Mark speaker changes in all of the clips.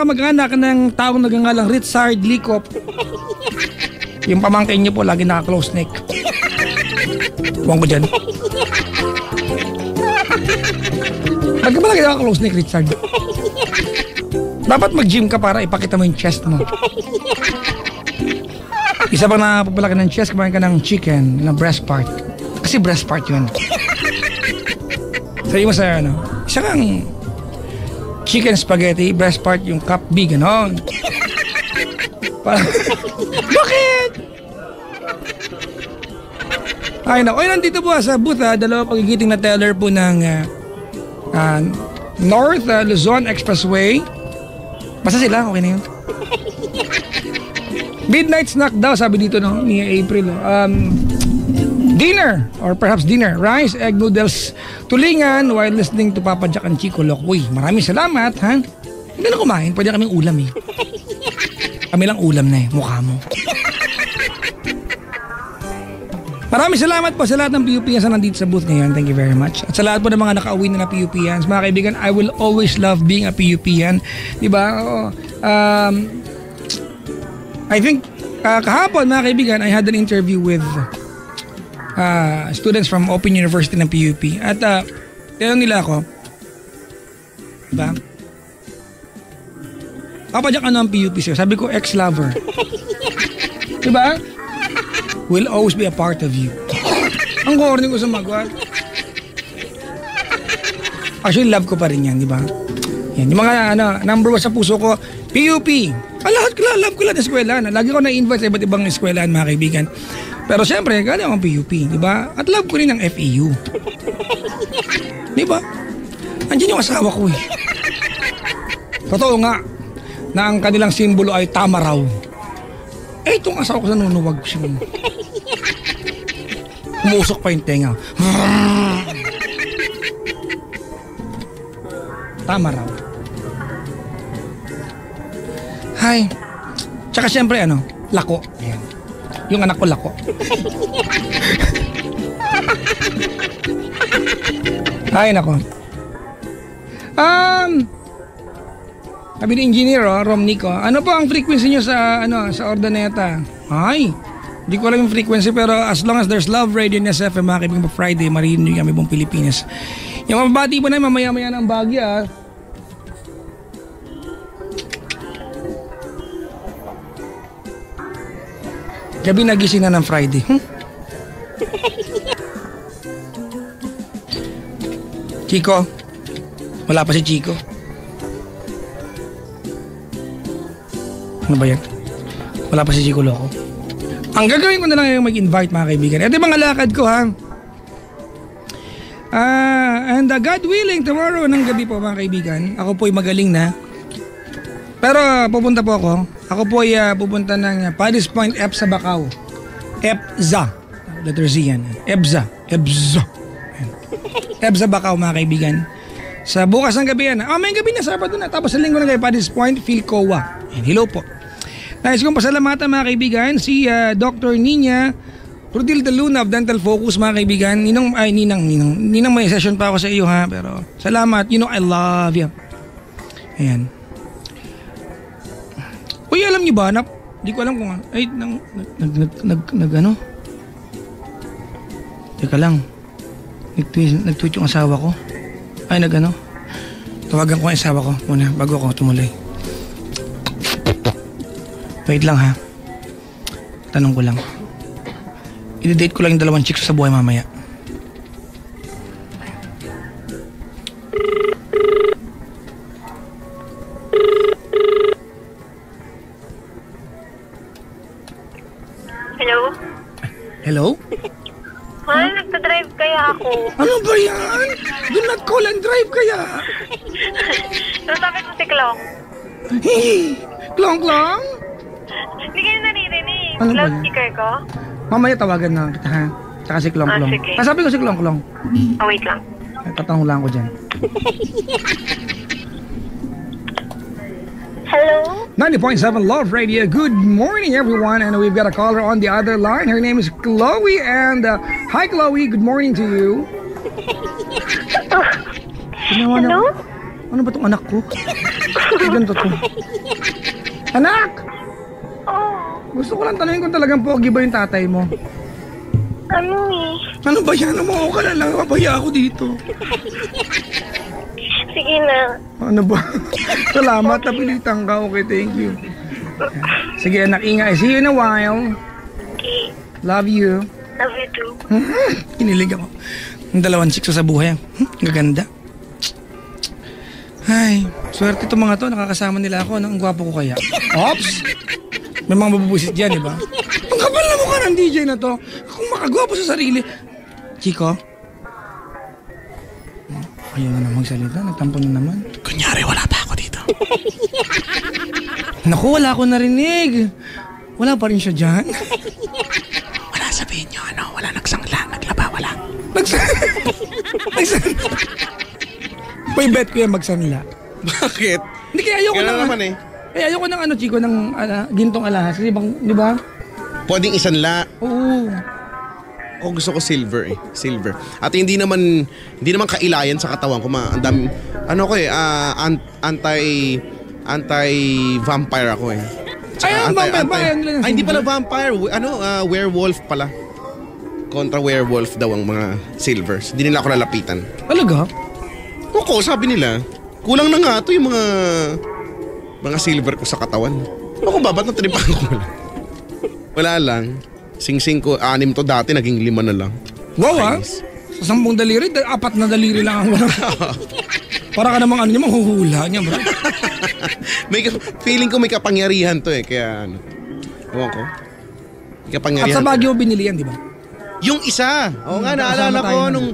Speaker 1: kamag-anak ng taong nagangalang Richard Licop. Yung pamangkin niyo po, lagi naka-close neck. Huwag ko dyan. Ba't ka ba lagi naka-close neck, Richard? Dapat mag-gym ka para ipakita mo yung chest mo. Isa pang napapalaki ng chest, kumain ka ng chicken, ng breast part. Kasi breast part yun. Sabi mo sa isa kang chicken spaghetti, breast part yung cup B, ganon. Bakit? Ay nako, nandito po sa booth, dalawa pagigiting na teller po ng North Luzon Expressway. Basta sila, okay na yun. Midnight snack daw, sabi dito ni April. Dinner, or perhaps dinner, rice, egg noodles, tulingan while listening to Papa Jack and Chico Loco. Uy, maraming salamat, ha? Hindi na kumain, pwede kaming ulam eh. Kami lang ulam na eh, mukha mo. Maraming salamat po sa lahat ng PUPians na nandito sa booth ngayon. Thank you very much. At sa lahat po ng mga nakauwi na PUPians, mga kaibigan, I will always love being a PUPian. Diba? I think kahapon, mga kaibigan, I had an interview with students from Open University ng PUP. At tinanong nila ako, diba? Papa Jack, ano ang PUP sa'yo? Sabi ko, ex-lover. Diba? Will always be a part of you. Ang corny ko sumagot. Actually, love ko pa rin yan, di ba? Yan, yung mga number 1 sa puso ko, PUP. Lahat ko lang, love ko lang ng eskwelahan. Lagi ko na-invite sa iba't ibang eskwelahan, mga kaibigan. Pero siyempre, galing akong PUP, di ba? At love ko rin ang FEU. Di ba? Andiyan yung asawa ko eh. Totoo nga, na ang kanilang simbolo ay tama raw. Eh, itong asawa ko sa nunuwag siya. Umusok pa yung tenga. Tama raw. Hay. Tsaka siyempre lako. Ayan. Yung anak ko lako. Ay, nako. Sabi ni Engineer Romnico, ano po ang frequency nyo sa sa Ordaneta? Ay, hindi ko alam yung frequency, pero as long as there's Love Radio in SF, mga kaibigan, pa Friday, marinig kami buong Pilipinas. Yung mabati po na mamaya-maya ng Baguio. Gabi nagising na ng Friday. Chico, wala pa si Chico. Ano ba yan? Wala pa si Chico Loco. Ang gagawin ko na lang yung mag-invite, mga kaibigan. Ito yung mga lakad ko, ha? And God willing, tomorrow ng gabi po, mga kaibigan, ako po'y magaling na. Pero pupunta po ako. Ako po'y pupunta ng Paddy's Point, EPSA Bacau. EPSA. Letter Z yan. EPSA. EPSA Bacau, mga kaibigan. Sa bukas ng gabi yan. May gabi na, Sabado na. Tapos sa linggo na kayo, Paddy's Point, Philcoa. Hello po. Nais kong pasalamatan, mga kaibigan, si Dr. Nina Rodil de Luna of Dental Focus, mga kaibigan. Ninang may session pa ako sa iyo, ha. Pero salamat. You know I love you. Ayan. Uy, alam niyo ba, di ko alam kung Teka lang. Nag-tweet yung asawa ko. Ay, tawagan ko ang asawa ko muna bago ako tumuloy. Wait lang, ha. Tanong ko lang. I-date ko lang yung 2 chicks sa buhay mamaya.
Speaker 2: Hello?
Speaker 1: Hello?
Speaker 2: Mahal, nagpa-drive kaya ako.
Speaker 1: Ano ba yan? Do not call and drive kaya.
Speaker 2: Nasakit mo si Klong.
Speaker 1: Hey! Klong-klong?
Speaker 2: Hindi kayo naririnig.
Speaker 1: Ano ba yan?
Speaker 2: Loudspeaker ko?
Speaker 1: Mamaya tawagan na kita, ha? Tsaka si Klong-klong.
Speaker 2: Sige.
Speaker 1: Sabi ko si Klong-klong.
Speaker 2: Oh, wait lang.
Speaker 1: Tatanong lang ko dyan.
Speaker 2: Hello?
Speaker 1: 90.7 Love Radio. Good morning, everyone. And we've got a caller on the other line. Her name is Chloe. And hi, Chloe. Good morning to you.
Speaker 2: Hello?
Speaker 1: Ano ba itong anak ko? Ganito to. Anak!
Speaker 2: Oh,
Speaker 1: Gusto ko lang tanungin kung talagang pogi ba yung tatay mo.
Speaker 2: ano eh?
Speaker 1: Ano ba yan? Umuho ka na lang. Mabaya ako dito.
Speaker 2: Sige na.
Speaker 1: Ano ba? Salamat. Napilitan ka. Okay, thank you. Sige anak, ingay. See you in a while.
Speaker 2: Okay.
Speaker 1: Love you.
Speaker 2: Love you too.
Speaker 1: Kinilig ako. Ang dalawang chicks sa buhay. Gaganda. Ay, swerte itong mga to. Nakakasama nila ako. Ang gwapo ko kaya. Ops! May mga mabubusit dyan, di ba? Ang kapal na mukha ng DJ na to. Kung makagwapo sa sarili. Chico? Ayaw na magsalita. Nagtampo na naman. Kunyari, wala pa ako dito. Naku, wala akong narinig. Wala pa rin siya dyan. Wala, sabihin nyo, ano, wala nagsangla, naglaba, wala. Nagsanla. May bet ko yan magsanla.
Speaker 3: Bakit?
Speaker 1: Hindi, kaya ayoko
Speaker 3: Kaya
Speaker 1: ng,
Speaker 3: naman eh.
Speaker 1: kaya ayoko ng ano, Chico, ng gintong alahas. Kasi bang, di ba?
Speaker 3: Pwedeng isanla.
Speaker 1: Oo.
Speaker 3: Ako gusto ko silver eh. Silver. At hindi naman kailayan sa katawan ko. Ang dami, ano ko eh, anti-vampire ako eh.
Speaker 1: Ay, ang vampire ba?
Speaker 3: Ay, hindi pala vampire. Werewolf pala. Kontra werewolf daw ang mga silvers. Hindi nila ako lalapitan.
Speaker 1: Talaga?
Speaker 3: Oo, sabi nila. Kulang na nga ito yung mga silver ko sa katawan. Ako ba? Ba't natripan ko lang? Wala lang. Sing-sing ko, 6 to dati, naging 5 na lang.
Speaker 1: Wow, ha?
Speaker 3: Nice.
Speaker 1: Sa 10 daliri, 4 na daliri lang ang para ka namang ano niya, manghuhula niya, bro.
Speaker 3: Feeling ko may kapangyarihan to eh. Kaya ano. Ewan ko. May
Speaker 1: At
Speaker 3: kapangyarihan.
Speaker 1: sa Baguio binili yan, di ba?
Speaker 3: Yung isa. Oo nga, naalala
Speaker 1: magkakasama
Speaker 3: ko
Speaker 1: tayo
Speaker 3: nung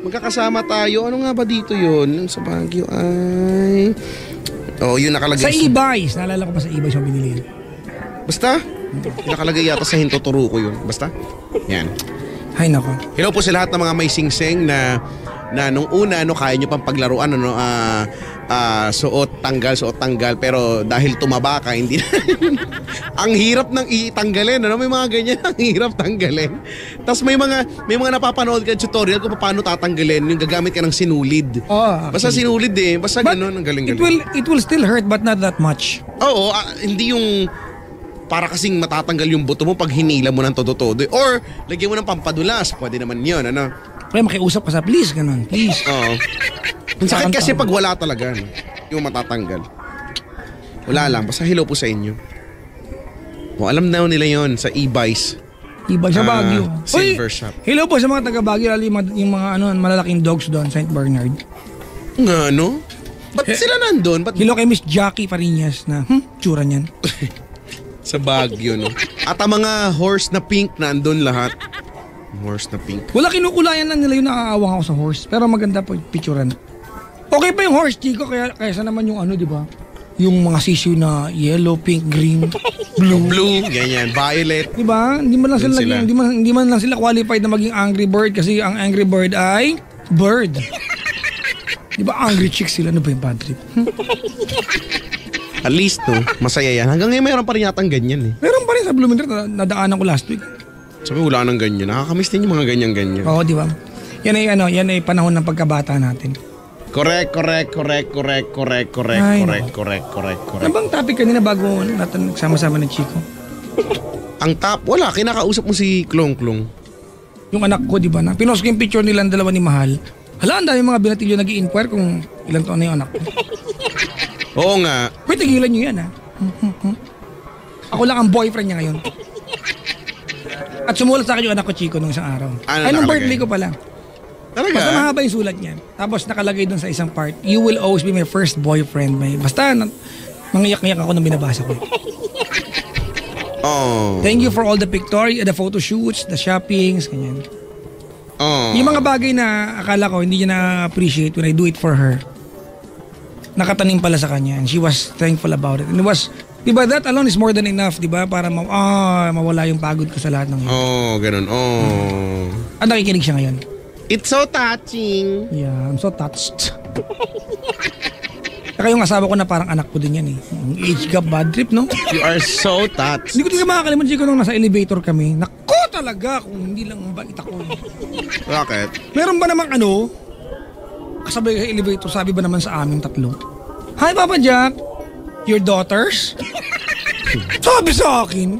Speaker 3: magkakasama tayo. Ano nga ba dito yun? Yung sa Baguio ay... Oh, yun nakalagay.
Speaker 1: Sa e-buys. Naalala ko pa sa e-buys yung binili yan.
Speaker 3: Basta? Yung nakalagay yata sa Hinto Turo ko yun. Basta? Yan.
Speaker 1: Ay, nako.
Speaker 3: Hello po sa lahat ng mga may singsing na nung una kaya nyo pang paglaruan suot tanggal pero dahil tumaba ka hindi na ang hirap nang itanggalin may mga ganyan ang hirap tanggalin. Tapos may mga napapanood ka tutorial kung paano tatanggalin yung gagamit ka ng sinulid. Basta sinulid basta gano'n ang galing.
Speaker 1: It will still hurt but not that much.
Speaker 3: Oo, hindi yung para kasing matatanggal yung buto mo pag hinila mo ng todo-todo. Or, lagyan mo ng pampadulas. Pwede naman yun, ano?
Speaker 1: Kaya makiusap ka sa please, ganun. Please.
Speaker 3: Oo. Ang sakit kasi pag wala talaga, no? Yung matatanggal. Wala lang. Basta hello po sa inyo. O, alam na nila yon sa e-buys.
Speaker 1: E-buys sa Baguio.
Speaker 3: Silver shop.
Speaker 1: Hello po sa mga taga-Baguio, lalo yung mga malalaking dogs doon, St. Bernard.
Speaker 3: Nga, no? Ba't sila nandun?
Speaker 1: Hello kay Miss Jackie Farinas na, tsura niyan.
Speaker 3: Sa Baguio, no? At ang mga horse na pink nandun lahat. Horse na pink.
Speaker 1: Wala, kinukulayan lang nila yung nakaawang ako sa horse. Pero maganda po yung picturean. Okay pa yung horse, Chico. Kaysa naman yung di ba? Yung mga sisiw na yellow, pink, green,
Speaker 3: Blue, ganyan. Violet.
Speaker 1: Di ba? Hindi man lang
Speaker 3: Yun
Speaker 1: sila,
Speaker 3: sila.
Speaker 1: hindi man lang sila qualified na maging angry bird kasi ang angry bird ay bird. Di ba angry chick sila? Ano ba yung bad trip?
Speaker 3: At least, no? Masaya yan. Hanggang ngayon mayroon pa rin yatang ganyan, eh.
Speaker 1: Meron pa rin sa Bloomington, nadaanan ko last week.
Speaker 3: Sabi, wala nang ganyan. Nakakamiss din yung mga ganyan-ganyan.
Speaker 1: Oo, di ba? Yan ay panahon ng pagkabata natin.
Speaker 3: Correct.
Speaker 1: Ay,
Speaker 3: Correct.
Speaker 1: Ano bang topic kanina bago natin nagsama-sama ni Chico?
Speaker 3: Ang top, wala. Kinakausap mo si Klong Klong.
Speaker 1: Yung anak ko, di ba? Na pinost ko yung picture nila ng dalawa ni Mahal. Hala, ang dami mga binatilyo nag-i-inquire kung ilang taon na yung anak ko.
Speaker 3: Oo nga.
Speaker 1: Wait, tigilan nyo yan, ha? Ako lang ang boyfriend niya ngayon. At sumulat sa akin yung anak ko, Chico, nung isang araw.
Speaker 3: Ano
Speaker 1: Ay, nung
Speaker 3: nakalagay?
Speaker 1: birthday ko pala.
Speaker 3: Talaga?
Speaker 1: Basta mahaba yung sulat niyan. Tapos nakalagay doon sa isang part, you will always be my first boyfriend. Basta, mangiyak-ngiyak ako nung binabasa ko.
Speaker 3: Oh.
Speaker 1: Thank you for all the the photo shoots, the shoppings, ganyan.
Speaker 3: Oh.
Speaker 1: Yung mga bagay na akala ko hindi niya na-appreciate when I do it for her. Nakatanim pala sa kanya and she was thankful about it. And it was, di ba, that alone is more than enough, di ba? Para mawala yung pagod ko sa lahat ng yun.
Speaker 3: Oh, ganun. Oh.
Speaker 1: At nakikinig siya ngayon.
Speaker 3: It's so touching.
Speaker 1: Yeah, I'm so touched. Saka yung asawa ko na parang anak ko din yan eh. Yung age gap, bad trip, no?
Speaker 3: You are so touched.
Speaker 1: Hindi ko din makakalimutan Chico nung nasa elevator kami. Naku talaga kung hindi lang bait ako.
Speaker 3: Bakit?
Speaker 1: Meron ba namang kasabay sa elevator, sabi ba naman sa aming tatlo? Hi Papa Jack! Your daughters? Sabi sa akin.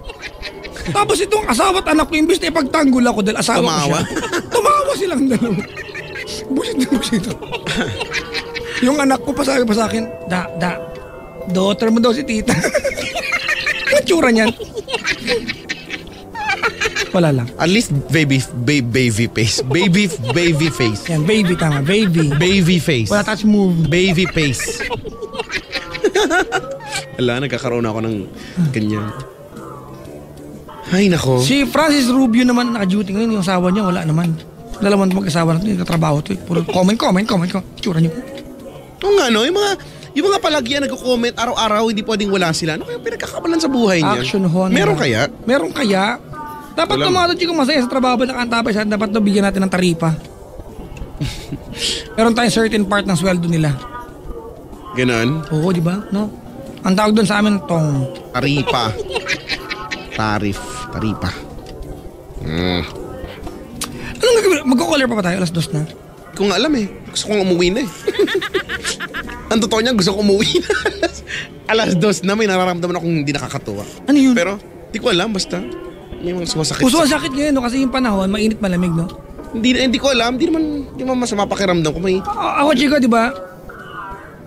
Speaker 1: Tapos itong asawa at anak ko, imbis na ipagtanggol ako dahil asawa ko
Speaker 3: Tumawa?
Speaker 1: siya. Tumawa silang dalawa. Busit na busit. Yung anak ko pasabi pa sa akin, daughter mo daw si tita. Ang tsura niyan. Wala lang.
Speaker 3: At least baby face. Baby face.
Speaker 1: Yan, baby tama, baby.
Speaker 3: Baby face.
Speaker 1: Wala touch move.
Speaker 3: Baby face. Wala, nagkakaroon ako ng ganyan. Ay, nako.
Speaker 1: Si Francis Rubio naman naka-duty ngayon, yung asawa niya wala naman. Dalawang mag-asawa natin, nagtatrabaho to. Puro comment. Tsura niyo.
Speaker 3: Oo nga, no? Yung mga palagyan nagko-comment araw-araw, hindi pwedeng wala sila. Ano kaya pinagkakabalan sa buhay niya?
Speaker 1: Action Honda.
Speaker 3: Meron kaya?
Speaker 1: Meron kaya? Dapat
Speaker 3: Wala.
Speaker 1: ng mga chiko masaya sa trabaho na kantabay siya, dapat to bigyan natin ng taripa. Meron tayong certain part ng sweldo nila.
Speaker 3: Ganon.
Speaker 1: Oo, di ba? No? Ang tawag doon sa amin, tong.
Speaker 3: Taripa. Taripa.
Speaker 1: Anong gagawin? Magko-caller pa ba tayo? Alas 2 na.
Speaker 3: Hindi ko nga alam eh. Gusto kong umuwi na eh. Ang totoo niya, gusto kong umuwi na. Alas 2 na, may nararamdaman akong hindi nakakatuwa.
Speaker 1: Ano yun?
Speaker 3: Pero, hindi ko alam, basta. May mga sumasakit.
Speaker 1: Puso ang sakit ngayon, no? Kasi yung panahon, mainit malamig, no?
Speaker 3: Hindi ko alam. Hindi naman masama pakiramdam ko. May...
Speaker 1: Ako, Chico, di ba?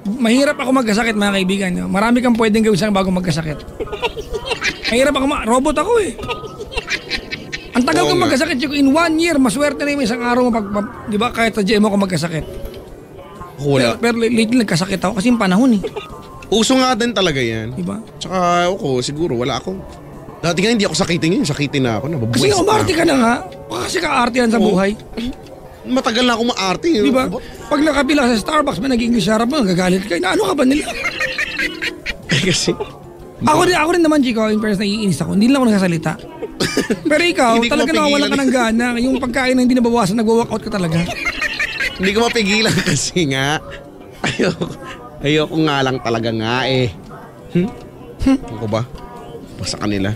Speaker 1: Mahirap ako magkasakit, mga kaibigan. No? Marami kang pwedeng gawin sa bago magkasakit. Mahirap ako, robot ako eh. Ang tagal
Speaker 3: Oo
Speaker 1: kong
Speaker 3: nga.
Speaker 1: magkasakit, Chico. In 1 year, maswerte na yung isang araw mo di ba? Kahit sa GM ako magkasakit.
Speaker 3: Wala.
Speaker 1: Pero lately nagkasakit ako kasi yung panahon eh.
Speaker 3: Uso nga din talaga yan.
Speaker 1: Di ba?
Speaker 3: Tsaka ako, siguro, wala ako. Dati nga hindi ako sakitin ngayon. Sakitin na ako.
Speaker 1: Kasi
Speaker 3: Nababuwis
Speaker 1: umarte ka na nga. Kasi ka-arte yan sa
Speaker 3: Oo.
Speaker 1: buhay.
Speaker 3: Matagal na ako maarte.
Speaker 1: Di ba? Pag nakapila ka sa Starbucks, may nag-English harap mo, gagalit ka. Na ano ka ba nila?
Speaker 3: Kasi...
Speaker 1: Ako rin naman, Chico, in fairness, naiinis ako. Hindi lang ako nagsasalita. Pero ikaw,
Speaker 3: Hindi ko
Speaker 1: talaga
Speaker 3: mapigilan
Speaker 1: nawawalan ka ng gana. Yung pagkain na hindi nabawasan, nagwa-walkout ka talaga.
Speaker 3: Hindi ko mapigilan kasi nga. Ayoko nga lang talaga nga eh. Ako ba? Basta kanila.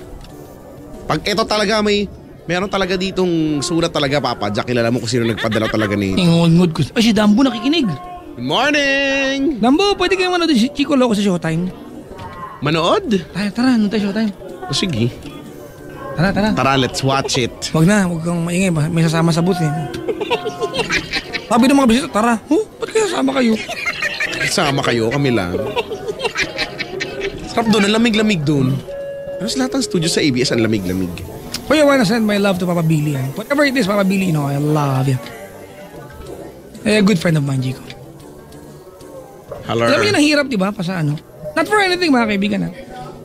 Speaker 3: Pag ito talaga meron talaga ditong sulat talaga, Papa Jack, kilala mo kung sino nagpadala talaga ni...
Speaker 1: Ngod ko. Ay, si Dambo nakikinig.
Speaker 3: Good morning!
Speaker 1: Dambo, pwede kayo manood si Chico Loco sa Showtime.
Speaker 3: Manood?
Speaker 1: Tara, nung tayo Showtime.
Speaker 3: O sige.
Speaker 1: Tara.
Speaker 3: Tara, let's watch it.
Speaker 1: Huwag kang maingay. May sasama sa booth eh. Sabi ng mga bisita, tara. Ba't kayo sasama kayo?
Speaker 3: Sama kayo, kami lang. Sarap doon, ang lamig-lamig doon. Pero sa lahat ng studio sa ABS, ang lamig-lamig.
Speaker 1: But I wanna send my love to Papa Billy. Whatever it is, Papa Billy, I love you. A good friend of mine, Chico.
Speaker 3: Hello.
Speaker 1: Alam mo yun ang hirap, di ba? Pa sa ano? Not for anything, mga kaibigan.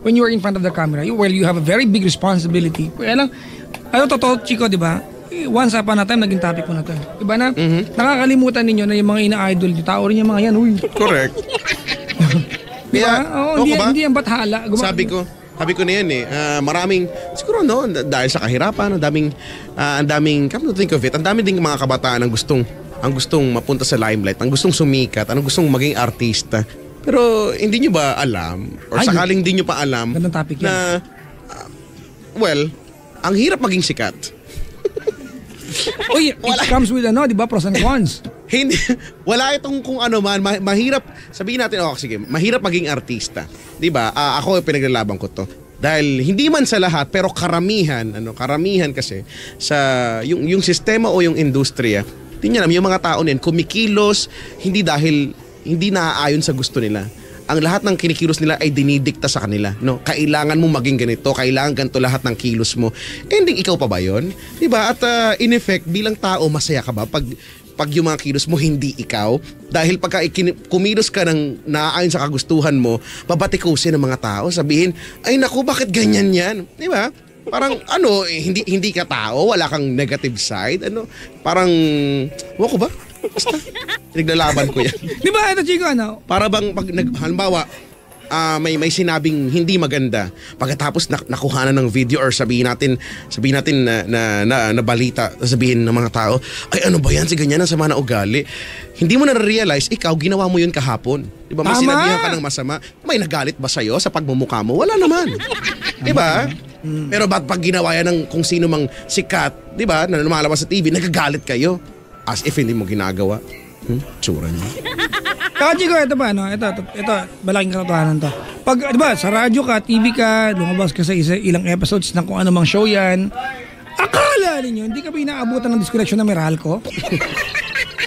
Speaker 1: When you are in front of the camera, you have a very big responsibility. Kaya lang, totoo, Chico, di ba? Once upon a time, naging topic ko na to. Diba na? Nakakalimutan ninyo na yung mga ina-idol, yung tao rin yung mga yan, uy.
Speaker 3: Correct.
Speaker 1: Diba?
Speaker 3: Kaya,
Speaker 1: Oo, hindi yan bathala.
Speaker 3: Sabi ko na yan eh, maraming, siguro no, dahil sa kahirapan, ang daming, come to think of it, ang daming ding mga kabataan ang gustong mapunta sa limelight, ang gustong sumikat, ang gustong maging artista. Pero hindi nyo ba alam, or sakaling hindi nyo pa alam,
Speaker 1: Gandang topic yan.
Speaker 3: na, ang hirap maging sikat.
Speaker 1: Uy, it comes with di ba? Pros and cons.
Speaker 3: Hindi, wala itong kung ano man, mahirap, sabihin natin, sige, mahirap maging artista. Diba? Ako, pinaglalaban ko to. Dahil hindi man sa lahat, pero karamihan kasi sa yung sistema o yung industriya, tingnan naman, yung mga tao niyan, kumikilos, hindi naaayon sa gusto nila. Ang lahat ng kinikilos nila ay dinidikta sa kanila. No? Kailangan mo maging ganito, kailangan ganito lahat ng kilos mo. Ending, ikaw pa ba yun? Diba? At in effect, bilang tao, masaya ka ba pag yung mga kilos mo hindi ikaw? Dahil pagka kumilos ka ng naaayon sa kagustuhan mo, babatikusin ng mga tao, sabihin, ay naku, bakit ganyan yan? Diba? Parang hindi ka tao, wala kang negative side. Parang, wako ba? Basta, naglalaban ko yan.
Speaker 1: Di ba ito, Chico,
Speaker 3: Para bang halimbawa, may sinabing hindi maganda, pagkatapos nakuhanan ng video or sabihin natin na balita, sabihin ng mga tao, ay ano ba yan, si ganyan ang sama na ugali. Hindi mo na-realize, ikaw, ginawa mo yun kahapon. Diba? May
Speaker 1: Tama.
Speaker 3: sinabihan ka ng masama, may nagalit ba sa'yo sa pagmumukha mo? Wala naman. Diba? Pero ba't pag ginawa yan ng kung sino mang sikat, diba, na lumalabas sa TV, nagagalit kayo? As if hindi mo ginagawa. Tsura niya.
Speaker 1: Kaya Chico, ito ba, no? Ito, malaking katotohanan to. Pag, di ba, sa radyo ka, TV ka, lumabas ka sa ilang episodes ng kung ano mang show yan, akala ninyo, hindi ka ba inaabutan ng disconnection na Meralco?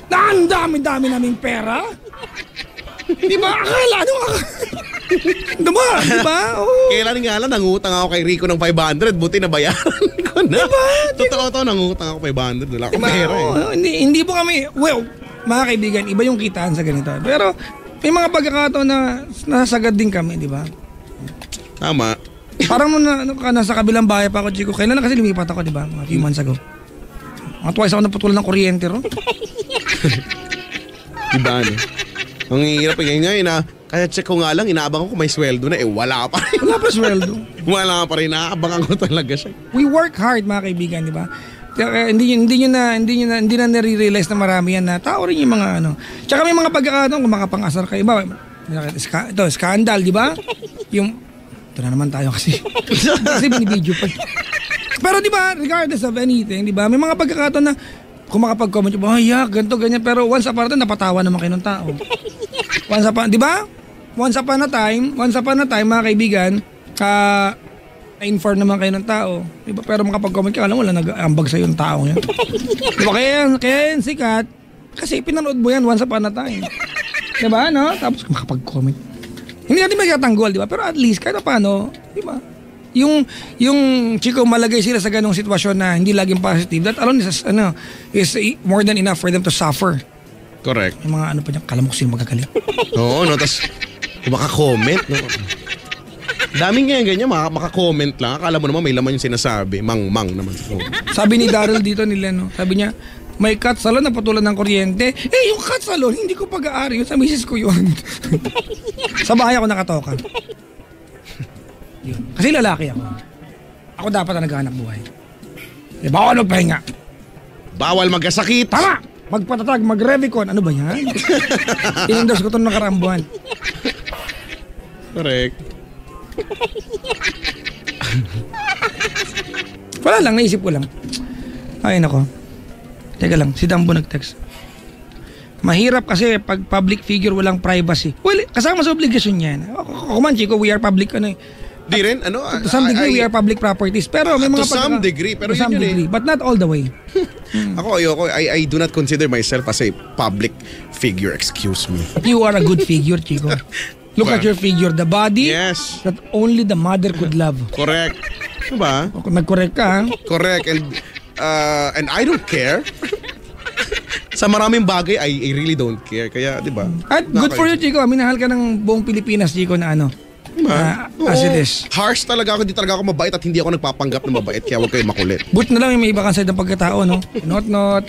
Speaker 1: Na ang dami-dami naming pera? Di ba? Akala, ano? Diba? Diba? Oo.
Speaker 3: Kailan nga lang, nangutang ako kay Rico ng 500, buti na bayaran ko na.
Speaker 1: Diba?
Speaker 3: Totoo to, nangutang ako 500, wala akong pera eh.
Speaker 1: Oo, hindi po kami, well, mga kaibigan, iba yung kitaan sa ganito. Pero may mga pagkakataon na nasagad din kami, di ba?
Speaker 3: Tama.
Speaker 1: Parang nasa kabilang bahay pa ako, Chico. Kailan na kasi lumipat ako, di ba? Mga few months ago. Mga twice ako naputulan ng kuryente, ro.
Speaker 3: Diba, ano? Ang hirap ngayon na, kaya check ko nga lang, inaabang ko kung may sweldo na, wala pa rin.
Speaker 1: Wala pa sweldo.
Speaker 3: Wala pa rin, naabangan ko talaga siya.
Speaker 1: We work hard, mga kaibigan, di ba? Kaya hindi na nare-realize na marami yan na tao rin yung mga ano. Tsaka may mga pagkakataon kung makapang-asar kayo. Ba? Ito, scandal, di ba? Yung, ito na naman tayo kasi. Kasi binibidyo pa. Pero di ba, regardless of anything, di ba? May mga pagkakataon na kung makapag-comment yung, ganito, ganyan. Pero once upon a time, napatawa naman kayo ng tao. Di ba? Once upon a time, mga kaibigan, na-inform naman kayo ng tao. Diba? Pero makapag-comment ka, alam mo, wala nag-ambag sa'yo yung tao yan. Diba? Kaya yan sikat, kasi pinanood mo yan once upon a time. Diba, no? Tapos makapag-comment. Hindi natin magkatanggol, diba? Pero at least, kahit na paano, diba? Yung Chico, malagay sila sa ganong sitwasyon na hindi laging positive. That alone is more than enough for them to suffer.
Speaker 3: Correct.
Speaker 1: Yung mga ano pa niya, kala mo kung sino magagaling.
Speaker 3: Oo, no? Tapos, kung maka-comment, no? Daming ganyan, maka-comment lang. Akala mo naman may laman yung sinasabi. Mang naman. Oh.
Speaker 1: Sabi ni Daryl dito nila, no? Sabi niya, may cut salon na patulan ng kuryente. Yung cut salon, hindi ko pag-aari. Yun sa misis ko yun. Sa bahay ako nakatoka. Yun. Kasi lalaki ako. Ako dapat na naghahanap buhay. Bawal magpahinga.
Speaker 3: Bawal magkasakit.
Speaker 1: Tama! Magpatatag, mag-revicon. Ano ba yan? Inendorse ko ito ng nakaraang buwan.
Speaker 3: Correct.
Speaker 1: Wala lang, naisip ko lang. Ay nako. Teka lang, si Dambo nag-text. Mahirap kasi pag public figure walang privacy. Well, kasama sa obligasyon yan. Ako man, Chico, we are public ano eh.
Speaker 3: Di rin, ano?
Speaker 1: To some degree, we are public properties. Pero may mga
Speaker 3: to some degree, pero
Speaker 1: to some
Speaker 3: yun
Speaker 1: degree, but not all the way.
Speaker 3: Ako, ayoko. I do not consider myself as a public figure. Excuse me.
Speaker 1: But you are a good figure, Chico. Look at your figure. The body
Speaker 3: Yes.
Speaker 1: that only the mother could love.
Speaker 3: Correct. Diba?
Speaker 1: O, kung nag-correct ka, ha?
Speaker 3: Correct. And I don't care. Sa maraming bagay, I really don't care. Kaya, di ba?
Speaker 1: At good for you, Chico. Minahal ka ng buong Pilipinas, Chico, na ano. As it is.
Speaker 3: Harsh talaga ako. Di talaga ako mabait at hindi ako nagpapanggap na mabait. Kaya huwag kayo makulit.
Speaker 1: But na lang yung may iba kang side ng pagkatao, no? Not.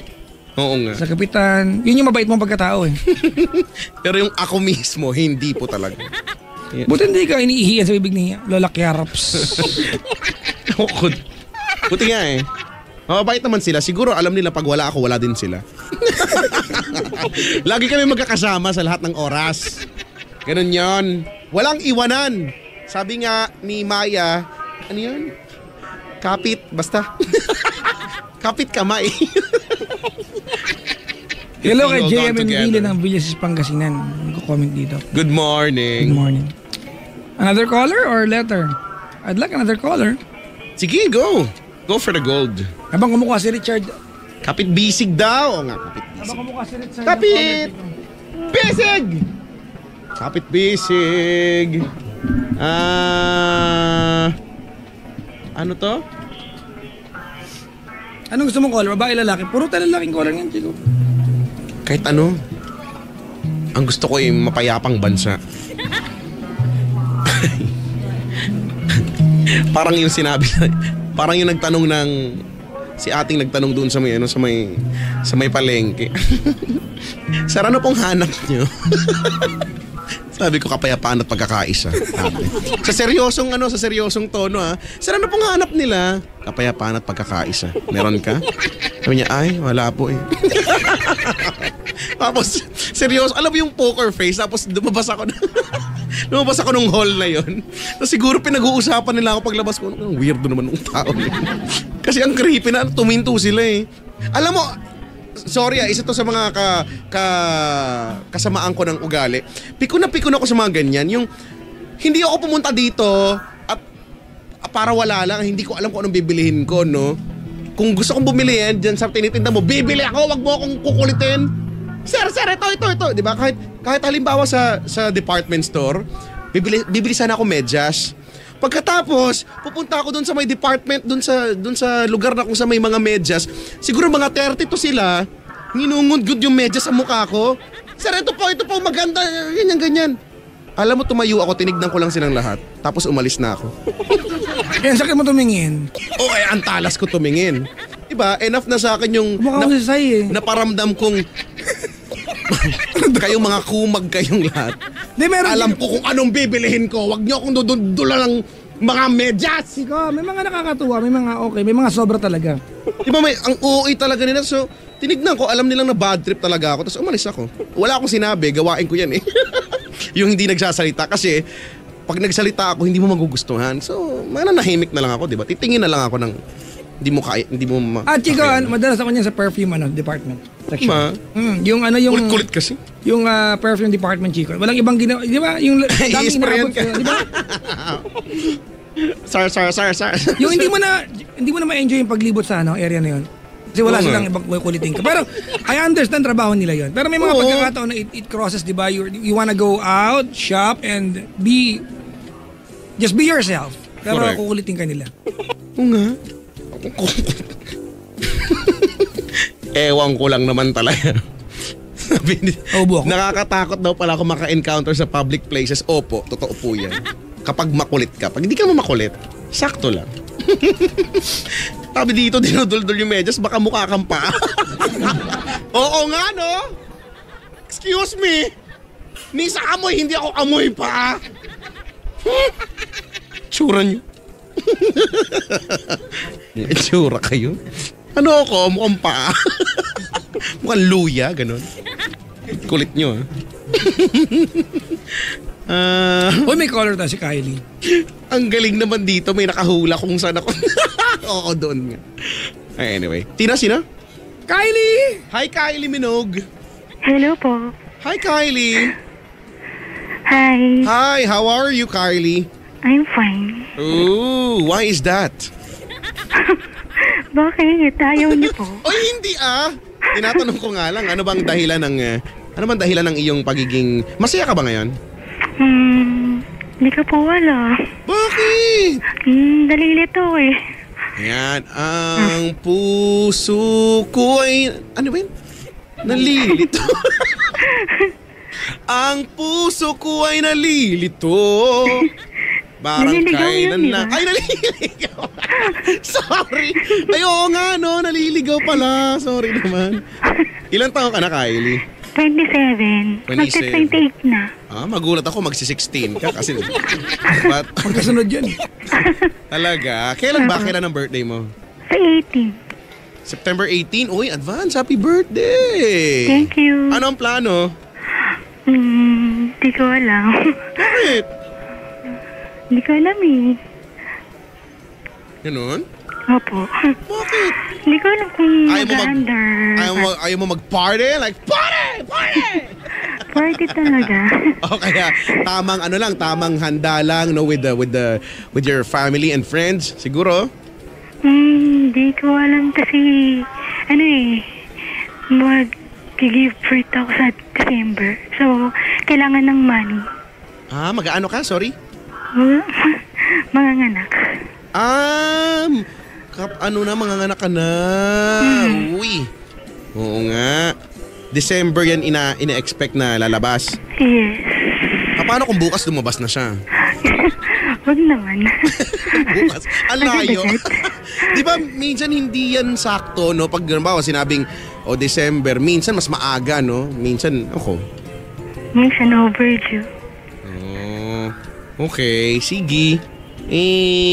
Speaker 3: Oo nga.
Speaker 1: Sa kapitan. Yun yung mabait mong pagkatao, eh.
Speaker 3: Pero yung ako mismo, hindi po talaga.
Speaker 1: Buti hindi ka iniihiyan sa bibig ni Lola Kiaraps.
Speaker 3: Buti nga eh. Mabait naman sila. Siguro alam nila pag wala ako, wala din sila. Lagi kami magkakasama sa lahat ng oras. Ganun yon. Walang iwanan. Sabi nga ni Maya, ano yun? Kapit, basta. Kapit kamay.
Speaker 1: Hello kay
Speaker 3: All
Speaker 1: JM
Speaker 3: gone
Speaker 1: and
Speaker 3: together.
Speaker 1: Ville ng Villasis, Pangasinan. Nagko-comment dito.
Speaker 3: Good morning.
Speaker 1: Good morning. Another caller or letter? I'd like another caller.
Speaker 3: Sige, go. Go for the gold.
Speaker 1: Habang kumukuha si Richard.
Speaker 3: Kapit bisig daw. O nga, kapit bisig.
Speaker 1: Habang kumukuha si Richard.
Speaker 3: Kapit! Bisig! Kapit bisig. Ano to?
Speaker 1: Anong gusto mong caller? Babae, lalaki? Puro tayo lalaking caller ngayon, Chico.
Speaker 3: Kahit ano. Ang gusto ko ay mapayapang bansa. Parang yung sinabi, parang yung nagtanong ng si ating nagtanong doon sa may palengke. Sir, ano pong hanap nyo? Sabi ko, kapayapaan at pagkakaisa. Sa seryosong tono Sir, ano pong hanap nila? Kapayapaan at pagkakaisa. Meron ka? Sabi niya, ay, wala po eh. Tapos, seryoso, alam mo yung poker face, tapos lumabas ako nung hall na yon. Tapos siguro pinag-uusapan nila ako paglabas ko. Weirdo naman ng tao. Kasi ang creepy na, tuminto sila eh. Alam mo, sorry isa to sa mga kasamaan ko ng ugali. Pikon ako sa mga ganyan. Yung hindi ako pumunta dito at para wala lang, hindi ko alam kung anong bibilihin ko, no? Kung gusto kong bumili yan dyan sa tinitinda mo, bibili ako, wag mo akong kukulitin. Sir, ito. Di ba? Kahit halimbawa sa department store, bibili sana ako medyas. Pagkatapos, pupunta ako doon sa may department, doon sa lugar na kung sa may mga medyas. Siguro mga 30 to sila, nginungod yung medyas sa mukha ko. Sir, ito po, maganda, ganyan. Alam mo, tumayo ako, tinignan ko lang silang lahat. Tapos umalis na ako.
Speaker 1: Kaya sakit mo tumingin.
Speaker 3: Ang talas ko tumingin. Diba, enough na sa akin yung
Speaker 1: Mukha ko si Sai eh.
Speaker 3: naparamdam kong kayong mga kumag kayong lahat.
Speaker 1: Di, meron.
Speaker 3: Alam ko kung anong bibilihin ko. Wag niyo akong dudula ng mga medyas.
Speaker 1: Ikaw, may mga nakakatuwa, may mga okay, may mga sobra talaga.
Speaker 3: Diba ang OA talaga nila. So, tinignan ko, alam nilang na bad trip talaga ako. Tapos umalis ako. Wala akong sinabi, gawain ko yan eh. Yung hindi nagsasalita. Kasi, pag nagsalita ako, hindi mo magugustuhan. So, mananahimik na lang ako, diba? Titingin na lang ako ng hindi mo
Speaker 1: Chico, madalas ako niyan sa perfume department section. Yung
Speaker 3: kulit kasi.
Speaker 1: Yung perfume department, Chico. Walang ibang ginawa, di ba? Yung daming
Speaker 3: I-sprayan
Speaker 1: inaabot
Speaker 3: ka.
Speaker 1: sa'yo, di ba?
Speaker 3: Sir.
Speaker 1: Yung hindi mo na ma-enjoy yung paglibot sa area na yun. Kasi wala silang ibang kulitin ka. Pero I understand trabaho nila yun. Pero may mga pagkakataon na it crosses, di ba? You wanna go out, shop, and just be yourself. Pero
Speaker 3: Correct.
Speaker 1: kukulitin ka nila.
Speaker 3: Oo nga. Ewan ko lang naman talaga. Sabi
Speaker 1: Obo ako.
Speaker 3: nakakatakot daw pala ako maka-encounter sa public places. Opo, totoo po yan. Kapag makulit ka. Pag hindi ka mo makulit, sakto lang. Sabi dito, dinuduldul yung medyas, baka mukha kang pa. Oo nga, no? Excuse me. Misa amoy, hindi ako amoy pa. Tsura nyo. Tsura kayo? Ano ako? Mukhang paa. Mukhang luya, ganun. Kulit nyo,
Speaker 1: Uy, may caller ta si Kylie.
Speaker 3: Ang galing naman dito. May nakahula kung saan ako. Oo, doon nga. Anyway. Tina, sino?
Speaker 1: Kylie!
Speaker 3: Hi, Kylie Minogue.
Speaker 2: Hello po.
Speaker 3: Hi, Kylie.
Speaker 2: Hi.
Speaker 3: Hi, how are you, Kylie?
Speaker 2: I'm fine.
Speaker 3: Ooh, why is that?
Speaker 2: Bakit? Ayaw niyo po.
Speaker 3: Oy, hindi Tinatanong ko nga lang, ano bang dahilan ng iyong pagiging... Masaya ka ba ngayon?
Speaker 2: Hindi ko po wala.
Speaker 3: Bakit?
Speaker 2: Nalilito eh.
Speaker 3: Ayan, ang puso ko ay... Ano ba yun? Nalilito. Ang puso ko ay nalilito. Parang
Speaker 2: Naliligaw
Speaker 3: kailan
Speaker 2: yun,
Speaker 3: na...
Speaker 2: diba?
Speaker 3: Ay, naliligaw. Sorry. Ay, oo nga, no. Naliligaw pala. Sorry naman. Ilan taon ka na, Kylie?
Speaker 2: 27.
Speaker 3: 27.
Speaker 2: Magka-28 na.
Speaker 3: Magulat ako magsi-16 ka kasi... But,
Speaker 1: Magkasunod yun.
Speaker 3: talaga. Kailan ba? Kailan ang birthday mo?
Speaker 2: Sa 18.
Speaker 3: September 18? Uy, advance. Happy birthday!
Speaker 2: Thank you.
Speaker 3: Ano ang plano?
Speaker 2: Hindi ko alam.
Speaker 3: Bakit?
Speaker 2: Hindi ko alam eh.
Speaker 3: Ganun?
Speaker 2: Opo.
Speaker 3: Bakit?
Speaker 2: Hindi ko alam kung
Speaker 3: Ayaw mo
Speaker 2: mag-under.
Speaker 3: Ayaw mo mag-party? Like, party!
Speaker 2: Party talaga.
Speaker 3: O kaya, tamang handa lang, no, with your family and friends, siguro?
Speaker 2: Hindi ko alam kasi, mag-give birth ako sa December. So, kailangan ng money.
Speaker 3: Mag-ano ka? Sorry?
Speaker 2: Mga nganak.
Speaker 3: Mga anak ka na. Uy. Oo nga. December yan ina-expect na lalabas.
Speaker 2: Yes.
Speaker 3: Paano kung bukas lumabas na siya?
Speaker 2: Wag naman.
Speaker 3: Bukas. Ang layo.
Speaker 2: Agad-agad.
Speaker 3: Di ba minsan hindi yan sakto, no? Pag halimbawa sinabing, December, minsan mas maaga, no? Minsan,
Speaker 2: Minsan overdue.
Speaker 3: Okay, sige.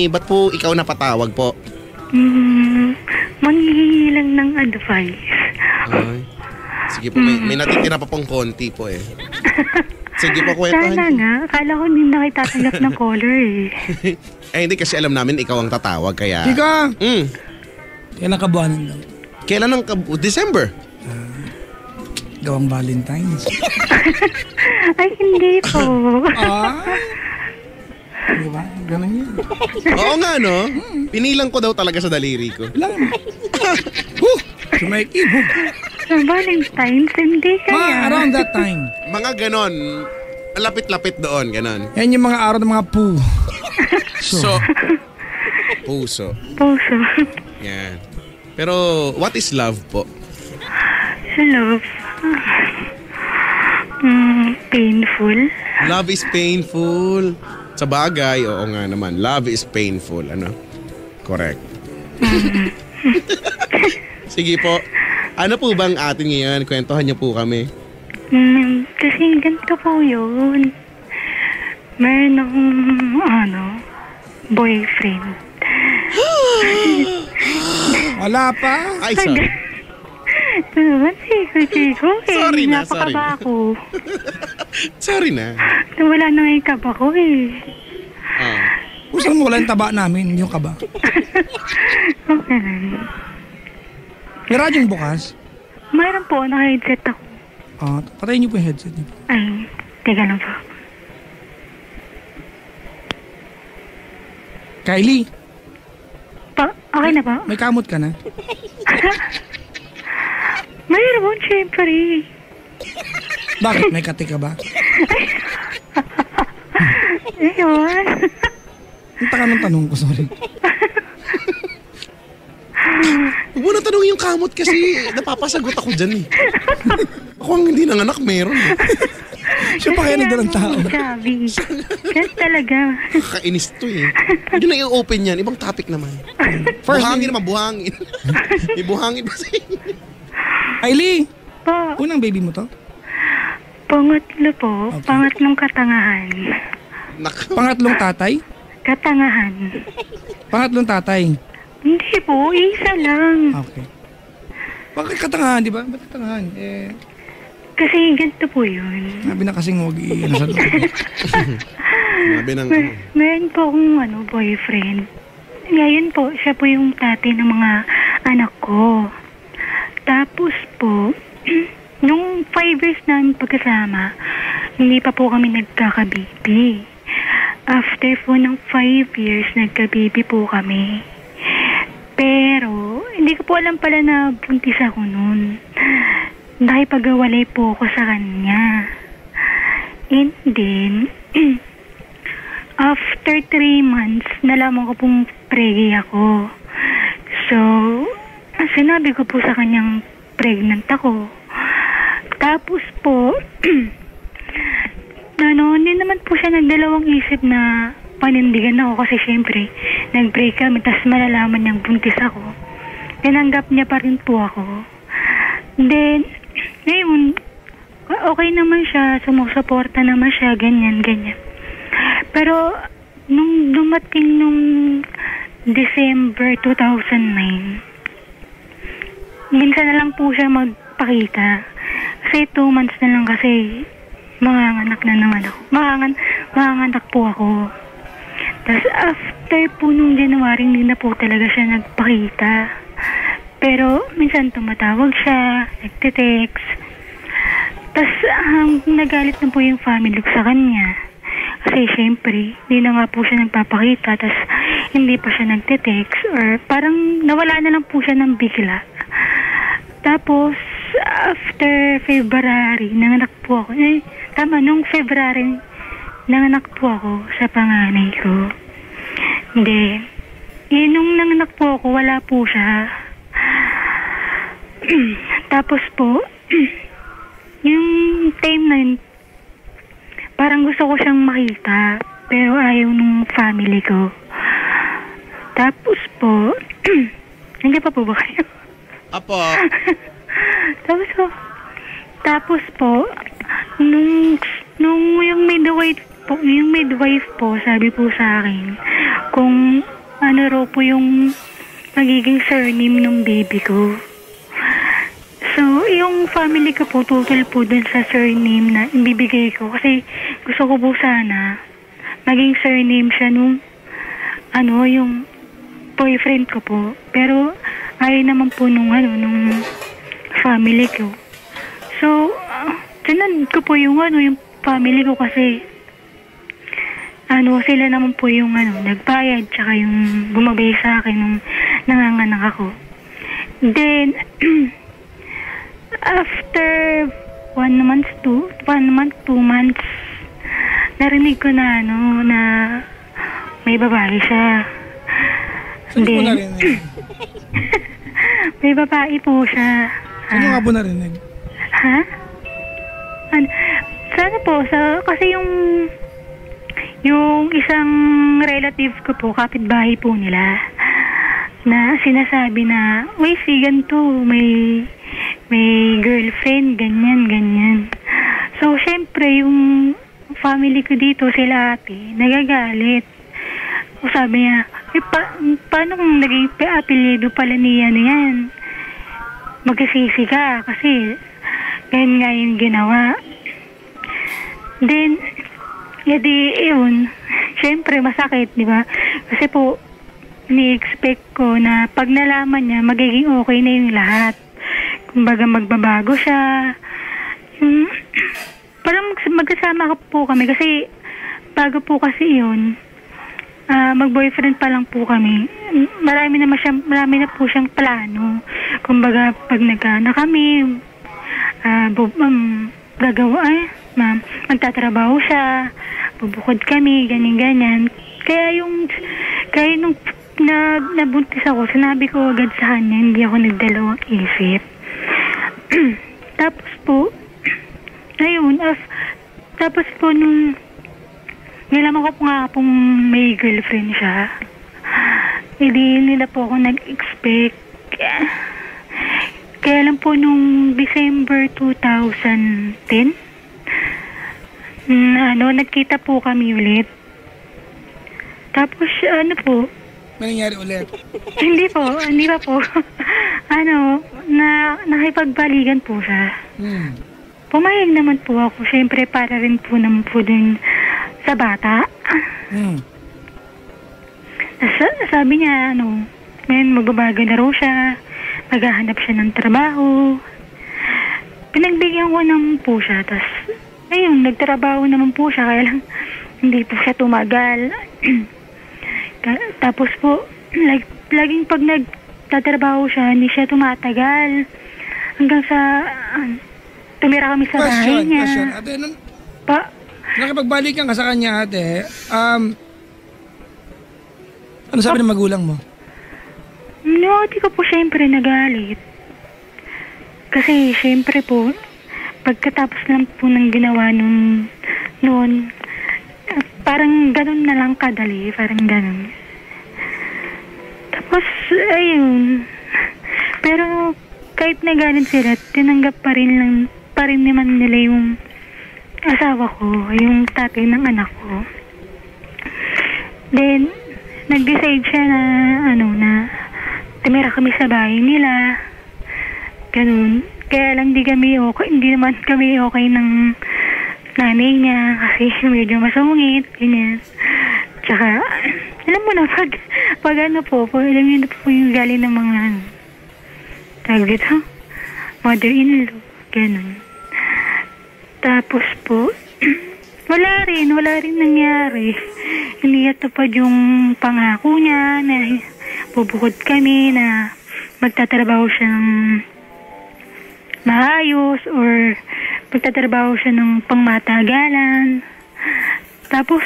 Speaker 3: Ba't po ikaw napatawag po?
Speaker 2: Manghihingi lang ng advice.
Speaker 3: Ay. Sige po, may natitira pa pong konti po eh. Sige po, kwentahan.
Speaker 2: Sana nga. Akala ko hindi na kita tatanggap ng caller eh.
Speaker 3: Hindi kasi alam namin ikaw ang tatawag kaya...
Speaker 1: Chika!
Speaker 3: Mm.
Speaker 1: Kailan kabuhanan daw?
Speaker 3: Kailan ang December?
Speaker 1: Gawang Valentine's.
Speaker 2: Ay, hindi po.
Speaker 1: Ah? Di ba? Ganun yun.
Speaker 3: Oo nga, no? Pinilang ko daw talaga sa daliri ko.
Speaker 1: Lang. Sumaiki.
Speaker 2: Sa Valentine's, hindi
Speaker 1: Mga
Speaker 2: kaya.
Speaker 1: around that time.
Speaker 3: Mga ganon. Lapit-lapit doon, ganon.
Speaker 1: Yan yung mga araw ng mga poo.
Speaker 3: So, puso.
Speaker 2: Puso.
Speaker 3: Yan. Pero, what is love po?
Speaker 2: Love. Painful.
Speaker 3: Love is painful. Sa bagay, oo nga naman. Love is painful. Ano? Correct. Sige po. Ano po bang atin ngayon? Kwentuhan niyo po kami.
Speaker 2: Kasi ganito po yun. Meron akong, boyfriend.
Speaker 1: Wala pa.
Speaker 3: Ay, sorry.
Speaker 2: Ito naman, Chico.
Speaker 3: Sorry na, sorry
Speaker 2: napakaba
Speaker 3: na.
Speaker 2: ako.
Speaker 3: Sorry na.
Speaker 2: Wala na nga yung kaba ko eh.
Speaker 3: Ah.
Speaker 1: Gusto mo wala yung taba namin, yung kaba.
Speaker 2: Okay lang.
Speaker 1: May radyong bukas.
Speaker 2: Mayroon po, naka-headset ako.
Speaker 1: Patayin niyo po yung headset niyo.
Speaker 2: Ay, teka lang po.
Speaker 1: Kylie,
Speaker 2: Okay na ba?
Speaker 1: may kamot ka na?
Speaker 2: Mayroon, syempre.
Speaker 1: Bakit? May kati ka ba?
Speaker 2: Ayun.
Speaker 1: Ang taka ng tanong ko, sorry.
Speaker 3: Huwag mo na tanongin yung kamot kasi napapasagot ako dyan eh. Ako ang hindi nanganak, meron eh.
Speaker 1: Siya pa kaya nagdalang tao.
Speaker 2: Sabi. Kasi talaga.
Speaker 3: Kakainis to eh. Hindi na i-open yan. Ibang topic naman.
Speaker 1: First
Speaker 3: Buhangin naman, buhangin. Ibuhangin pa sa'yo.
Speaker 1: Kylie,
Speaker 2: Po,
Speaker 1: unang baby mo to?
Speaker 2: pangatlo po.
Speaker 1: Okay.
Speaker 2: Pangatlong katangahan.
Speaker 1: Pangatlong tatay?
Speaker 2: Katangahan.
Speaker 1: Pangatlong tatay.
Speaker 2: Hindi po, isa lang.
Speaker 1: Okay. Bakit katangahan, di ba? Ba't katangahan?
Speaker 2: Kasi ganito po yun.
Speaker 1: Sabi na kasing huwag i-ano sa loob.
Speaker 3: Sabi ng
Speaker 2: Meron po akong boyfriend. Ngayon po, siya po yung tatay ng mga anak ko. Tapos po, nung 5 years na pagkasama, hindi pa po kami nagkakabibi. After po ng 5 years, nagkabibi po kami. Pero, hindi ko po alam pala na buntis ako nun. Nakipag-awalay po ako sa kanya. And then, after 3 months, nalaman ko pong preggy ako. So, sinabi ko po sa kanyang pregnant ako. Tapos po, hindi naman po siya nagdalawang isip na panindigan ako kasi syempre, nag-break kami, tapos malalaman niyang buntis ako. Tinanggap niya pa rin po ako. Then, ngayon, okay naman siya, sumusuporta naman siya, ganyan. Pero, nung dumating nung December 2009, minsan na lang po siya magpakita. Kasi 2 months na lang kasi manganganak na naman ako. Manganganak po ako. Tapos after po nung January, hindi na po talaga siya nagpakita. Pero minsan tumatawag siya, nagte-text. Tapos nagalit na po yung family ko sa kanya. Kasi syempre, hindi na nga po siya nagpapakita. Tapos hindi pa siya nagte-text. Or parang nawala na lang po siya ng bigla. Tapos after February, nanganak po ako. Nung February, nanganak po ako sa panganay ko. Hindi. Nung nanganak po ako, wala po siya. Tapos po, yung time na yun, parang gusto ko siyang makita, pero ayaw nung family ko. Tapos po, hindi pa po ba kayo?
Speaker 3: Apo.
Speaker 2: Tapos po, nung yung midwife po, sabi po sa akin, kung ano raw po yung magiging surname ng baby ko. So, yung family ko po, total po dun sa surname na ibibigay ko. Kasi gusto ko po sana maging surname siya nung yung boyfriend ko po. Pero ayaw naman po nung family ko. So, sinunod ko po yung yung family ko kasi sila naman po yung nagbayad tsaka yung bumabay sa akin nung nanganganak ako. Then, after 1 month, 2 months, narinig ko na na may babae siya.
Speaker 1: Saan po narinig?
Speaker 2: May babae po siya.
Speaker 1: Saan nga po narinig?
Speaker 2: Ha? Sana po, kasi yung isang relative ko po, kapitbahay po nila, na sinasabi na, uy, si ganito, may girlfriend, ganyan. So, syempre, yung family ko dito, sila ate, nagagalit. O sabi niya, paano kung naging apelyido pala niya yan? Magsisisi ka, kasi ganyan nga yung ginawa. Then, yun, syempre masakit, di ba? Kasi po, ni-expect ko na pag nalaman niya, magiging okay na yung lahat. Kumbaga magbabago siya. Parang magkasama po kami kasi bago po kasi yun, mag-boyfriend pa lang po kami. Marami na po siyang plano. Kumbaga pag nagkaanak kami, magtatrabaho siya, bubukod kami, ganyan. Kaya nung nabuntis ako, sinabi ko agad sa kanya, hindi ako nagdalawang isip. Tapos po, nung nalaman ko nga pong may girlfriend siya, hindi nila po ako nag-expect. Kaya lang po nung December 2010, nagkita po kami ulit. Tapos,
Speaker 1: May nangyari ulit?
Speaker 2: hindi pa po. Nakipagbaligan po siya. Pumayag naman po ako. Siyempre, para rin po naman po dun sa bata. Sabi niya, magbabago na raw siya. Maghahanap siya ng trabaho. Pinagbigyan ko naman po siya. Nagtrabaho naman po siya. Kaya lang, hindi po siya tumagal. Tapos po, laging pag nagtatrabaho siya, hindi siya tumatagal. Hanggang sa, tumira kami sa bahay niya.
Speaker 1: Question. Ate, nakipagbalikan ka sa kanya, ate, ano sabi ng magulang mo?
Speaker 2: Di ko po syempre nagalit. Kasi syempre po, pagkatapos lang po ng ginawa noon, parang ganun na lang kadali, parang ganun. Tapos, ayun. Pero, kahit nagalit sila, tinanggap pa rin naman nila yung asawa ko, yung tatay ng anak ko. Then, nag-decide siya na tumira kami sa bahay nila. Ganun. Kaya lang hindi naman kami okay ng nanay niya kasi medyo masungit, ganyan. Tsaka, alam mo na, pag alam niyo na po yung galing ng mga, tawag dito, mother-in-law, ganun. Tapos po, wala rin nangyari. Hindi natupad yung pangako niya na bubukod kami, na magtatrabaho siya ng maayos or magtatrabaho siya ng pangmatagalan. Tapos,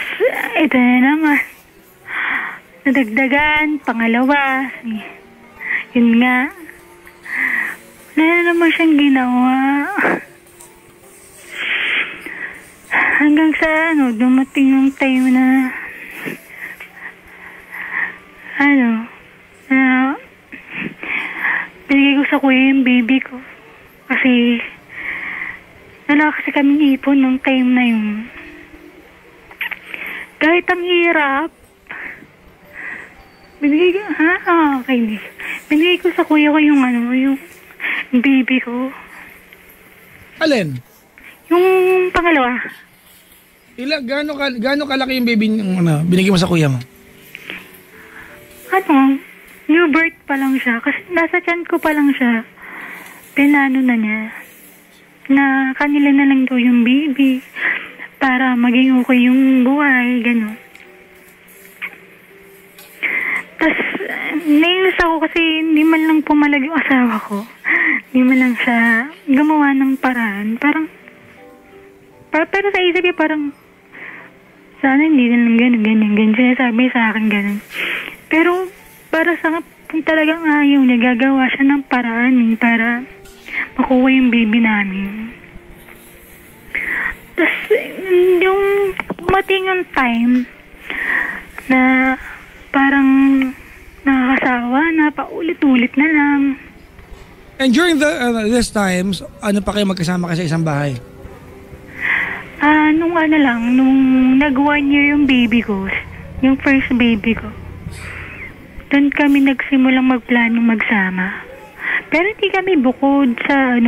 Speaker 2: ito na naman. Nadagdagan, pangalawa. Yun nga. Wala na naman siyang ginawa. Hanggang sa, dumating yung time na, binigay ko sa kuya yung baby ko. Kasi, wala kasi kaming ipon nung time na yun. Kahit ang hirap, binigay ko sa kuya ko yung yung baby ko.
Speaker 1: Alin?
Speaker 2: Yung pangalawa.
Speaker 1: Gaano kalaki yung baby binigay mo sa kuya mo?
Speaker 2: New birth pa lang siya. Kasi nasa tiyan ko pa lang siya. Pinano na niya. na kanila na lang daw yung baby para maging okay yung buhay, gano'n. Tapos, nainis ako kasi hindi man lang pumalag yung asawa ko. Hindi man lang siya gumawa ng paraan. Parang, pero sa isip niya parang, sana hindi na lang ganyan. Sinasabi sa akin ganun. Pero, para sa kung talagang ayaw niya, gagawa siya ng paraan para makuha yung baby namin. Tapos, yung mating yung time na parang nakakasawa na paulit-ulit na lang.
Speaker 1: And during these times, ano pa kayo magkasama ka sa isang bahay?
Speaker 2: Nung nag 1 year yung baby ko, yung first baby ko, doon kami nagsimulang magplano magsama. Pero hindi kami bukod sa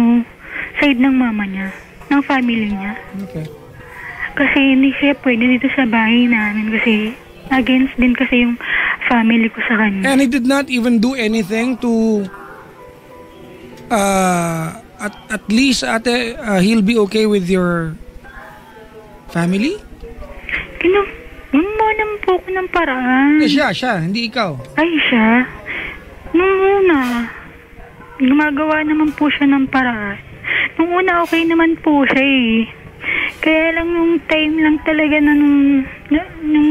Speaker 2: side ng mama niya, ng family niya.
Speaker 1: Okay.
Speaker 2: Kasi hindi siya pwede dito sa bahay namin kasi against din kasi yung family ko sa kanya.
Speaker 1: And he did not even do anything to at least he'll be okay with your family?
Speaker 2: Gumawa naman po ako ng paraan.
Speaker 1: Siya, hindi ikaw.
Speaker 2: Ay, siya? Nung una, gumagawa naman po siya ng paraan. Nung una, okay naman po siya eh. Kaya lang yung time lang talaga na nung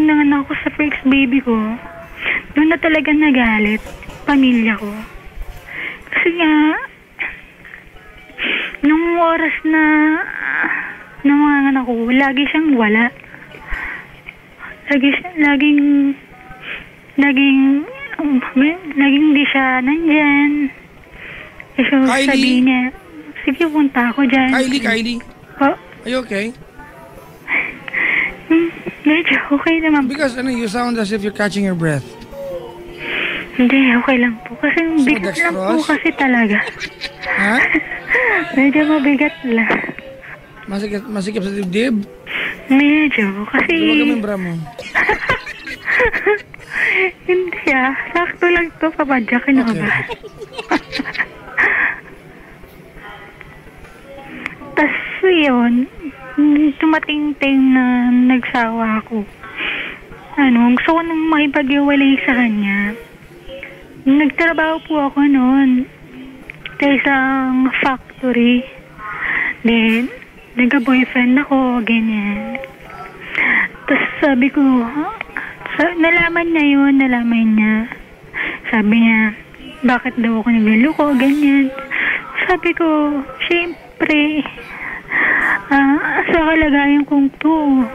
Speaker 2: nanganak ako sa first baby ko, doon na talaga nagalit pamilya ko. Kasi nga, nung oras na mga anak ko, lagi siyang wala. Laging hindi siya nandyan. So,
Speaker 1: Kylie?
Speaker 2: sabi niya, sige, punta ako dyan.
Speaker 1: Kylie?
Speaker 2: Oh,
Speaker 1: Are you okay?
Speaker 2: medyo okay naman.
Speaker 1: Because you sound as if you're catching your breath.
Speaker 2: Hindi, okay lang po. Kasi bigat lang po
Speaker 1: dextrose?
Speaker 2: kasi talaga.
Speaker 1: Ha?
Speaker 2: Medyo mabigat lang.
Speaker 1: Masikip sa dibdib?
Speaker 2: Medyo, kasi...
Speaker 1: Luwag ang bra mo.
Speaker 2: Hindi sakto lang to, papadyakin ako ba? Tas yun, tumating time na nagsawa ako. Gusto ko nang makipag-iwalay sa kanya. Nagtrabaho po ako noon sa isang factory. Then, nagka-boyfriend ako, ganyan. Tapos sabi ko, nalaman niya. Sabi niya, bakit daw ako nagluloko, ganyan. Sabi ko, syempre, sa kalagayan kong to,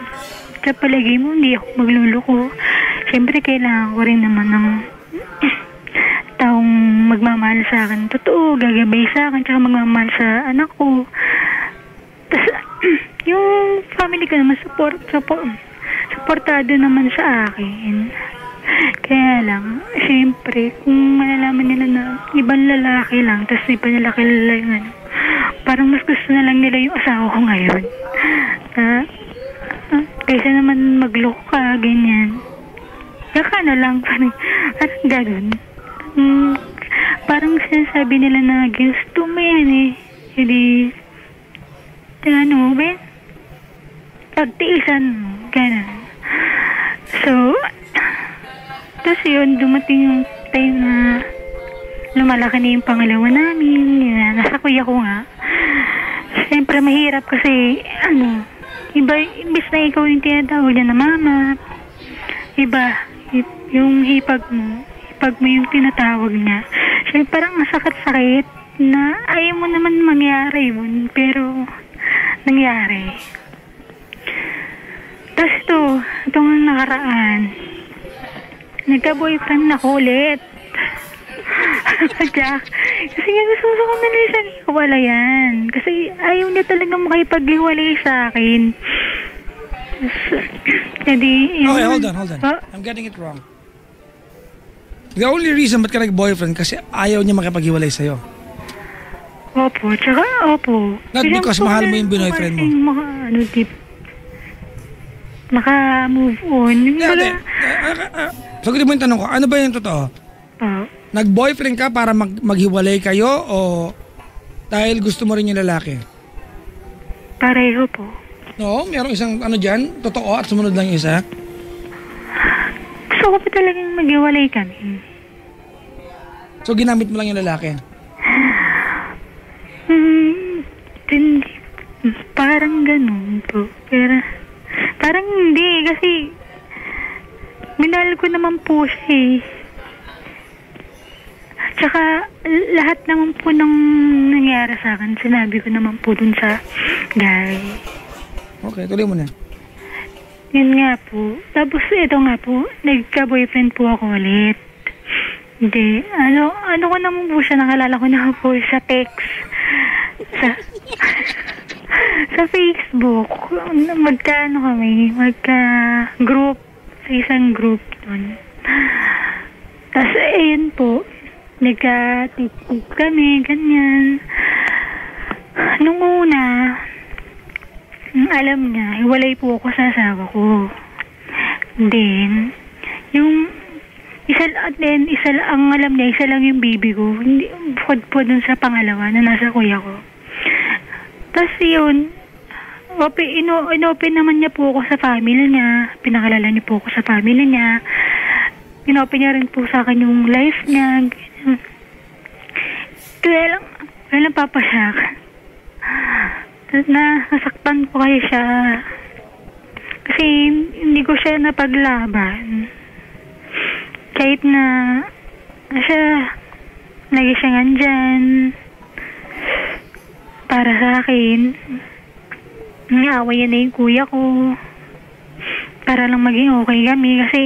Speaker 2: sa palagay mo, hindi ako magluloko. Syempre, kailangan ko rin naman ng taong magmamahal sa akin. Totoo, gagabay sa akin, tsaka magmamahal sa anak ko. Tapos, yung family ko naman, supportado naman sa akin. Kaya lang, syempre, kung malalaman nila na ibang lalaki lang, tapos ibang lalaki lang, parang mas gusto na lang nila yung asawa ko ngayon. Kaysa naman magloko ka, ganyan. Saka na lang, parang gano'n. Parang sinasabi nila na gusto mo yan eh. Hindi, pagtiisan mo, gano'n. So, tapos yun, dumating yung time na lumalaki na yung pangalawa namin. Nasa kuya ko nga. Siyempre, mahirap kasi, imbis na ikaw yung tinatawag niya na mama. Iba, yung hipag mo yung tinatawag niya. Siyempre, parang masakit-sakit na ayaw mo naman mangyari yun, pero nangyari. Tapos itong nakaraan, nagka-boyfriend na ko ulit. Jack, kasi nga gusto ko na rin siya hiwalayan. Kasi ayaw niya talaga makipag-hiwalay sa akin.
Speaker 1: Okay, hold on. I'm getting it wrong. The only reason ba't ka nag-boyfriend kasi ayaw niya makipag-hiwalay sa'yo.
Speaker 2: Opo, tsaka opo.
Speaker 1: Not because mahal mo yung boyfriend mo.
Speaker 2: Maka-move on.
Speaker 1: Sagutin mo yung tanong ko, ano ba yung totoo? Nag-boyfriend ka para maghiwalay kayo o dahil gusto mo rin yung lalaki?
Speaker 2: Pareho po.
Speaker 1: No, merong isang ano dyan, totoo at sumunod lang yung isa.
Speaker 2: Gusto ko pa talagang maghiwalay kami.
Speaker 1: So, ginamit mo lang yung lalaki.
Speaker 2: Hindi. Parang ganun po. Pero, parang hindi. Kasi, minahal ko naman po siya eh. Tsaka, lahat naman po ng nangyari sa akin, sinabi ko naman po dun sa guy.
Speaker 1: Okay, tuloy mo na.
Speaker 2: Yun nga po. Tapos, ito nga po, nagka-boyfriend po ako ulit. Hindi. Ano ko naman po siya, nakalala ko naman po sa text. Sa Facebook. Magka-group. Sa isang group doon. Tapos, ayun po. Nagka-tip-tip kami, ganyan. Nung una, alam niya, hiwalay po ako sa asawa ko. Then, yung ang alam niya, isa lang yung baby ko. Hindi, bukod po dun sa pangalawa na nasa kuya ko. Tapos yun, inopen naman niya po ako sa family niya. Pinakalala niya po ako sa family niya. Inopen niya rin po sa akin yung life niya. Kaya lang papasyak. Tapos nasaktan ko kayo siya. Kasi hindi ko siya napaglaban. Kahit na lagi siya nandyan para sa akin. Away na yung kuya ko para lang maging okay kami. Kasi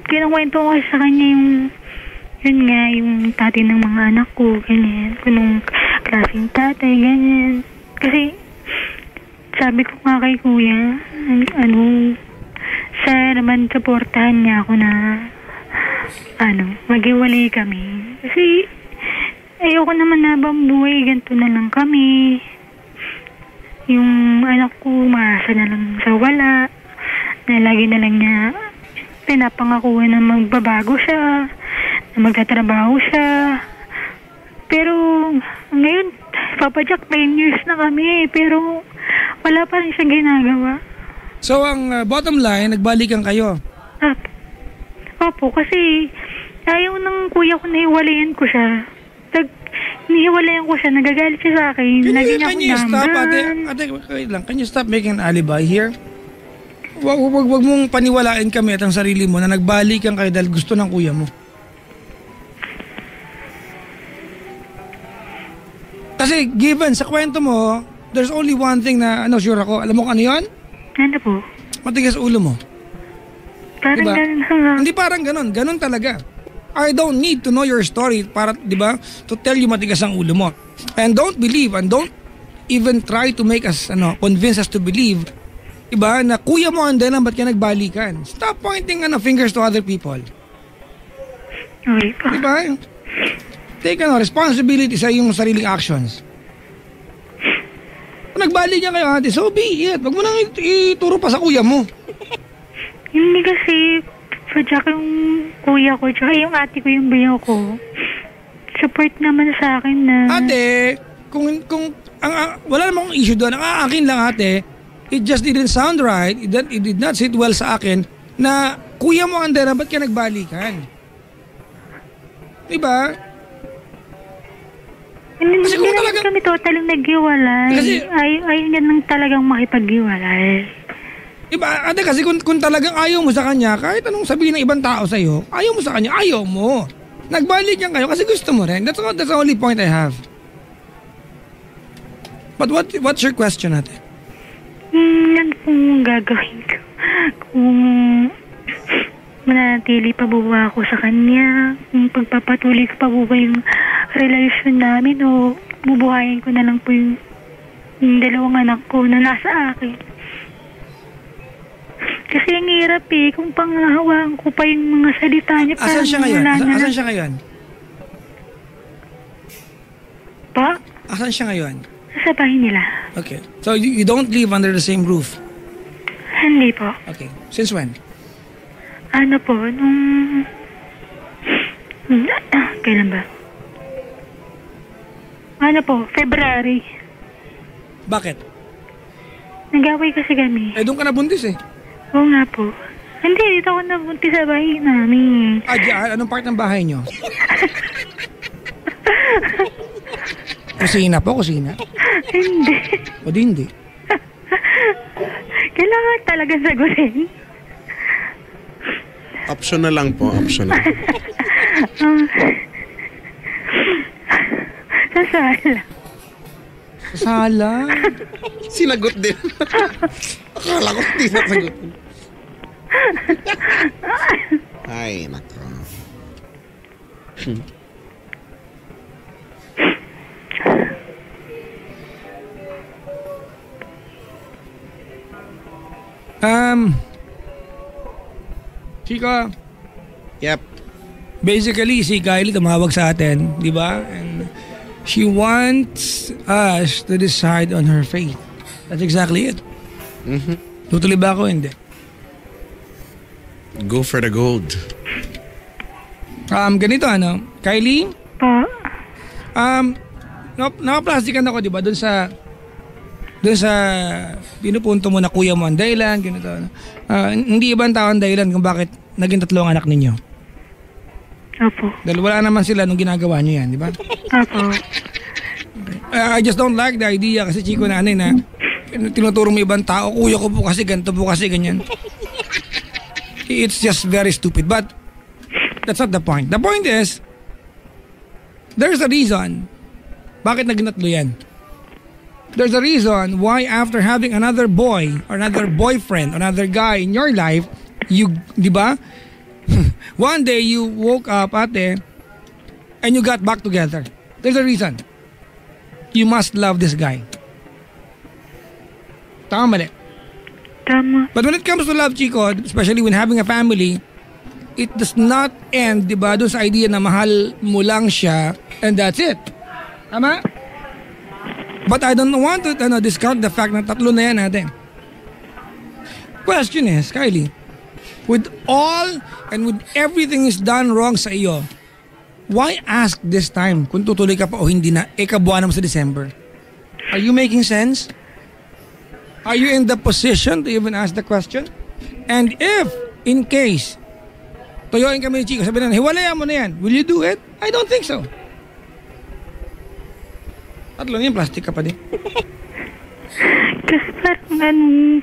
Speaker 2: kinukwento ko sa kanya yung tatay ng mga anak ko, ganyan. Kunong klaseng tatay, ganyan. Kasi sabi ko nga kay kuya, sana naman supportahan niya ako na maghiwalay kami. Kasi ayoko naman na bang buhay, ganito na lang kami. Yung anak ko, maasa na lang sa wala. Na lagi na lang niya pinapangakuha na magbabago siya, na magtatrabaho siya. Pero ngayon, papadyak 10 years na kami, pero wala pa rin siya ginagawa.
Speaker 1: So, ang bottom line, nagbalikan kayo?
Speaker 2: Opo, kasi ayaw ng kuya ko na hiwalayan ko siya. Nihiwalayan ko siya, nagagalit siya sa akin.
Speaker 1: Can you stop, ate, wait lang. Can you stop making an alibi here? Wag mong paniwalain kami at ang sarili mo na nagbalikan kayo dahil gusto ng kuya mo. Kasi given sa kwento mo, there's only one thing na sure ako. Alam mo kung ano yun?
Speaker 2: Ano po?
Speaker 1: Matigas ulo mo.
Speaker 2: Parang
Speaker 1: diba?
Speaker 2: ganun nga.
Speaker 1: Hindi parang ganun. Ganun talaga. I don't need to know your story para, di ba, to tell you matigas ang ulo mo. And don't believe and don't even try to make us, convince us to believe, diba, na kuya mo ang dahilan ba't ka nagbalikan. Stop pointing fingers to other people.
Speaker 2: Okay po.
Speaker 1: Diba? Take responsibility sa iyong sariling actions. Kung nagbalikan kayo, ate, so be it. Wag mo nang ituro pa sa kuya mo.
Speaker 2: Hindi kasi, tsaka yung kuya ko, tsaka yung ate ko, yung bayo ko, support naman sa akin na...
Speaker 1: Ate, kung wala namang issue doon, ang akin lang ate, it just didn't sound right, it did not sit well sa akin, na kuya mo ang dera, ba't ka nagbalikan? Diba?
Speaker 2: Hindi
Speaker 1: kung
Speaker 2: naman
Speaker 1: talagang...
Speaker 2: kami totaling naghiwalay. Ayaw niya nang talagang makipaghiwalay.
Speaker 1: Diba, ate, kasi kung talagang ayaw mo sa kanya, kahit anong sabihin ng ibang tao sa'yo, ayaw mo sa kanya, ayaw mo. Nagbalikan kayo kasi gusto mo rin. That's the only point I have. But what's your question, ate?
Speaker 2: Ano pong gagawin ko? Kung manatili pa ba ako sa kanya? Kung pagpapatuloy ko pa ba yung relasyon namin o bubuhayin ko na lang po yung dalawang anak ko na nasa akin? Kasi ang hirap kung pangahawaan ko pa yung mga salita niya.
Speaker 1: Asan siya ngayon? Asan siya ngayon?
Speaker 2: Pa?
Speaker 1: Asan siya ngayon?
Speaker 2: Sa bahay nila.
Speaker 1: Okay. So you don't live under the same roof?
Speaker 2: Hindi po.
Speaker 1: Okay. Since when?
Speaker 2: Ano po, kailan ba? Ano po, February.
Speaker 1: Bakit?
Speaker 2: Nag-away kasi kami.
Speaker 1: Eh, doon ka nabuntis eh.
Speaker 2: Oo nga po. Hindi, dito ako nabuntis sa bahay namin.
Speaker 1: Ah, diyan, anong part ng bahay nyo? Kusina po, kusina?
Speaker 2: Hindi.
Speaker 1: O di hindi?
Speaker 2: Kailangan talaga sagutin.
Speaker 3: Optional lang po, optional.
Speaker 2: Sa sala.
Speaker 1: Sala?
Speaker 3: Sinagot din. Akala ko hindi nasagot. Ay, nako.
Speaker 1: Chika,
Speaker 3: Yep.
Speaker 1: basically si Kylie tumawag sa atin, di ba? And she wants us to decide on her fate. That's exactly it. Tutuloy ba ako? Hindi.
Speaker 3: Go for the gold.
Speaker 1: Ganito Kylie,
Speaker 2: Pa.
Speaker 1: nakaplastikan ako, di ba? Doon sa pinupunto mo na kuya mo ang dahilan, ganito. Hindi ibang tao ang dahilan kung bakit naging 3 ang anak ninyo.
Speaker 2: Opo.
Speaker 1: Dahil wala naman sila nung ginagawa nyo yan, di ba?
Speaker 2: Opo.
Speaker 1: I just don't like the idea kasi chiko nanay na tinuturo mo ibang tao, kuya ko po kasi ganito po kasi ganyan. It's just very stupid. But that's not the point. The point is, there's a reason bakit naging 3 yan. There's a reason why after having another boy or another boyfriend, another guy in your life, you, di ba? One day you woke up, ate, and you got back together. There's a reason. You must love this guy. Tama mali.
Speaker 2: Tama.
Speaker 1: But when it comes to love, Chico, especially when having a family, it does not end, di ba, doon sa idea na mahal mo lang siya and that's it. Tama? But I don't want to discount the fact na 3 na yan natin. Question is, Kylie, with all and with everything is done wrong sa iyo, why ask this time kung tutuloy ka pa o hindi na kabuuan naman sa December? Are you making sense? Are you in the position to even ask the question? And if, in case, toyoin kami ni Chico, sabi na, hiwalayan mo na yan, will you do it? I don't think so. 3 yan, plastic ka pa din.
Speaker 2: Kasi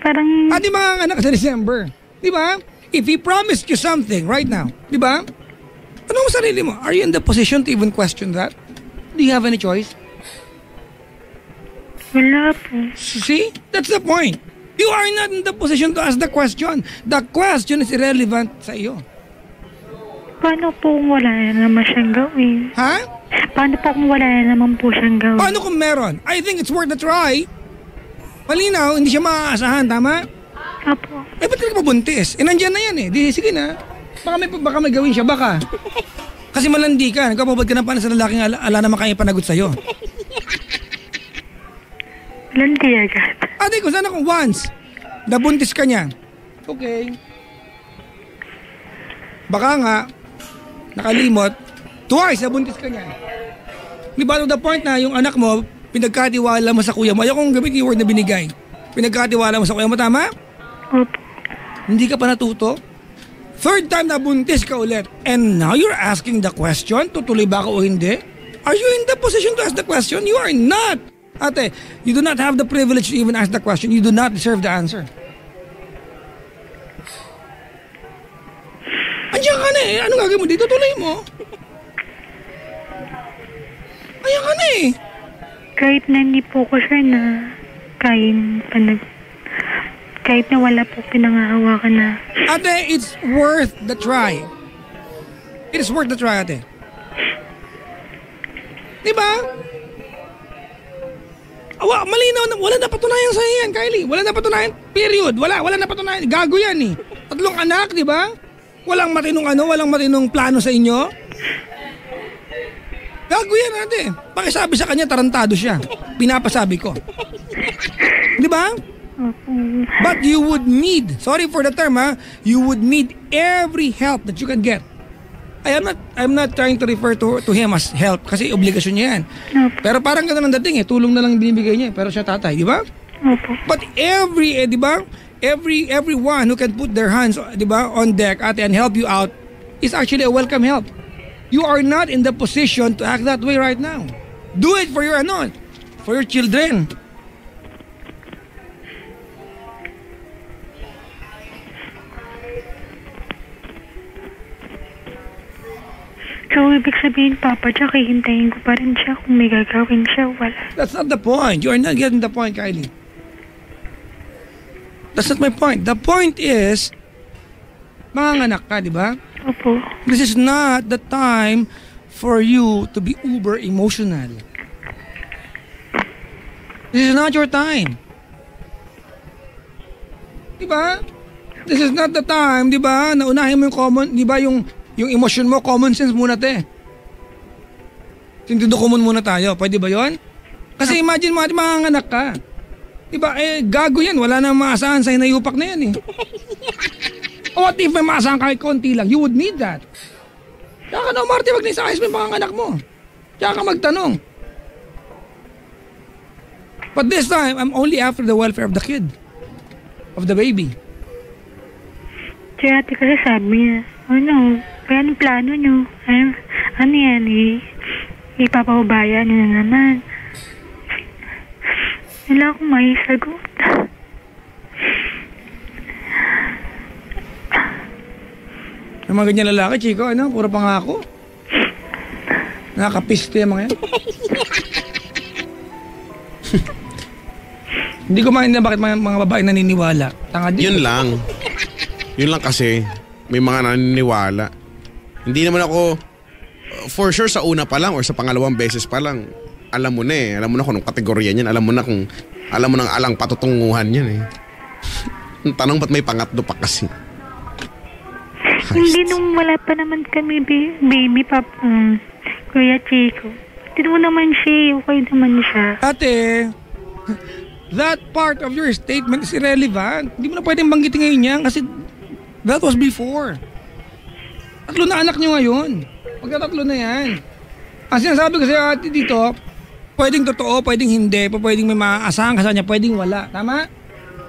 Speaker 2: parang...
Speaker 1: Di mga anak sa December. Di ba? If he promised you something right now, di ba? Ano mo sarili mo? Are you in the position to even question that? Do you have any choice?
Speaker 2: Wala po.
Speaker 1: See? That's the point. You are not in the position to ask the question. The question is irrelevant sa iyo.
Speaker 2: Paano po kung wala na naman siyang gawin?
Speaker 1: Ha?
Speaker 2: Paano po kung wala na naman po siyang gawin?
Speaker 1: Paano kung meron? I think it's worth a try. Malinaw, hindi siya maaasahan, tama?
Speaker 2: Apo.
Speaker 1: Ba't ka nagpabuntis? Nandyan na yan eh. Di, sige na. Baka may gawin siya, baka. Kasi malandi ka. Nagkapabad ka na paano sa lalaking ala naman kaya panagot sa'yo.
Speaker 2: Landi agad.
Speaker 1: Ate ko, sana kung once, nabuntis ka niya. Okay. Baka nga, nakalimot, twice nabuntis ka niya. Di ba to the point na yung anak mo, pinagkatiwala mo sa kuya mo. Ayaw kong gamit yung word na binigay. Pinagkatiwala mo sa kuya mo, tama?
Speaker 2: Opo.
Speaker 1: Hindi ka pa natuto? 3rd time nabuntis ka ulit. And now you're asking the question, tutuloy ba ako o hindi? Are you in the position to ask the question? You are not. Ate, you do not have the privilege to even ask the question. You do not deserve the answer. Andiyan ka na eh. Anong gagawin mo dito? Tuloy mo. Ayan ka na eh.
Speaker 2: Kahit na hindi po ko sure na kahit na wala po pinangahawakan na.
Speaker 1: Ate, it's worth the try. It is worth the try, ate. Diba? Malinaw na, wala na patunayan sa yan, Kylie. Wala na patunayan, period. Wala na patunayan. Gago yan eh. 3 anak, diba? Walang matinong plano sa inyo. Gago yan, ate. Pakisabi sa kanya, tarantado siya. Pinapasabi ko. Diba? But you would need, sorry for the term ha, you would need every help that you can get I'm not trying to refer to him as help kasi obligasyon niya yan.
Speaker 2: Opo.
Speaker 1: Pero parang gano'n ang dating tulong na lang binibigay niya pero siya tatay, di ba?
Speaker 2: Opo.
Speaker 1: But di ba? Everyone who can put their hands, di ba, on deck ate and help you out is actually a welcome help. You are not in the position to act that way right now. Do it for your children.
Speaker 2: So, ibig sabihin, Papa, tsaka hihintayin ko pa rin siya kung may gagawin siya, wala.
Speaker 1: That's not the point. You are not getting the point, Kylie. That's not my point. The point is, manganganak ka, di ba?
Speaker 2: Opo.
Speaker 1: This is not the time for you to be uber emotional. This is not your time. Di ba? This is not the time, di ba? Naunahin mo yung common, di ba, yung emotion mo, common sense muna, te. Sintido common muna tayo. Pwede ba yon? Kasi imagine mo, manganganak ka. Diba, gago yan. Wala nang maasahan sa hinayupak na yan, What if may maasahan kahit konti lang? You would need that. Kaya ka na, Marty, wag na isayos mo yung panganganak mo. Kaya ka magtanong. But this time, I'm only after the welfare of the kid. Of the baby.
Speaker 2: Kaya ate kasi sabi niya, kaya anong plano niyo? Ano yan, ipapaubaya niyo na naman. Wala akong may sagot.
Speaker 1: Yung mga ganyan lalaki, Chico, puro pangako. Nakakapisto yung mga yan. Hindi ko maintindihan bakit mga babae naniniwala. Tanga din.
Speaker 3: Yun lang kasi, may mga naniniwala. Hindi naman ako, for sure sa una pa lang or sa pangalawang beses pa lang, alam mo na Alam mo na kung anong kategorya niyan. Alam mo na alang patutunguhan yan Ang tanong ba't may pangatlo pa kasi?
Speaker 2: Hindi nung wala pa naman kami baby pap, Kuya Chico. Tino naman siya, okay naman siya.
Speaker 1: Ate, that part of your statement is irrelevant. Hindi mo na pwedeng banggitin ngayon yan kasi that was before. 3 na anak nyo ngayon. Magka-3 na yan. Ang sinasabi ko sa'yo ate dito, pwedeng totoo, pwedeng hindi, pwedeng may maaasahan ka sa kanya, pwedeng wala. Tama?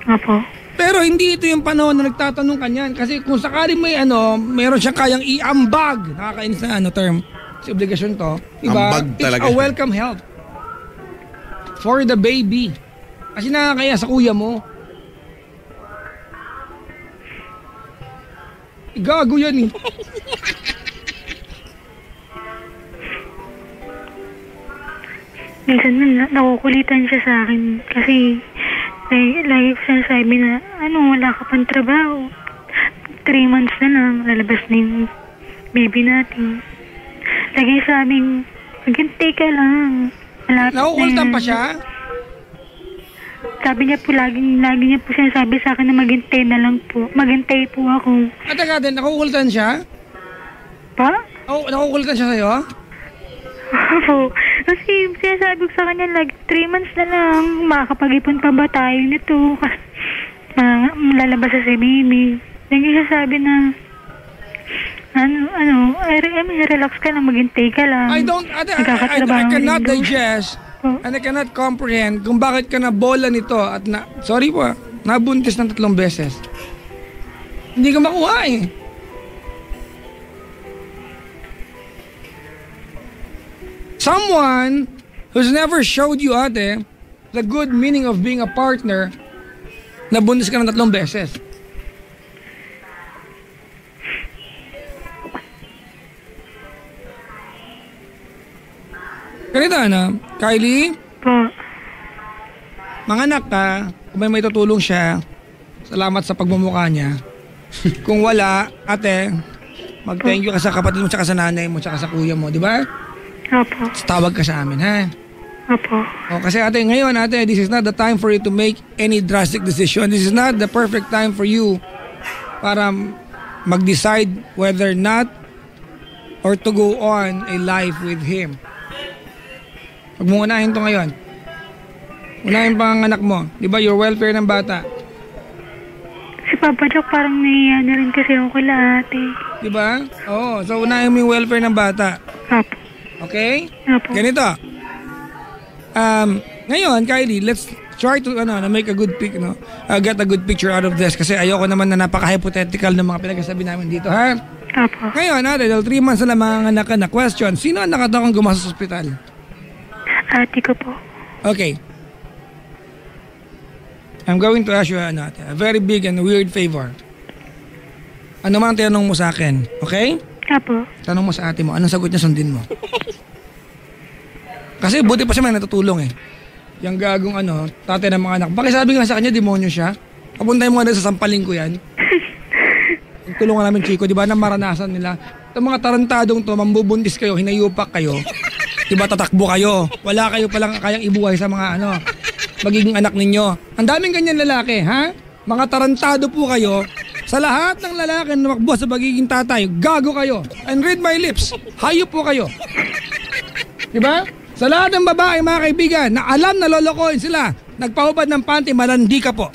Speaker 2: Opo.
Speaker 1: Pero hindi ito yung panahon na nagtatanong ka niyan. Kasi kung sakaling may meron siyang kayang iambag. Nakakainis na term. Kasi obligasyon to. Diba?
Speaker 3: Ambag talaga.
Speaker 1: It's a welcome help. For the baby. Kasi nakakaya sa kuya mo. Gago yan
Speaker 2: Minsan nakukulitan siya sa akin kasi lagi ko sinasabi na wala ka pang trabaho. 3 months na lang, lalabas na yung baby natin. Lagi sa aming, maghintay ka lang.
Speaker 1: Nakukulitan pa siya?
Speaker 2: Sabi niya po, lagi niya po sinasabi sa akin na maghintay na lang po. Maghintay po ako.
Speaker 1: At taga din, nakukulitan siya?
Speaker 2: Pa?
Speaker 1: Nakukulitan siya sa'yo?
Speaker 2: Opo. Kasi sinasabi ko sa kanya, 3 months na lang, makakapag-ipon pa ba tayo nito? Lalabas sa si baby. Lagi siya sabi na, relax ka lang, maghintay ka lang.
Speaker 1: I cannot digest and I cannot comprehend kung bakit ka nabola nito at sorry po, nabuntis ng 3 beses. Hindi ka makuha Someone who's never showed you, ate, the good meaning of being a partner, nabuntis ka ng 3 beses. Ganito Kylie?
Speaker 2: Po.
Speaker 1: Manganak ka, kung may tutulong siya, salamat sa pagmumukha niya. Kung wala, ate, mag-thank you ka sa kapatid mo, tsaka sa nanay mo, tsaka sa kuya mo, di ba?
Speaker 2: Opo.
Speaker 1: Tawag ka sa amin, ha?
Speaker 2: Opo.
Speaker 1: Kasi ngayon, this is not the time for you to make any drastic decision. This is not the perfect time for you para mag-decide whether not or to go on a life with him. Huwag mo unahin to ngayon. Unahin pa ang anak mo. Di ba, your welfare ng bata.
Speaker 2: Si Papa Jack, parang nahiya na rin kasi ako kila ate.
Speaker 1: Diba? Oo, so unahin mo yung welfare ng bata.
Speaker 2: Apo.
Speaker 1: Okay?
Speaker 2: Apo.
Speaker 1: Ganito. Ngayon, Kylie, let's try to make a good pic, no? Get a good picture out of this kasi ayoko naman na napaka-hypothetical ng mga pinagsasabi namin dito, ha?
Speaker 2: Apo.
Speaker 1: Ngayon, dahil 3 months na lang mga anak ka na question, sino ang nakatawang gumastos sa ospital?
Speaker 2: Ate ko po.
Speaker 1: Okay. I'm going to ask you a very big and weird favor. Ano man ang tinanong mo sa akin, okay?
Speaker 2: Apo.
Speaker 1: Tanong mo sa ate mo, anong sagot niya sundin mo? Kasi buti pa siya may natutulong eh. Yung gagong tatay ng mga anak. Bakit sabi nga sa kanya, demonyo siya? Papuntay mo nga sa sampaling ko yan. Tulungan namin, Chico, di ba, na maranasan nila. Itong mga tarantadong to, mambubundis kayo, hinayupak kayo. Di ba, tatakbo kayo. Wala kayo palang kayang ibuhay sa mga magiging anak ninyo. Ang daming ganyan lalaki, ha? Mga tarantado po kayo. Sa lahat ng lalaki na makbuha sa pagiging tatay, gago kayo. And read my lips, hayop po kayo. Diba? Sa lahat ng babae, mga kaibigan, na alam na lolokohin sila, nagpahubad ng panty, malandi ka po.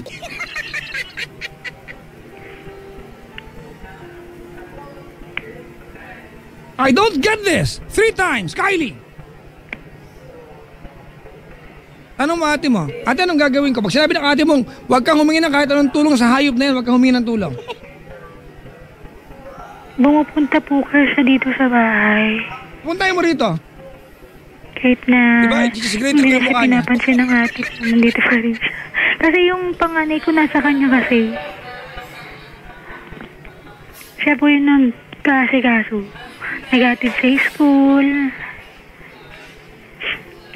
Speaker 1: I don't get this. 3 times, Kylie. Tanong mo ate mo, ate anong gagawin ko? Pag sinabi ng ate mong, huwag kang humingi ng kahit anong tulong sa hayop na yan, huwag kang humingi ng tulong.
Speaker 2: Bumupunta po kasi siya dito sa bahay.
Speaker 1: Puntay mo rito.
Speaker 2: Kahit na
Speaker 1: Diba, i-disagree
Speaker 2: hindi
Speaker 1: yung
Speaker 2: siya
Speaker 1: mukha niya.
Speaker 2: pinapansin ng ate ko, nandito pa rin siya. Kasi yung panganay ko nasa kanya kasi. Siya po yun ng kaso. Nag-atid sa school.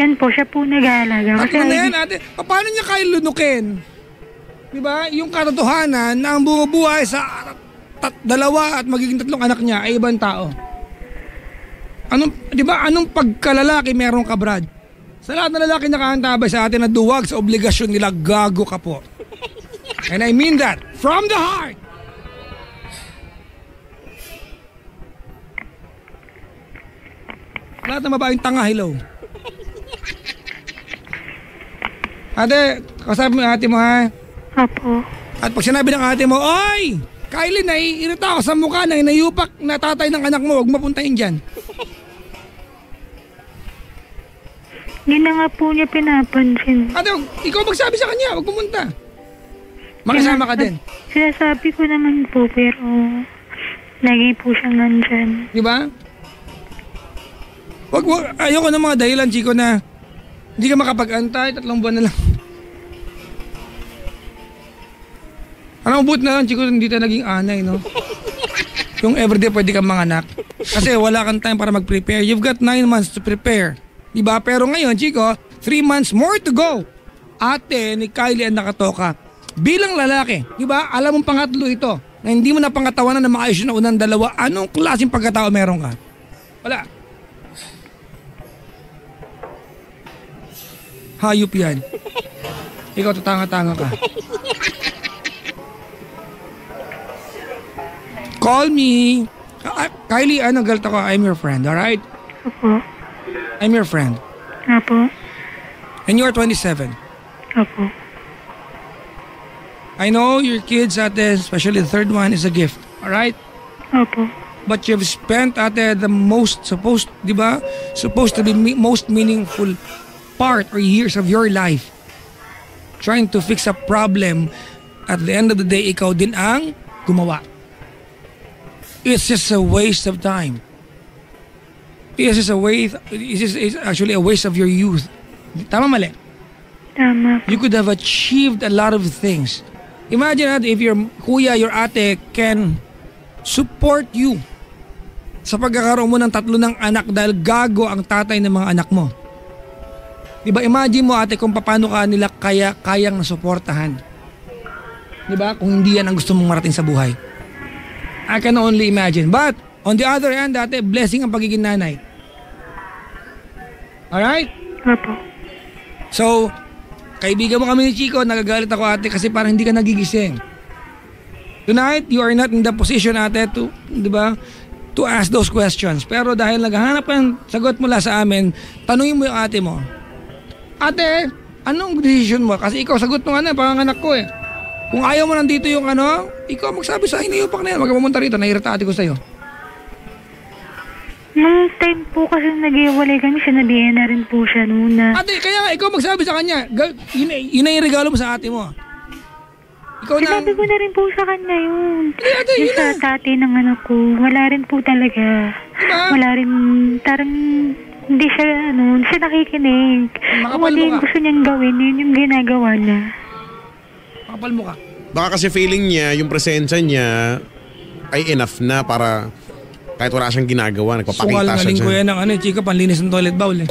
Speaker 2: Yan po, siya po nag-aalaga.
Speaker 1: Tatlo na yan ate, paano niya kayo lunukin? Diba, yung katotohanan na ang bumubuhay sa 2 at magiging 3 anak niya ay ibang tao. Anong pagkalalaki meron ka, Brad? Sa lahat na lalaki nakaantabay sa atin na duwag sa obligasyon nila, gago ka po. And I mean that from the heart. Lahat ng babaeng tanga, hello. Ate, kasabi mo yung ate mo, ha?
Speaker 2: Opo.
Speaker 1: At pag sinabi ng ate mo, oy, Kylie, naiirita ako sa mukha ng inayupak na tatay ng anak mo, huwag mapuntahin dyan.
Speaker 2: Hindi na nga po niya pinapansin.
Speaker 1: Ate, ikaw magsabi sa kanya, huwag pumunta. Makisama ka din.
Speaker 2: Sinasabi ko naman po, pero lagi po siyang nandyan.
Speaker 1: Di ba? Ayoko ng mga dahilan, Chico, na hindi ka makapag-antay, 3 buwan na lang. Anong buti na lang, Chico, hindi tayo naging anay, no? Yung everyday pwede kang manganak. Kasi wala kang time para mag-prepare. You've got 9 months to prepare. Diba? Pero ngayon, Chico, 3 months more to go. Ate ni Kylie ang nakatoka. Bilang lalaki, diba? Alam mong pangatlo ito. Na hindi mo na pangatawanan na maayos yung unang 2. Anong klaseng pagkatao meron ka? Wala. Hayop yan. Ikaw tatanga-tanga ka. Call me. Kylie, galit ako. I'm your friend, alright?
Speaker 2: Opo.
Speaker 1: I'm your friend.
Speaker 2: Opo.
Speaker 1: And you're 27.
Speaker 2: Opo.
Speaker 1: I know your kids, ate, especially the 3rd one, is a gift. Alright?
Speaker 2: Opo.
Speaker 1: But you've spent, ate, the most supposed to be most meaningful part or years of your life trying to fix a problem. At the end of the day, ikaw din ang gumawa. It's just a waste of time. It's actually a waste of your youth. Tama, mali?
Speaker 2: Tama.
Speaker 1: You could have achieved a lot of things. Imagine if your kuya, your ate can support you sa pagkakaroon mo ng 3 ng anak dahil gago ang tatay ng mga anak mo. Diba, imagine mo ate kung paano ka nila kayang nasuportahan. Diba, kung hindi yan ang gusto mong marating sa buhay. I can only imagine. But, on the other hand, ate, blessing ang pagiging nanay. Alright?
Speaker 2: Opo.
Speaker 1: So, kaibigan mo kami ni Chico, nagagalit ako ate kasi parang hindi ka nagigising. Tonight, you are not in the position ate to, diba, to ask those questions. Pero dahil naghahanap ka ng sagot mula sa amin, tanungin mo yung ate mo. Ate, anong decision mo? Kasi ikaw sagot mo panganganak ko eh. Kung ayaw mo nandito yung ano, ikaw magsabi sa hinayupak na yan. Huwag ka pumunta rito, nahirita ate ko sa'yo.
Speaker 2: Nung time po kasi nag-iwalay kami, sinabihan na rin po siya noon na...
Speaker 1: Ate, kaya nga, ikaw magsabi sa kanya. Yun na yung regalo mo sa ate mo. Ikaw na...
Speaker 2: Sinabi ko na rin po sa kanya yun.
Speaker 1: Ate,
Speaker 2: Yung
Speaker 1: yun
Speaker 2: sa
Speaker 1: na.
Speaker 2: tatay ng anak ko, wala rin po talaga.
Speaker 1: Diba?
Speaker 2: Wala rin, tarang hindi siya, hindi siya nakikinig. Kung
Speaker 1: Makapal
Speaker 2: ano
Speaker 1: mo
Speaker 2: yung
Speaker 1: ka.
Speaker 2: gusto niyang gawin, yun yung ginagawa niya.
Speaker 1: Makapal mo ka.
Speaker 3: Baka kasi feeling niya, yung presensya niya ay enough na para kahit wala siyang ginagawa, nagpapakita
Speaker 1: Sungal-ngaling
Speaker 3: siya
Speaker 1: ko
Speaker 3: dyan.
Speaker 1: yan ng ano, chika, panlinis ng toilet bowl eh.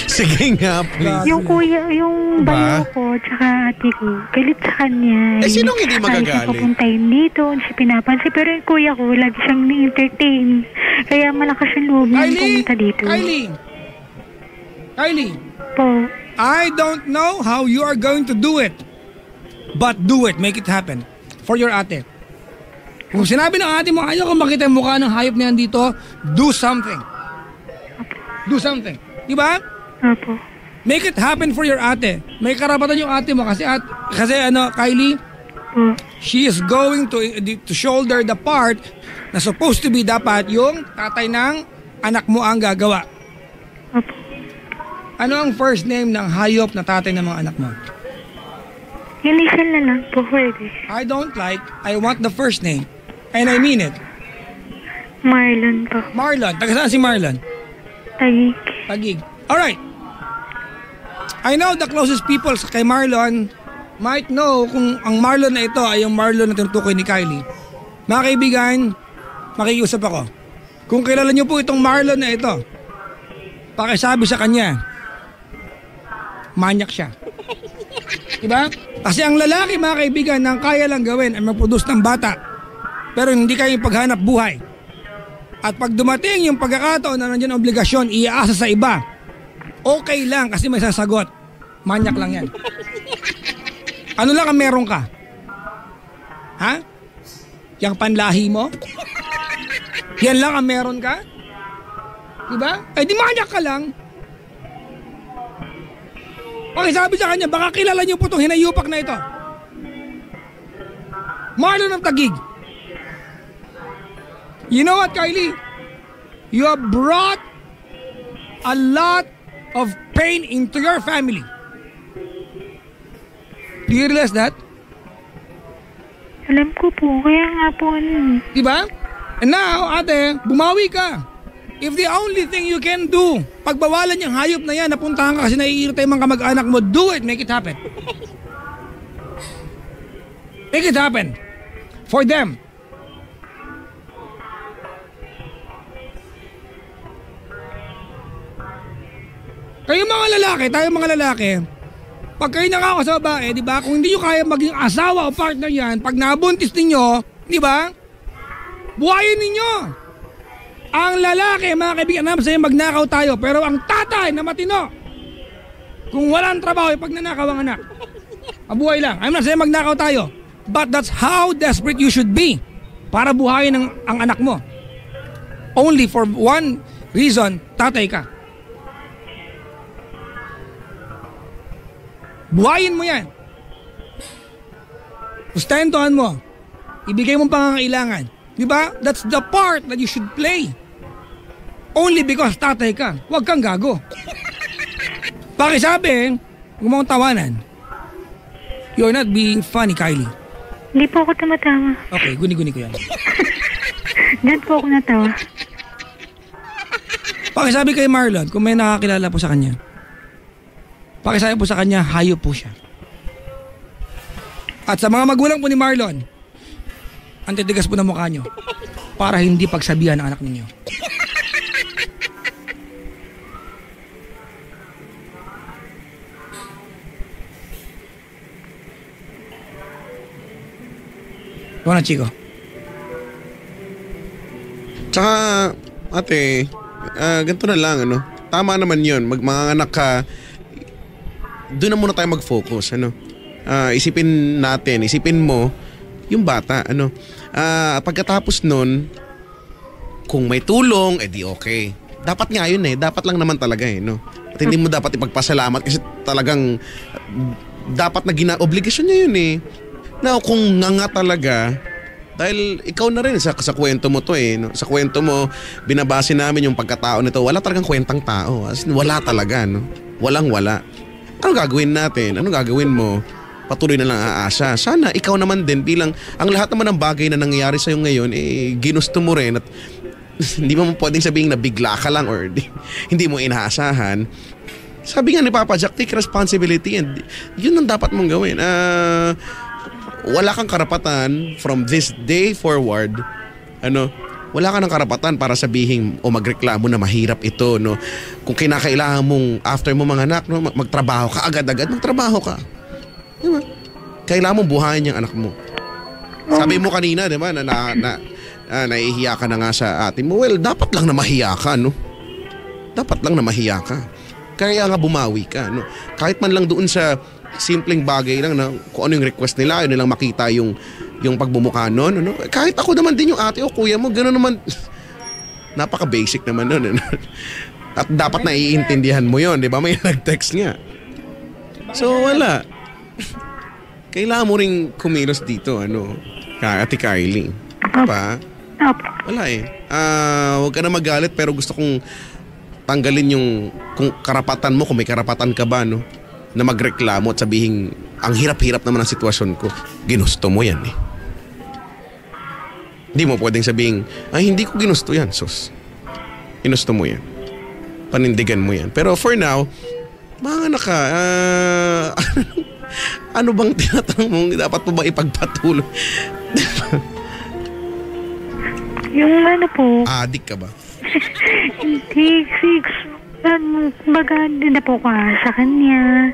Speaker 3: Sige nga, please.
Speaker 2: Yung kuya, yung
Speaker 3: Ba?
Speaker 2: bayo ko, tsaka ate ko, galit sa kanya.
Speaker 3: Eh, sinong hindi magagalit?
Speaker 2: Ayaw siya papuntahin dito, hindi siya pinapansin. Pero yung kuya ko, lagi siyang ni-entertain. Kaya malakas yung loob niya pumunta dito.
Speaker 1: Kylie,
Speaker 2: Po.
Speaker 1: I don't know how you are going to do it. But do it, make it happen. For your ate. Kung sinabi ng ate mo, ayaw ko makita yung mukha ng hayop na yan dito, do something. Do something. Diba?
Speaker 2: Opo.
Speaker 1: Make it happen for your ate. May karapatan yung ate mo kasi Kylie,
Speaker 2: Po.
Speaker 1: she is going to shoulder the part na supposed to be dapat yung tatay ng anak mo ang gagawa.
Speaker 2: Opo.
Speaker 1: Ano ang first name ng hayop na tatay ng mga anak mo?
Speaker 2: Initial na lang po, pwede.
Speaker 1: I want the first name. And I mean it.
Speaker 2: Marlon po.
Speaker 1: Marlon. Taga saan si Marlon?
Speaker 2: Tagig.
Speaker 1: Tagig. Alright. I know the closest people kay Marlon might know kung ang Marlon na ito ay yung Marlon na tinutukoy ni Kylie. Mga kaibigan, makikiusap ako. Kung kilala niyo po itong Marlon na ito, pakisabi sa kanya, manyak siya. Diba? Kasi ang lalaki, mga kaibigan, nang kaya lang gawin ay mag-produce ng bata. Pero hindi kayo paghanap buhay. At pag dumating yung pagkakataon na nandiyan ang obligasyon, iaasa sa iba, okay lang kasi may sasagot. Manyak lang yan. Ano lang ang meron ka? Ha? Yang panlahi mo? Yan lang ang meron ka? Diba? Eh di manyak ka lang. Pakisabi sa kanya, baka kilala niyo po itong hinayupak na ito. Marlon ng Tagig. You know what, Kylie? You have brought a lot of pain into your family. Do you realize that?
Speaker 2: Alam ko po, kaya nga po
Speaker 1: Diba? And now, ate, bumawi ka. If the only thing you can do, pagbawalan yung hayop na yan, napuntahan ka kasi naiirita yung mga kamag-anak mo, do it, make it happen. Make it happen. For them. Kayo mga lalaki, tayo mga lalaki, pag kayo nakaka sa babae, di ba, kung hindi nyo kaya maging asawa o partner yan, pag nabuntis ninyo, di ba, buhayin ninyo. Ang lalaki, mga kaibigan, naman sa'yo magnakaw tayo, pero ang tatay na matino, kung walang trabaho, pag nanakaw ang anak, mabuhay lang. I'm not saying magnakaw tayo, but that's how desperate you should be para buhayin ang anak mo. Only for one reason, tatay ka. Buhayin mo yan. Sustentuhan mo. Ibigay mong pangangailangan. Diba? That's the part that you should play. Only because tatay ka. Huwag kang gago. Pakisabi, huwag mong tawanan. You're not being funny, Kylie.
Speaker 2: Hindi po ako tumatawa.
Speaker 1: Okay, guni-guni ko yan.
Speaker 2: Diyan po ako natawa.
Speaker 1: Pakisabi kay Marlon, kung may nakakilala po sa kanya. Pakisabi po sa kanya, hayop po siya. At sa mga magulang po ni Marlon, ang titigas po ng mukha nyo para hindi pagsabihan ang anak ninyo. Ikaw na, Chico.
Speaker 3: Tsaka, ate, ganito na lang, ano? Tama naman yun. Manganganak ka, doon na muna tayo mag-focus, ano? Isipin mo, yung bata, ano? Pagkatapos nun, kung may tulong, edi okay. Dapat nga yun eh. Dapat lang naman talaga eh, no? At hindi mo dapat ipagpasalamat kasi talagang dapat na obligasyon niya yun eh. Now, kung nga talaga, dahil ikaw na rin sa kwento mo to eh. No? Sa kwento mo, binabase namin yung pagkatao nito. Wala talagang kwentang tao. As in, wala talaga. No? Walang-wala. Ano gagawin natin? Ano gagawin mo? Patuloy na lang aasa. Sana ikaw naman din bilang ang lahat naman ng bagay na nangyayari sa'yo ngayon, ginusto mo rin at hindi mo pwedeng sabihin na bigla ka lang or hindi mo inaasahan. Sabi nga ni Papa Jack, take responsibility and yun ang dapat mong gawin. Wala kang karapatan from this day forward, wala ka ng karapatan para sabihin o magreklamo na mahirap ito, no? Kung kinakailangan mong after mo mga anak, no, magtrabaho ka agad-agad, magtrabaho ka. Diba? Kailangan mong buhayin yung anak mo. Sabi mo kanina, di ba, nahihiya ka na nga sa ate mo. Well, dapat lang na mahiya ka, no? Dapat lang na mahiya ka. Kaya nga bumawi ka, no? Kahit man lang doon sa simpleng bagay lang na kung ano yung request nila, yun nilang makita yung pagmumukha nun, ano? Kahit ako naman din yung ate o kuya mo, gano'n naman. Napaka-basic naman nun, ano? At dapat naiintindihan mo yun, di ba? May nag-text nga. So, wala. Kailangan mo ring kumilos dito, Ate Kylie. Pa? Wala eh. Huwag ka na magalit pero gusto kong tanggalin yung kung karapatan mo, kung may karapatan ka ba, no? Na magreklamo at sabihin, ang hirap-hirap naman ang sitwasyon ko. Ginusto mo yan eh. Hindi mo pwedeng sabihin, hindi ko ginusto yan, sus. Ginusto mo yan. Panindigan mo yan. Pero for now, mga anak ka, ano bang tinatanong mo? Dapat mo ba ipagpatuloy?
Speaker 2: Yung po.
Speaker 3: Adik ka ba?
Speaker 2: Hindi, baga din na po ko sa kanya.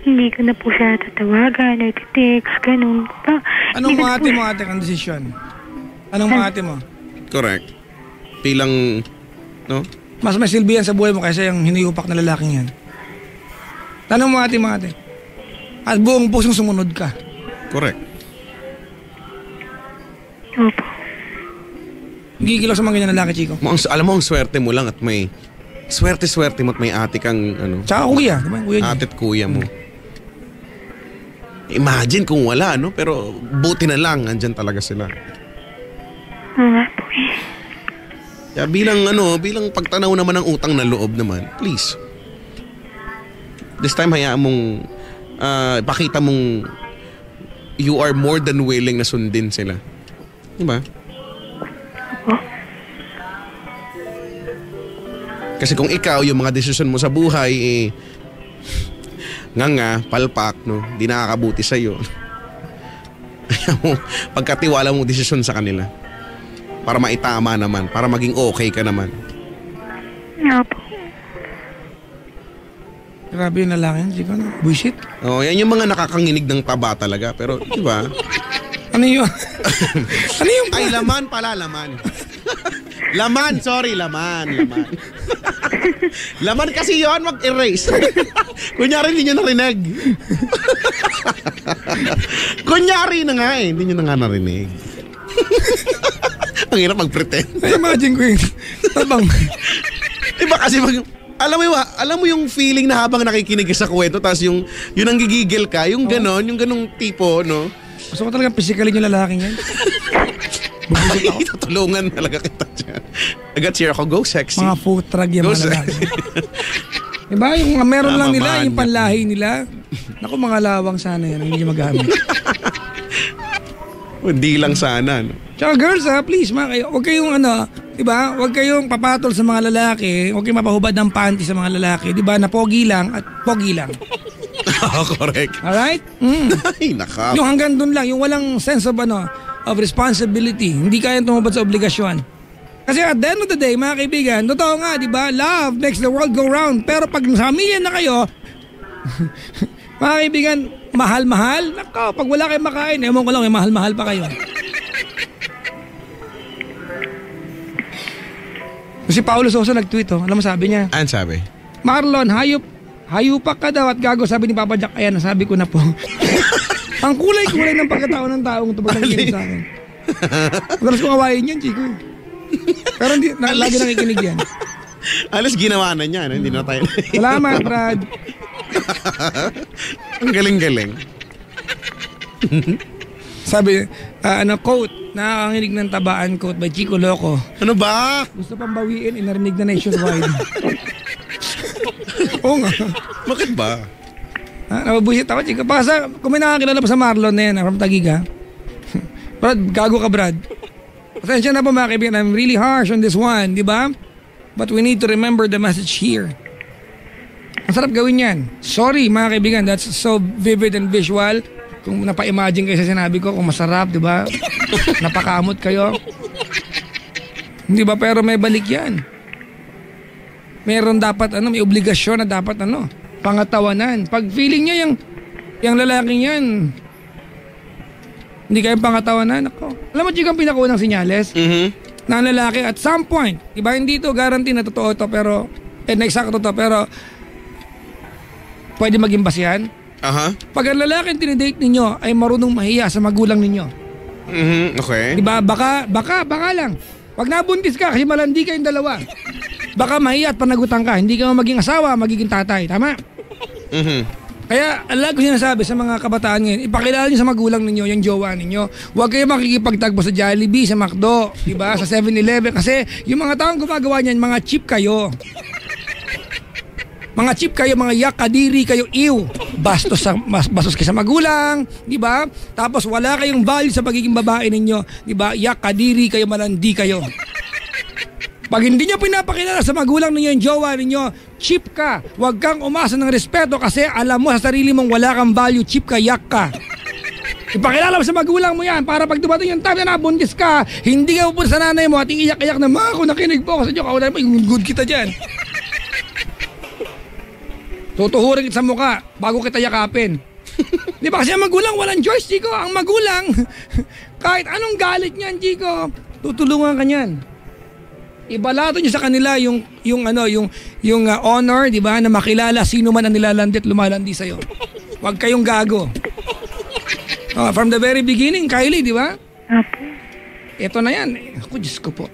Speaker 2: Hindi ko na po siya tatawagan, text, ganun.
Speaker 1: Anong mga ate mo, ate, ang desisyon? Anong mga ate mo?
Speaker 3: Correct. Bilang, no?
Speaker 1: Mas may silbi yan sa buhay mo kaysa yung hiniyupak na lalaking yan. Tanong mo ate, mga ate. At buong pusong sumunod ka.
Speaker 3: Correct.
Speaker 2: Opo.
Speaker 1: Gigil ako sa mga ganyan lalaki, Chico.
Speaker 3: Alam mo, ang swerte mo lang at may swerte mo at may ate kang
Speaker 1: Tsaka kuya, di ba? Kuya niya.
Speaker 3: ate at kuya mo. Imagine kung wala, no? Pero buti na lang, andyan talaga sila.
Speaker 2: Nga po eh.
Speaker 3: Kaya bilang pagtanaw naman ng utang na loob naman, please. This time hayaan mong pakita mong you are more than willing na sundin sila. Diba? Kasi kung ikaw, yung mga desisyon mo sa buhay, palpak, no? Di nakakabuti sa'yo. Pagkatiwala mong desisyon sa kanila. Para maitama naman, para maging okay ka naman.
Speaker 2: Opo.
Speaker 1: Grabe yung lalaki, Chico, no? Bullshit.
Speaker 3: Yan yung mga nakakanginig ng taba talaga. Pero, di ba?
Speaker 1: Ano yun? Ano yung...
Speaker 3: Ay, laman pala, laman. Laman, sorry, laman. Laman kasi yon, mag-erase. Kunyari, hindi nyo narinig. Kunyari na nga eh, hindi nyo na nga narinig. Ang hirap mag-pretend.
Speaker 1: Imagine ko yung tabang.
Speaker 3: Diba kasi alam mo yung feeling na habang nakikinig ka sa kwento, tapos yung ang gigigil ka, yung ganon, yung ganong tipo, no?
Speaker 1: Gusto ko talagang physically yung lalaking yan.
Speaker 3: Ay, tutulungan talaga kita dyan. I got here ako, go sexy.
Speaker 1: Mga food truck yung mga lalaki. Diba? Yung meron lang nila, yung panlahi nila. Naku, mga lawang sana yan, hindi magamit.
Speaker 3: Hindi lang sana, no?
Speaker 1: Tsaka girls please, huwag kayong diba? Huwag kayong papatol sa mga lalaki, huwag kayong mapahubad ng panty sa mga lalaki, diba? Na pogi lang at pogi lang.
Speaker 3: Correct.
Speaker 1: Alright?
Speaker 3: Ay, naka.
Speaker 1: Yung hanggang dun lang, yung walang sense of of responsibility, hindi kayang tumubad sa obligasyon. Kasi at the end of the day, mga kaibigan, totoo nga, di ba? Love makes the world go round. Pero pag sa pamilya na kayo, mga kaibigan, mahal-mahal, nako, pag wala kayong makain, ewan ko lang, mahal-mahal pa kayo. Si Paulo Sosa nag-tweet, alam mo sabi niya?
Speaker 3: Ano sabi?
Speaker 1: Marlon, hayupak ka daw at gago, sabi ni Papa Jack. Ayan, nasabi ko na po. Ang kulay-kulay ng pagkatao ng taong ito pag nakikinig sa akin. Madalas kong awayin yan, Chico. Pero lagi nakikinig yan.
Speaker 3: Alas ginawa na niya, no? Hindi na tayo.
Speaker 1: Salamat, Brad.
Speaker 3: Ang galing-galing.
Speaker 1: Sabi, quote, nakakakinig ng tabaan, quote by Chico Loco.
Speaker 3: Ano ba?
Speaker 1: Gusto pang bawiin, inarinig na nationwide. Oo nga.
Speaker 3: Bakit ba?
Speaker 1: Nababusit ako, Chico. Kung may nakakilala pa sa Marlon na yan, from Taguig, ha? Brad, gago ka, Brad. Pasensya na po mga kaibigan, I'm really harsh on this one, di ba? But we need to remember the message here. Ang sarap gawin yan. Sorry mga kaibigan, that's so vivid and visual. Kung napa-imagine kayo sa sinabi ko, kung masarap, di ba? Napakamot kayo. Di ba? Pero may balik yan. Meron dapat, may obligasyon na dapat, pangatawanan. Pag feeling niya yung lalaking yan, hindi kayo pangatawanan, ako. Alam mo, Chico, ang pinakaunang sinyales? Na ang lalaki at some point, di ba? Hindi to guarantee na totoo to, pero, na eksakto to, pero, pwede maging basihan. Pag ang lalaki tinidate ninyo ay marunong mahiya sa magulang ninyo.
Speaker 3: Okay.
Speaker 1: Diba? Baka lang. Pag nabuntis ka, kasi malandi kayong dalawa. Baka mahiya at panagutan ka. Hindi ka magiging asawa, magiging tatay. Tama? Kaya, alam ko sinasabi sa mga kabataan ngayon, ipakilala nyo sa magulang ninyo, yung jowa ninyo. Huwag kayo makikipagtagpo sa Jollibee, sa McDo, diba? Sa 7-Eleven. Kasi yung mga taong gumagawa niyan, mga cheap kayo. Mga cheap kayo, mga yak, kadiri kayo, ew. Bastos kayo sa magulang, di ba? Tapos wala kayong value sa pagiging babae ninyo, di ba? Yak, kadiri kayo, malandi kayo. Pag hindi nyo pinapakilala sa magulang ninyo yung jowa ninyo, cheap ka. Huwag kang umasa ng respeto kasi alam mo sa sarili mong wala kang value, cheap ka, yak ka. Ipakilala mo sa magulang mo yan para pag dumating yung time na nabuntis ka, hindi ka pupunta sa nanay mo at iiyak-iyak na, ma, kung nakinig po ako sa joke, ako na good kita dyan. Tutuhurin kita sa mukha bago kita yakapin. Di ba kasi ang magulang walang choice, Chico. Ang magulang, kahit anong galit niyan, Chico, tutulungan ka niyan. Ibalato niyo sa kanila yung honor, di ba, na makilala sino man ang nilalandi at lumalandi sa'yo. Huwag kayong gago. From the very beginning, Kylie, di ba? Ito na yan. Ako, Diyos ko po.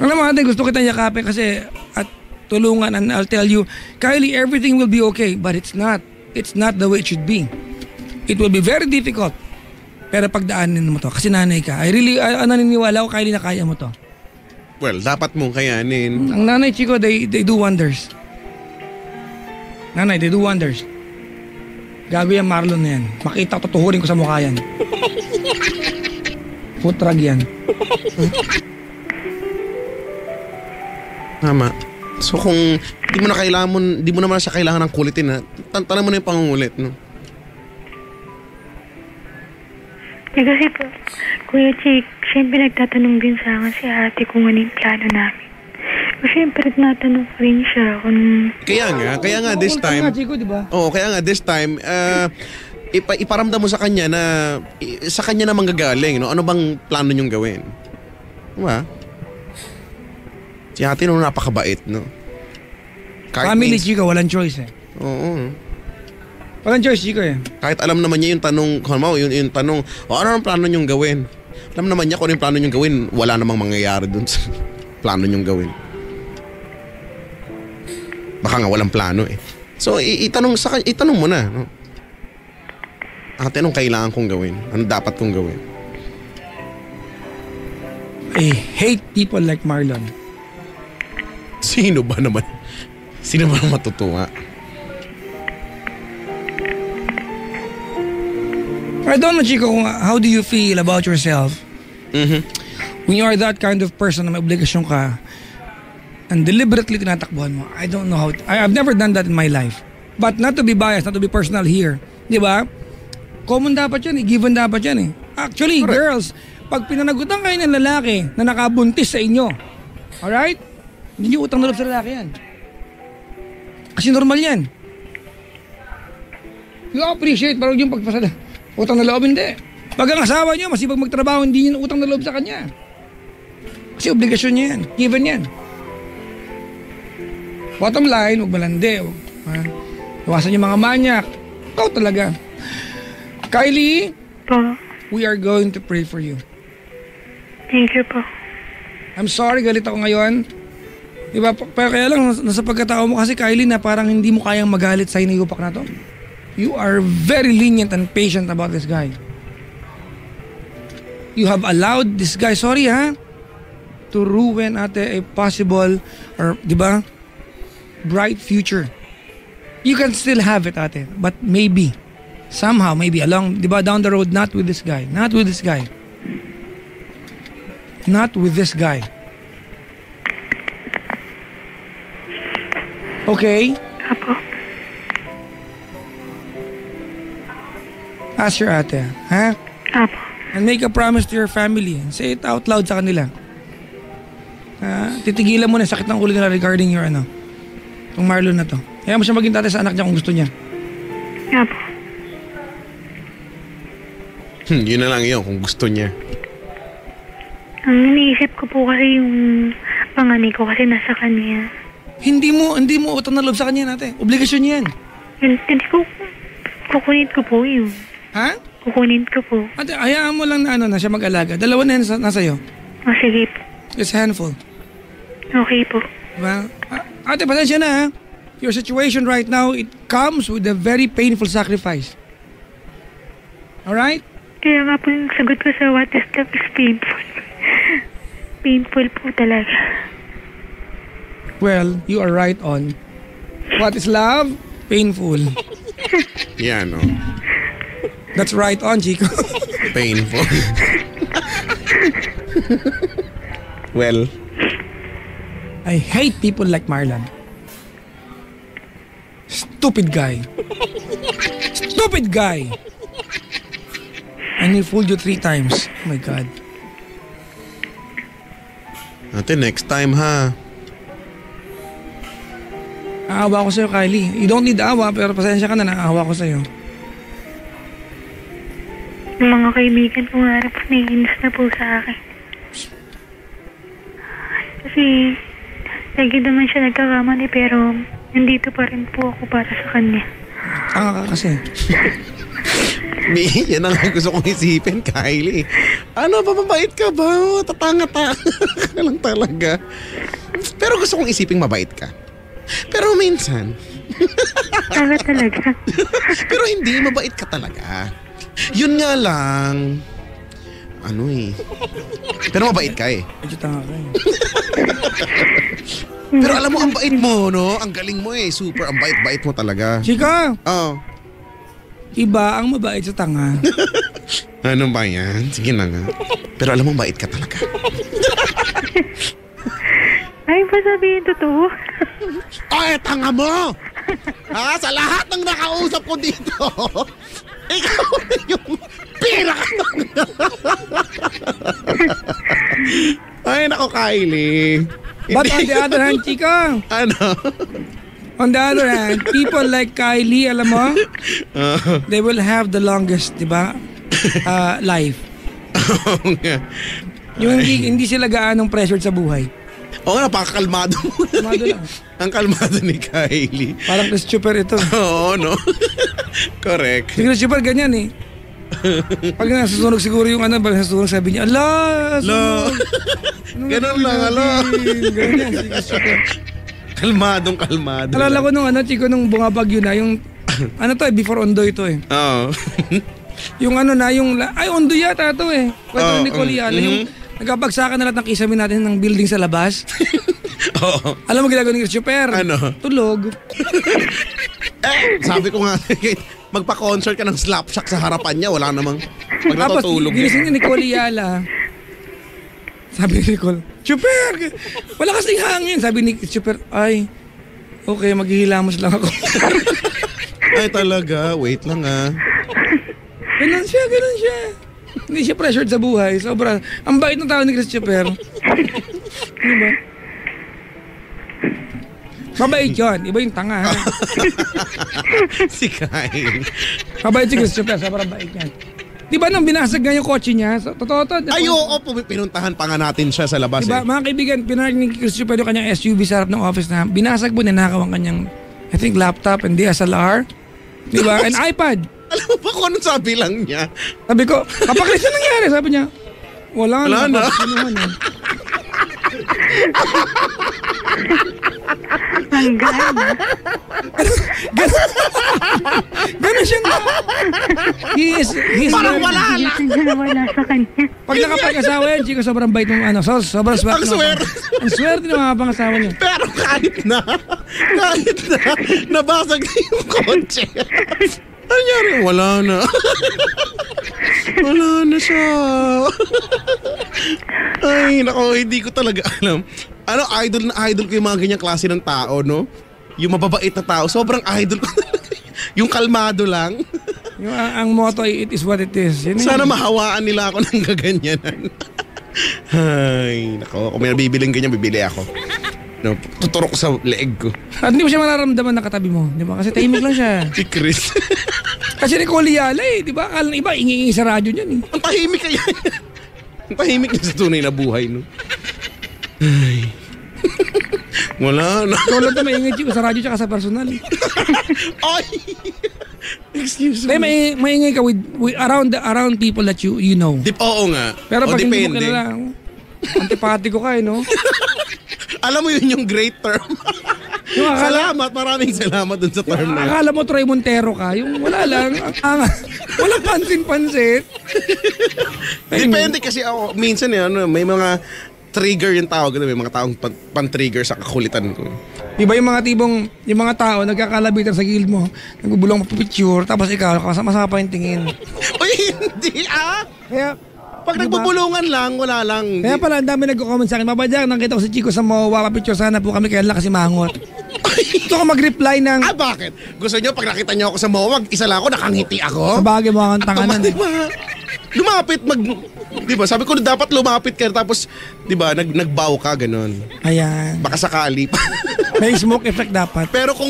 Speaker 1: Alam mo natin, gusto kitang yakapin kasi tulungan, and I'll tell you, Kylie, everything will be okay, but it's not. It's not the way it should be. It will be very difficult. Pero pagdaanin mo to, kasi nanay ka. Naniniwala ko, Kylie, na kaya mo to.
Speaker 3: Well, dapat mong kayanin.
Speaker 1: Ang nanay, Chico, they do wonders. Nanay, they do wonders. Gago yung Marlon na yan. Makita ko, tutuhurin ko sa mukha yan. Putrag yan.
Speaker 3: Tama. So kung di mo naman siya kailangan ng kulitin, ha? Tanong mo na yung pangungulit, no?
Speaker 2: Kasi po, Kuya Chick, siyempre nagtatanong din sa akin si ate kung ano yung plano namin. Siyempre natanong ko rin siya kung...
Speaker 3: Kaya nga this time...
Speaker 1: Chico, diba?
Speaker 3: Oo, kaya nga this time, iparamdam mo sa kanya na sa kanya na manggagaling, no? Ano bang plano niyong gawin? Diba? Si ate nung napakabait, no?
Speaker 1: Family, Chico, walang choice eh.
Speaker 3: Oo.
Speaker 1: Walang choice, Chico eh.
Speaker 3: Kahit alam naman niya yung tanong, yung tanong, ano ang plano niyong gawin? Alam naman niya kung ano yung plano niyong gawin, wala namang mangyayari dun sa plano niyong gawin. Baka nga walang plano eh. So, itanong mo na, no? Ate, anong kailangan kong gawin? Ano dapat kong gawin?
Speaker 1: I hate people like Marlon.
Speaker 3: Sino ba naman? Sino ba naman matutuwa?
Speaker 1: I don't know, Chico, how do you feel about yourself? When you are that kind of person na may obligasyon ka and deliberately tinatakbuhan mo, I don't know how I've never done that in my life. But not to be biased, not to be personal here. Di ba? Common dapat yan eh. Given dapat yan eh. Actually, correct. Girls, pag pinanagutan kayo ng lalaki na nakabuntis sa inyo, alright? Hindi nyo utang na loob sa lalaki yan. Kasi normal yan. You appreciate, pero yung pagpasada. Utang na loob, hindi. Pag ang asawa nyo, masipag magtrabaho, hindi nyo utang na loob sa kanya. Kasi obligasyon niya yan. Given yan. Bottom line, huwag malandi. Iwasan yung mga manyak. Ikaw talaga. Kylie, we are going to pray for you.
Speaker 2: Thank you po.
Speaker 1: I'm sorry, galit ako ngayon. Diba? Pero kaya lang, nasa pagkatao mo kasi, Kylie, na parang hindi mo kayang magalit sa hinayupak na to. You are very lenient and patient about this guy. you have allowed this guy, sorry ha, to ruin ate a possible or, di ba, bright future. You can still have it ate, but maybe, somehow, maybe along, di ba, down the road, not with this guy. Not with this guy. Not with this guy. Okay?
Speaker 2: Apo.
Speaker 1: Ask your ate, ha?
Speaker 2: Apo.
Speaker 1: And make a promise to your family. Say it out loud sa kanila. Titigilan mo na yung sakit ng ulo nila regarding your itong Marlon na to. Kaya mo siya maging tatay sa anak niya kung gusto niya.
Speaker 2: Apo.
Speaker 3: Yun na lang yun kung gusto niya.
Speaker 2: Ang iniisip ko po kasi yung panganay ko kasi nasa kanya.
Speaker 1: Hindi mo utang na loob sa kanya natin. Obligasyon niya yan.
Speaker 2: Hindi ko, kukunin ko po yun.
Speaker 1: Ha?
Speaker 2: Kukunin ko po.
Speaker 1: Ate, hayaan mo lang na siya mag-alaga. Dalawa na yan nasa iyo.
Speaker 2: O sige po.
Speaker 1: It's a handful.
Speaker 2: Okay po.
Speaker 1: Diba? Ate, pasensya na ha. Your situation right now, it comes with a very painful sacrifice. Alright?
Speaker 2: Kaya nga po yung sagot ko sa what is love is painful. Painful po talaga.
Speaker 1: Well, you are right on. What is love? Painful.
Speaker 3: Yan, no?
Speaker 1: That's right on, Chico.
Speaker 3: Painful. Well,
Speaker 1: I hate people like Marlon. Stupid guy. Stupid guy. And he fooled you 3 times. Oh my God.
Speaker 3: ate, next time ha.
Speaker 1: Aawa ko sa'yo, Kylie. You don't need awa, pero pasensya ka na, naawa ko sa'yo.
Speaker 2: Yung mga kaibigan ko nga rin po naiinis na po sa akin. Kasi lagi naman siya nagkakamali pero nandito pa rin po ako para sa kanya.
Speaker 1: Tanga ka kasi.
Speaker 3: Yan ang gusto kong isipin, Kylie. Ano, mabait ka ba? Tatanga-tanga ka lang talaga. Pero gusto kong isipin mabait ka. Pero minsan...
Speaker 2: Tanga talaga.
Speaker 3: Pero hindi, mabait ka talaga. Yun nga lang... Pero mabait ka eh.
Speaker 1: Medyo tanga ka eh.
Speaker 3: Pero alam mo, ang bait mo, no? Ang galing mo eh. Super, ang bait-bait mo talaga.
Speaker 1: Chica,
Speaker 3: Oh.
Speaker 1: iba ang mabait sa tanga.
Speaker 3: Ano ba yan? Sige na nga. Pero alam mo, bait ka talaga.
Speaker 2: Ay, ba sabihin totoo?
Speaker 3: Ay, tanga mo! Ha? Sa lahat ng nakausap ko dito, ikaw na yung pira ka. Ay, nako, Kylie.
Speaker 1: But on the other hand, Chica,
Speaker 3: Ano?
Speaker 1: on the other hand, people like Kylie, alam mo, they will have the longest, di ba, life.
Speaker 3: Oo nga.
Speaker 1: Yung hindi sila gaanong pressured sa buhay.
Speaker 3: Oo nga, napakakalmado mo.
Speaker 1: Kalmado lang.
Speaker 3: Ang kalmado ni Kylie.
Speaker 1: Parang Christopher ito.
Speaker 3: Oo, no? Correct.
Speaker 1: Si Christopher ganyan eh. Pag nasusunog siguro yung pag nasusunog sabi niya, ala, sunog.
Speaker 3: Ganun lang, ala.
Speaker 1: Ganyan si Christopher.
Speaker 3: Kalmadong-kalmado.
Speaker 1: Alala ko nung Chico, nung bumabagyo na, yung, before Ondoy ito eh.
Speaker 3: Oo.
Speaker 1: Yung Ondoy yata ito eh. Kwento ni Nicole Yala, yung nagkapagsakan na lahat ng kisame natin ng building sa labas.
Speaker 3: Oo.
Speaker 1: Alam mo ginagawa ni Christopher?
Speaker 3: Ano?
Speaker 1: Tulog.
Speaker 3: Sabi ko nga, magpa-concert ka ng slapshot sa harapan niya, wala namang pag
Speaker 1: Tapos,
Speaker 3: natutulog.
Speaker 1: ginising ni Nicole Yala. Sabi ni Nicole, Super, wala kasing hangin. Sabi ni Super, ay, okay, maghihilamos lang ako.
Speaker 3: Ay talaga, wait lang ah.
Speaker 1: Ganun siya. Hindi siya pressured sa buhay. Sobra. Ang bait ng tao ni Christopher. Diba? Mabait yun. Iba yung tanga, ha?
Speaker 3: Si Kyle.
Speaker 1: Mabait si Christopher. Sobrang bait yan. Diba nang binasag nga yung kotse niya? Totoo to.
Speaker 3: Ay, oo, pinuntahan pa nga natin siya sa labas
Speaker 1: Diba,
Speaker 3: eh.
Speaker 1: mga kaibigan, pinark ni Christopher yung kanyang SUV sa harap ng office na binasag mo, ninakaw ang kanyang, I think, laptop and DSLR. Diba? And iPad.
Speaker 3: Alam mo ba kung anong sabi lang niya?
Speaker 1: Sabi ko, kapag na nangyari, sabi niya, wala na.
Speaker 3: Wala na.
Speaker 1: Kinuha na.
Speaker 2: Ang gana.
Speaker 1: Ganun siya nga. He's
Speaker 3: Parang wala lang.
Speaker 2: Hindi na wala sa kanya.
Speaker 1: Pag nakapag-asawa yan, Chico, sobrang bait ng ano. Sobrang swerte.
Speaker 3: Ang swerte.
Speaker 1: Ang swerte ng mga pangasawa niya.
Speaker 3: Pero kahit na, nabasag na yung kotse. Ano nangyari? Wala na. Wala na siya. Ay, nako, hindi ko talaga alam. Ano, idol na idol ko yung mga ganyang klase ng tao, no? Yung mababait na tao, sobrang idol ko. Yung kalmado lang.
Speaker 1: Yung, ang motto ay, it is what it is. Yun
Speaker 3: Sana
Speaker 1: yun.
Speaker 3: mahawaan nila ako ng gaganyanan. Ay, nako, kung may nabibiling ganyan, bibili ako. No, tuturok sa leeg ko.
Speaker 1: At hindi mo siya mararamdaman na katabi mo. Di ba? Kasi tahimik lang siya.
Speaker 3: Si Chris.
Speaker 1: Kasi Nicole Yala eh. Di ba? Akala ng iba, ingi-ingi sa radyo niyan eh.
Speaker 3: Ang tahimik kaya. Ang tahimik niya sa tunay na buhay, no? Ay. Wala na.
Speaker 1: Ikaw lang ito maingay, Chico, sa radyo tsaka sa personal.
Speaker 3: Ay! Excuse
Speaker 1: Kaya maingay ka with around people that you know.
Speaker 3: Oo nga.
Speaker 1: Pero
Speaker 3: O,
Speaker 1: pag hindi mo
Speaker 3: depende.
Speaker 1: kilala, antipatiko ka eh, no?
Speaker 3: Alam mo yun yung great term.
Speaker 1: Yung
Speaker 3: Salamat, maraming salamat dun sa term na yun.
Speaker 1: Akala mo Troy Montero ka, yung wala lang, walang pansin-pansit.
Speaker 3: Depende kasi ako, minsan ano, may mga trigger yung tawag, may mga taong pan-trigger sa kakulitan ko.
Speaker 1: Di ba yung mga tibong, yung mga tao nagkakalabitan sa gilid mo, nagbubulong picture, tapos ikaw, kasama pa yung tingin.
Speaker 3: Uy, hindi
Speaker 1: Kaya,
Speaker 3: Pag
Speaker 1: diba?
Speaker 3: nagbubulungan lang, wala lang.
Speaker 1: Kaya pala, ang dami nagko-comment sa akin, Babadyak, nakita ko si Chico sa MOA, papicture sana po kami, kaya lang kasi mangot. Gusto ko mag-reply ng,
Speaker 3: Bakit? Gusto nyo, pag nakita nyo ako sa MOA, isa lang ako, nakangiti ako?
Speaker 1: sa bagay mo ang tanganan.
Speaker 3: Diba? Lumapit, diba? Sabi ko, dapat lumapit ka, tapos, diba, nagbow ka, ganun.
Speaker 1: Ayan.
Speaker 3: Baka sakali pa.
Speaker 1: May smoke effect dapat.
Speaker 3: Pero kung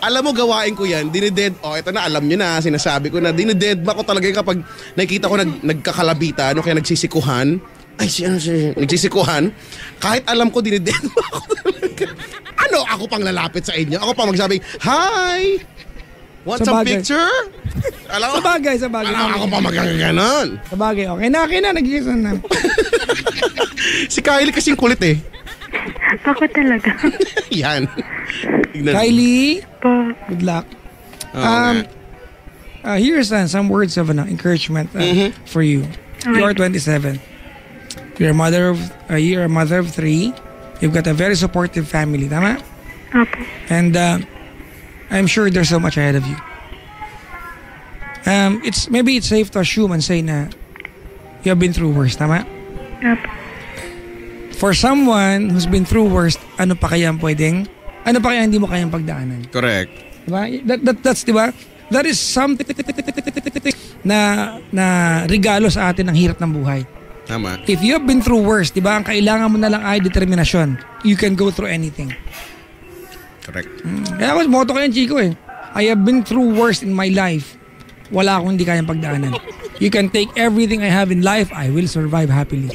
Speaker 3: alam mo, gawain ko yan, ito na, alam nyo na, sinasabi ko na, dinidedma ko talaga yung kapag nakikita ko nagkakalabita, kaya nagsisikuhan, nagsisikuhan, kahit alam ko, dinidedma ko talaga. Ano, ako pang lalapit sa inyo? Ako pang magsabing, hi! Want
Speaker 1: Sa
Speaker 3: some
Speaker 1: bagay.
Speaker 3: picture? Alam
Speaker 1: Sa bagay, sa bagay.
Speaker 3: Alam ako pa magagaganon.
Speaker 1: Sa bagay, okay na, nag-iisa na.
Speaker 3: Si Kylie kasing kulit eh.
Speaker 2: Ako talaga.
Speaker 3: Yan. Tignan mo.
Speaker 1: Kylie,
Speaker 2: Po.
Speaker 1: good luck.
Speaker 3: Oo nga.
Speaker 1: Here's some words of encouragement for you. You are 27. You're a mother of 3. You've got a very supportive family, tama?
Speaker 2: Opo.
Speaker 1: And I'm sure there's so much ahead of you. Maybe it's safe to assume and say na you have been through worse, tama?
Speaker 2: Opo.
Speaker 1: For someone who's been through worse, ano pa kaya hindi mo kayang pagdaanan?
Speaker 3: Correct.
Speaker 1: Diba? That's, diba? That is something na regalo sa atin ng hirap ng buhay.
Speaker 3: Tama.
Speaker 1: If you have been through worse, diba, ang kailangan mo na lang ay determinasyon. You can go through anything.
Speaker 3: Correct.
Speaker 1: Kaya ako, motto ko yan, Chico eh. I have been through worse in my life. Wala akong hindi kayang pagdaanan. You can take everything I have in life, I will survive happily.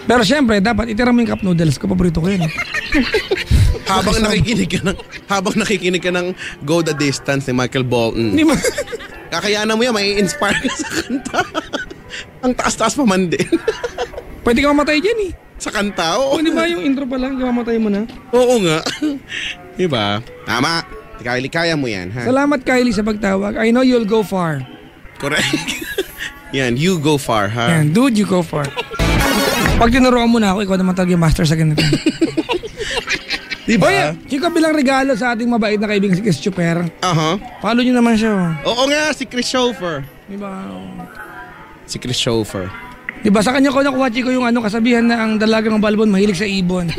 Speaker 1: Pero syempre, dapat itira mo yung cup noodles ko. Paborito ko yun.
Speaker 3: Habang nakikinig ka ng Go the Distance ni Michael Bolton.
Speaker 1: Hindi mo...
Speaker 3: Kakayanan mo yan, may inspire ka sa kanta. Ang taas-taas pa man din.
Speaker 1: Pwede ka mamatay dyan eh.
Speaker 3: Sa kanta, oo.
Speaker 1: Di ba yung intro pa lang, mamatay mo na?
Speaker 3: Oo nga. Diba? Tama. Kylie, kaya mo yan, ha?
Speaker 1: Salamat Kylie sa pagtawag. I know you'll go far.
Speaker 3: Correct. Yan, you go far, ha?
Speaker 1: Yan, dude, you go far. Pag tinuruan mo na ako, ikaw naman talaga yung master sa ganito.
Speaker 3: Diba?
Speaker 1: Oye, Chico, bilang regalo sa ating mabait na kaibigan si Chris Chuper,
Speaker 3: Aha.
Speaker 1: follow nyo naman siya.
Speaker 3: Oo nga, si Chris Chauffeur.
Speaker 1: Diba?
Speaker 3: Si Chris Chauffeur.
Speaker 1: Diba sa kanya ko nakuha, Chico, yung kasabihan na ang dalagang balbon mahilig sa ibon.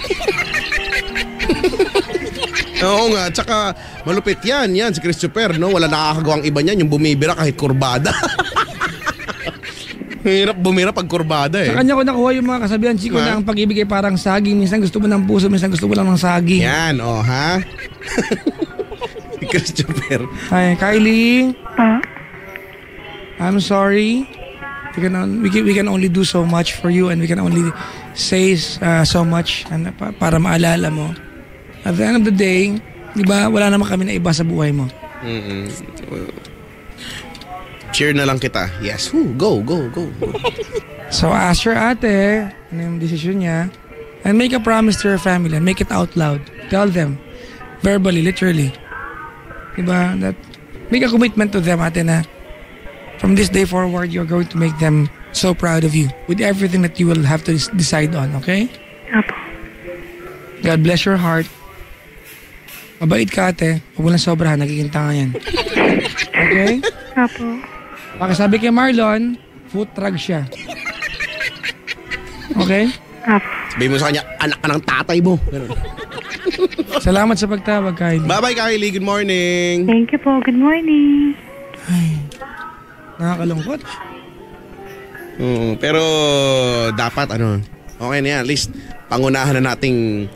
Speaker 3: Oo nga, tsaka malupit yan, si Christopher, no? Wala nakakagawang iba niyan, yung bumibira kahit kurbada. Hirap bumira pag kurbada eh.
Speaker 1: Sa kanya ko nakuha yung mga kasabihan, Chico, na ang pag-ibig ay parang saging. Minsan gusto mo ng puso, minsan gusto mo lang ng saging.
Speaker 3: Yan, ha? Si Christopher.
Speaker 1: Ay, Kylie,
Speaker 2: Pa.
Speaker 1: I'm sorry. We can only do so much for you and we can only say so much para maalala mo. At the end of the day, di ba, wala naman kami na iba sa buhay mo.
Speaker 3: Cheer na lang kita. Yes. Go.
Speaker 1: So ask your ate ano yung decision niya and make a promise to your family and make it out loud. Tell them verbally, literally. Diba? That make a commitment to them, ate, na from this day forward, you're going to make them so proud of you with everything that you will have to decide on, okay?
Speaker 2: Apo.
Speaker 1: God bless your heart. Mabait ka, ate. Huwag mo lang sobrahan, nagiginta nga yan. Okay?
Speaker 2: Apo.
Speaker 1: Pakisabi kay Marlon, food drug siya. Okay?
Speaker 2: Apo.
Speaker 3: Sabihin mo sa kanya, anak ka ng tatay mo. Ganun.
Speaker 1: Salamat sa pagtawag, Kylie.
Speaker 3: Bye-bye, Kylie. Good morning.
Speaker 2: Thank you po. Good morning.
Speaker 1: Ay, nakakalungkot.
Speaker 3: Pero dapat okay na yan. At least pangunahan na nating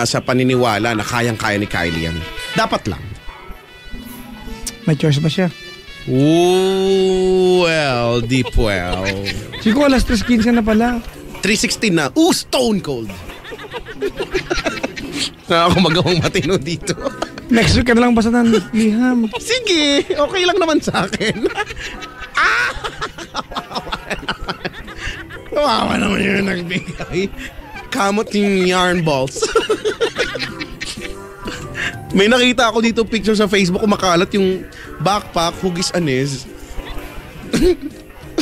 Speaker 3: sa paniniwala na kayang-kaya ni Kylie yan. Dapat lang.
Speaker 1: May choice ba siya?
Speaker 3: Ooh, well, deep well.
Speaker 1: Chico, alas 3:15 na pala.
Speaker 3: 316 na. Ooh, stone cold. Na ako magawang matino dito.
Speaker 1: Next week ka na lang basta ng liham.
Speaker 3: Sige, okay lang naman sa akin. Kawawa naman yun nagbigay. Kamot yung yarn balls. May nakita ako dito picture sa Facebook, kumakalat yung backpack, hugis anis.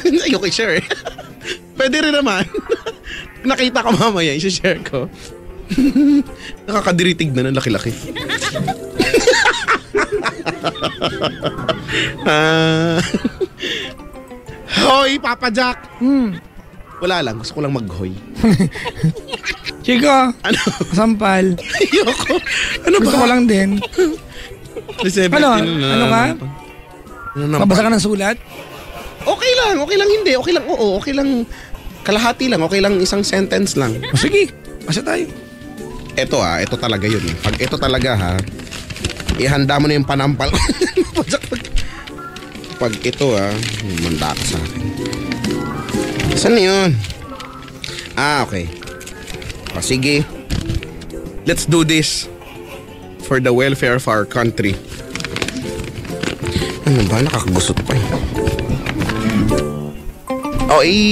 Speaker 3: Ayoko i-share eh. Pwede rin naman. Nakita ko mamaya, i-share ko. Nakakadiritig na ng laki-laki. Hoy, Papa Jack! Wala lang, gusto ko lang mag-hoy.
Speaker 1: Chico,
Speaker 3: Ano?
Speaker 1: sampal.
Speaker 3: Ayoko. Ano ba?
Speaker 1: Gusto ko lang din. Ano ka? Mabasa ka ng sulat?
Speaker 3: Okay lang hindi. Okay lang, oo. Okay lang, kalahati lang. Okay lang, isang sentence lang.
Speaker 1: O sige, basta tayo.
Speaker 3: Ito talaga yun. Pag ito talaga ihanda mo na yung panampal. Pag ito manda ka sa akin. Saan na yun? Okay. O sige. Let's do this for the welfare of our country. Ano ba? Nakakagusot pa eh.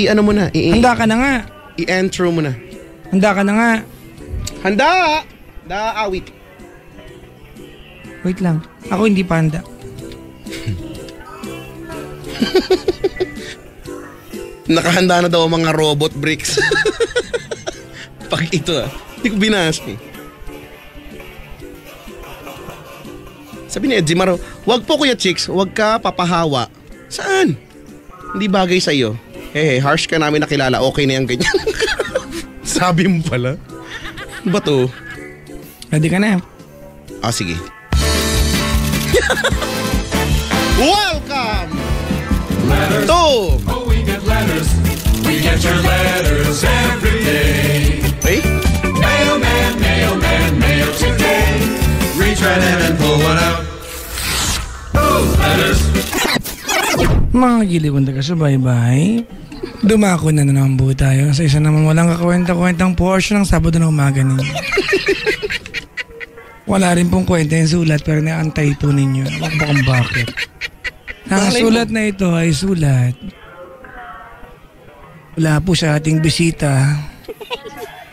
Speaker 3: Ano mo na?
Speaker 1: Handa ka na nga.
Speaker 3: I-intro mo na.
Speaker 1: Handa ka na nga.
Speaker 3: Handa! Awit.
Speaker 1: Wait lang. Ako hindi pa handa.
Speaker 3: Nakahanda na daw ang mga robot bricks. Pag ito hindi ko binasa eh. Sabi ni Edgy Maro, wag po Kuya Chicks, wag ka papahawa. Saan? Hindi bagay sa'yo. Harsh ka namin nakilala, okay na yung ganyan. Sabi mo pala. Ano ba to?
Speaker 1: Ready ka na.
Speaker 3: Sige. Welcome to
Speaker 4: We get letters. We get your letters every day. Mailman, mailman, mail today. Reach right in and pull one out. Letters.
Speaker 1: Mga giliwang taga-subaybay, dumako na naman po tayo sa isa naman walang kakwenta-kwentang portion ng Sabado na umaga ninyo. Wala rin pong kwenta yung sulat pero naantay po ninyo. Ewan ko kung bakit. Ang sulat na ito ay sulat. Wala po sa ating bisita.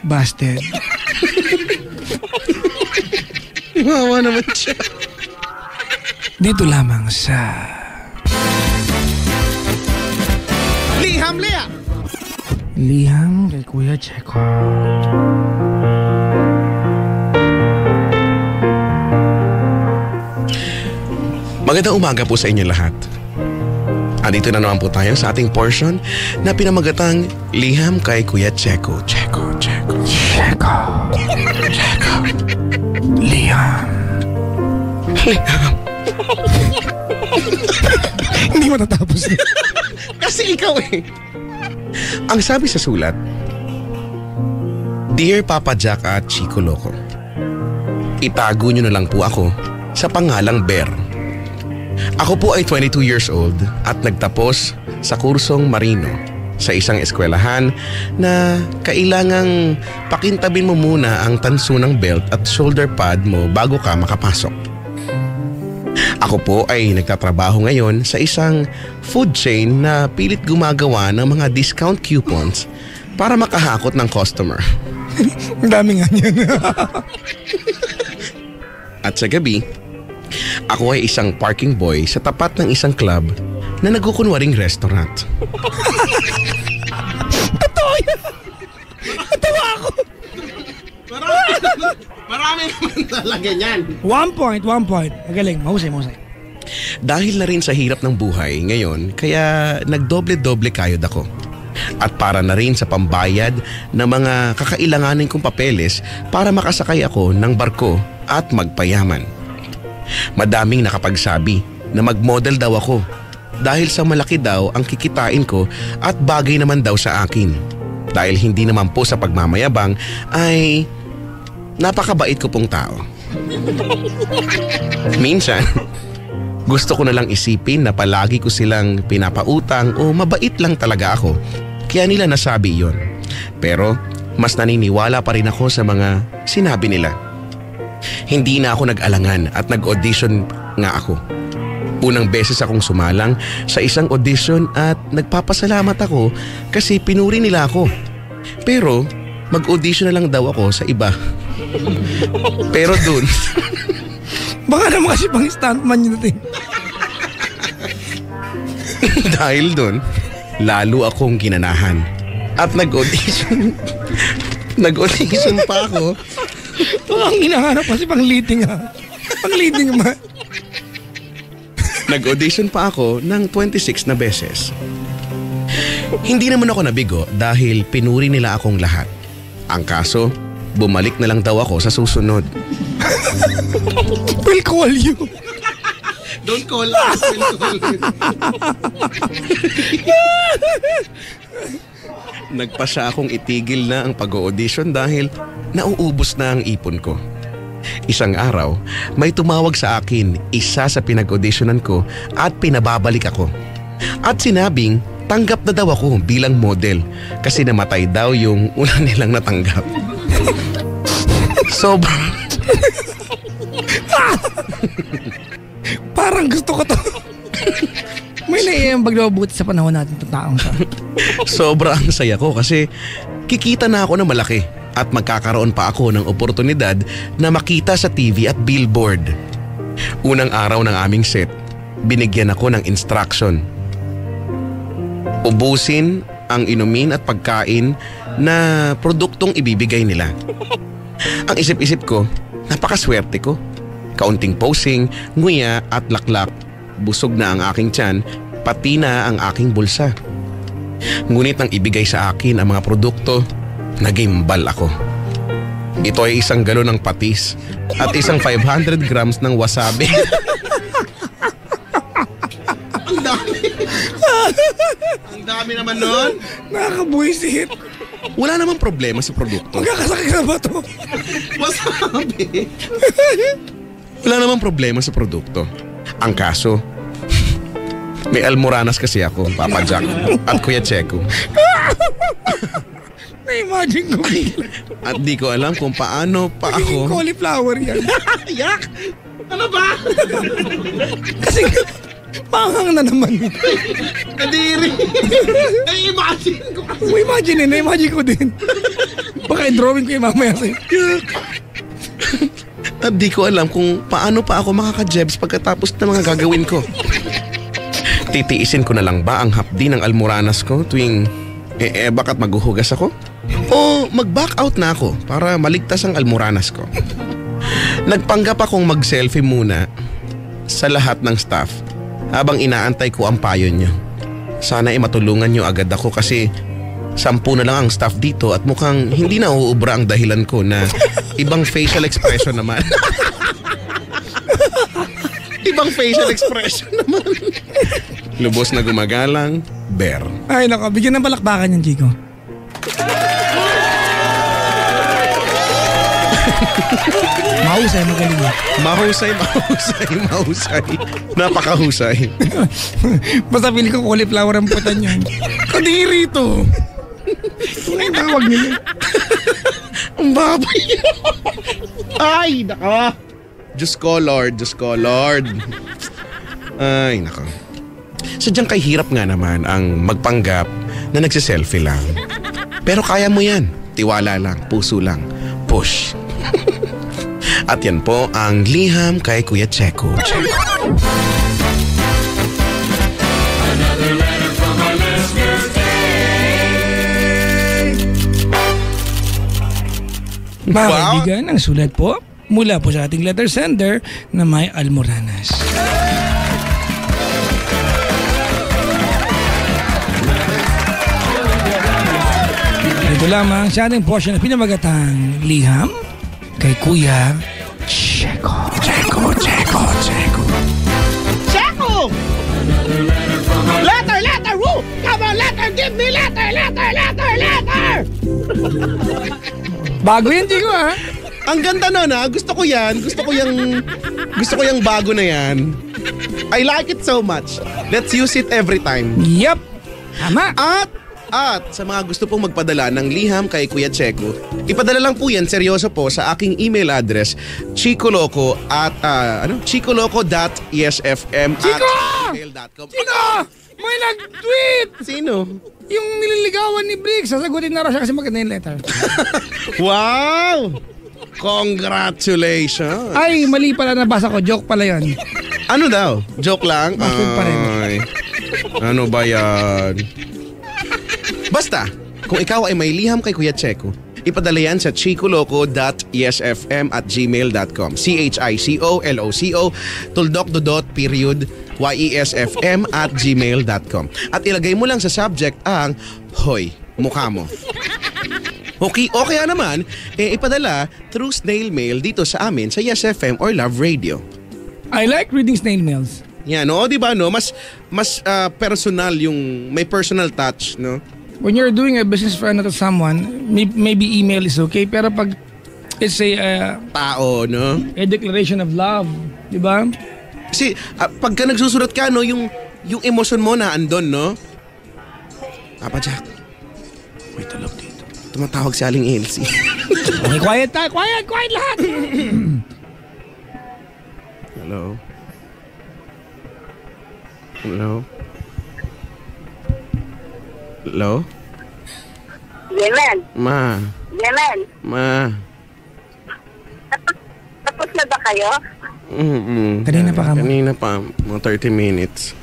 Speaker 1: Busted.
Speaker 3: Wawa naman siya.
Speaker 1: Dito lamang sa
Speaker 3: Liham Lea.
Speaker 1: Liham kay Kuya Checo.
Speaker 3: Magandang umaga po sa inyo lahat. Andito na naman po tayo sa ating portion na pinamagatang Liham kay Kuya Checo. Checo.
Speaker 1: Liham. Hindi matatapos.
Speaker 3: Kasi ikaw Ang sabi sa sulat, Dear Papa Jack at Chico Loco, itago nyo na lang po ako sa pangalang Bear. Ako po ay 22 years old at nagtapos sa kursong marino sa isang eskwelahan na kailangang pakintabin mo muna ang tanso ng belt at shoulder pad mo bago ka makapasok. Ako po ay nagtatrabaho ngayon sa isang food chain na pilit gumagawa ng mga discount coupons para makahakot ng customer.
Speaker 1: Ang dami nga niyan.
Speaker 3: At sa gabi, ako ay isang parking boy sa tapat ng isang club na nagkukunwaring restaurant.
Speaker 1: Totoo yan! Natawa ako!
Speaker 3: Marami naman talaga niyan.
Speaker 1: 1 point. Magaling, mahusay.
Speaker 3: Dahil na rin sa hirap ng buhay ngayon, kaya nagdoble-doble kayod ako. At para na rin sa pambayad ng mga kakailanganin kong papeles para makasakay ako ng barko at magpayaman. Madaming nakapagsabi na mag-model daw ako dahil sa malaki daw ang kikitain ko at bagay naman daw sa akin. Dahil hindi naman po sa pagmamayabang ay napakabait ko pong tao. Minsan, gusto ko na lang isipin na palagi ko silang pinapautang o mabait lang talaga ako. Kaya nila nasabi iyon. Pero mas naniniwala pa rin ako sa mga sinabi nila. Hindi na ako nag-alangan at nag-audition nga ako. Unang beses akong sumalang sa isang audition at nagpapasalamat ako kasi pinuri nila ako. Pero mag-audition na lang daw ako sa iba. Pero dun...
Speaker 1: Baka naman kasi pang stuntman yun natin.
Speaker 3: Dahil dun, lalo akong ginanahan. At nag-audition pa ako.
Speaker 1: Ang hinahanap kasi pang leading ha. Pang leading ma.
Speaker 3: Nag-audition pa ako ng 26 na beses. Hindi naman ako nabigo dahil pinuri nila akong lahat. Ang kaso, bumalik na lang daw ako sa susunod.
Speaker 1: We'll call you.
Speaker 3: Don't call us, we'll call you. Nagpasya akong itigil na ang pag-audition dahil nauubos na ang ipon ko. Isang araw, may tumawag sa akin, isa sa pinag-auditionan ko at pinababalik ako. At sinabing, tanggap na daw ako bilang model kasi namatay daw yung una nilang natanggap. Sobrang...
Speaker 1: Parang gusto ko to. May naiambag na mabuti sa panahon natin itong taong to.
Speaker 3: Sobrang saya ko kasi kikita na ako ng malaki at magkakaroon pa ako ng oportunidad na makita sa TV at billboard. Unang araw ng aming set, binigyan ako ng instruction. Ubusin ang inumin at pagkain na produktong ibibigay nila. Ang isip-isip ko, napakaswerte ko. Kaunting posing, nguya at laklak. Busog na ang aking tiyan, pati na ang aking bulsa. Ngunit nang ibigay sa akin ang mga produkto, nagimbal ako. Ito ay isang galon ng patis at isang 500 grams ng wasabi. Ang dami. Ang dami naman nun.
Speaker 1: Nakakabuisit.
Speaker 3: Wala namang problema sa produkto.
Speaker 1: Magkakasakit na ba to?
Speaker 3: Wasabi. Wala namang problema sa produkto. Ang kaso, may almoranas kasi ako, Papa Jack at Kuya Checo.
Speaker 1: Na-imagine ko bigla.
Speaker 3: At di ko alam kung paano pa
Speaker 1: Magiging
Speaker 3: ako...
Speaker 1: cauliflower yan.
Speaker 3: Yak! Ano ba?
Speaker 1: Kasi panghang na naman.
Speaker 3: Kadiri! Na-imagine ko kasi.
Speaker 1: Na-imagine ko din. Baka i-drawing ko yung mamaya sa'yo.
Speaker 3: At di ko alam kung paano pa ako makaka-jebs pagkatapos ng mga gagawin ko. Titiisin ko na lang ba ang hapdi ng almoranas ko tuwing eebak at maghuhugas ako? O mag-back out na ako para maligtas ang almoranas ko? Nagpanggap akong mag-selfie muna sa lahat ng staff habang inaantay ko ang payo nyo. Sana matulungan nyo agad ako kasi 10 na lang ang staff dito at mukhang hindi na uubra ang dahilan ko na ibang facial expression naman. Ibang facial expression naman. Lubos na gumagalang, Bear.
Speaker 1: Ay nako, bigyan ng palakpakan yan, Chico. Mahusay, magaling yan.
Speaker 3: Mahusay. Napakahusay.
Speaker 1: Basta pili ko cauliflower ang putan yan. Kadiri to. Ito na yung tawag nila.
Speaker 3: Ang baboy. Ay, naka. Diyos ko, Lord. Ay, nako. Sadyang kay hirap nga naman ang magpanggap na nagsiselfie lang. Pero kaya mo yan. Tiwala lang, puso lang. Push. At yan po ang liham kay Kuya Checo.
Speaker 4: Another letter from our listeners.
Speaker 1: Mga
Speaker 3: Wow.
Speaker 1: kaibigan, ang sulat po mula po sa ating letter sender na may Almoranas. Ito lamang sa ating portion na pinamagatang liham kay Kuya Checo. Checo.
Speaker 3: Letter! Woo! Come on, letter! Give me letter!
Speaker 1: Bago yan, Chico, ha?
Speaker 3: Ang ganda nun, ha? Gusto ko yan. Gusto ko yung bago na yan. I like it so much. Let's use it every time.
Speaker 1: Yep. Tama.
Speaker 3: At sa mga gusto pong magpadala ng liham kay Kuya Checo, ipadala lang po yan seryoso po sa aking email address chicoloco@chico.esfm@gmail.com.
Speaker 1: Chico! May nag-tweet!
Speaker 3: Sino?
Speaker 1: Yung nililigawan ni Briggs, sasagutin na raw siya kasi maganda yung letter.
Speaker 3: Wow! Congratulations!
Speaker 1: Ay, mali pala, nabasa ko. Joke pala yun.
Speaker 3: Ano daw? Joke lang?
Speaker 1: Bakit pa rin?
Speaker 3: Ay, ano ba yan? Basta, kung ikaw ay may liham kay Kuya Checo, ipadala yan sa chicoloco.esfm@gmail.com. CHICOLOCO @yesfm@gmail.com. At ilagay mo lang sa subject ang Hoy, mukha mo. Okay, o kaya naman, ipadala through snail mail dito sa amin sa Yes FM or Love Radio.
Speaker 1: I like reading snail mails.
Speaker 3: Yan, no? Di ba, no? Mas personal yung, may personal touch, no?
Speaker 1: When you're doing a business for another someone, maybe email is okay. Pero pag it's a
Speaker 3: Tao, no?
Speaker 1: declaration of love, di ba?
Speaker 3: Kasi pagka nagsusulat ka, no, yung emosyon mo na andon, no? Papa Jack, may tulog dito. Tumatawag si Aling Elsie.
Speaker 1: Okay, quiet lahat.
Speaker 3: Hello? Hello? Hello?
Speaker 5: Yemen.
Speaker 3: Ma.
Speaker 5: Tapos na ba kayo?
Speaker 1: Kanina pa ka mo.
Speaker 3: Kanina pa, mga 30 minutes.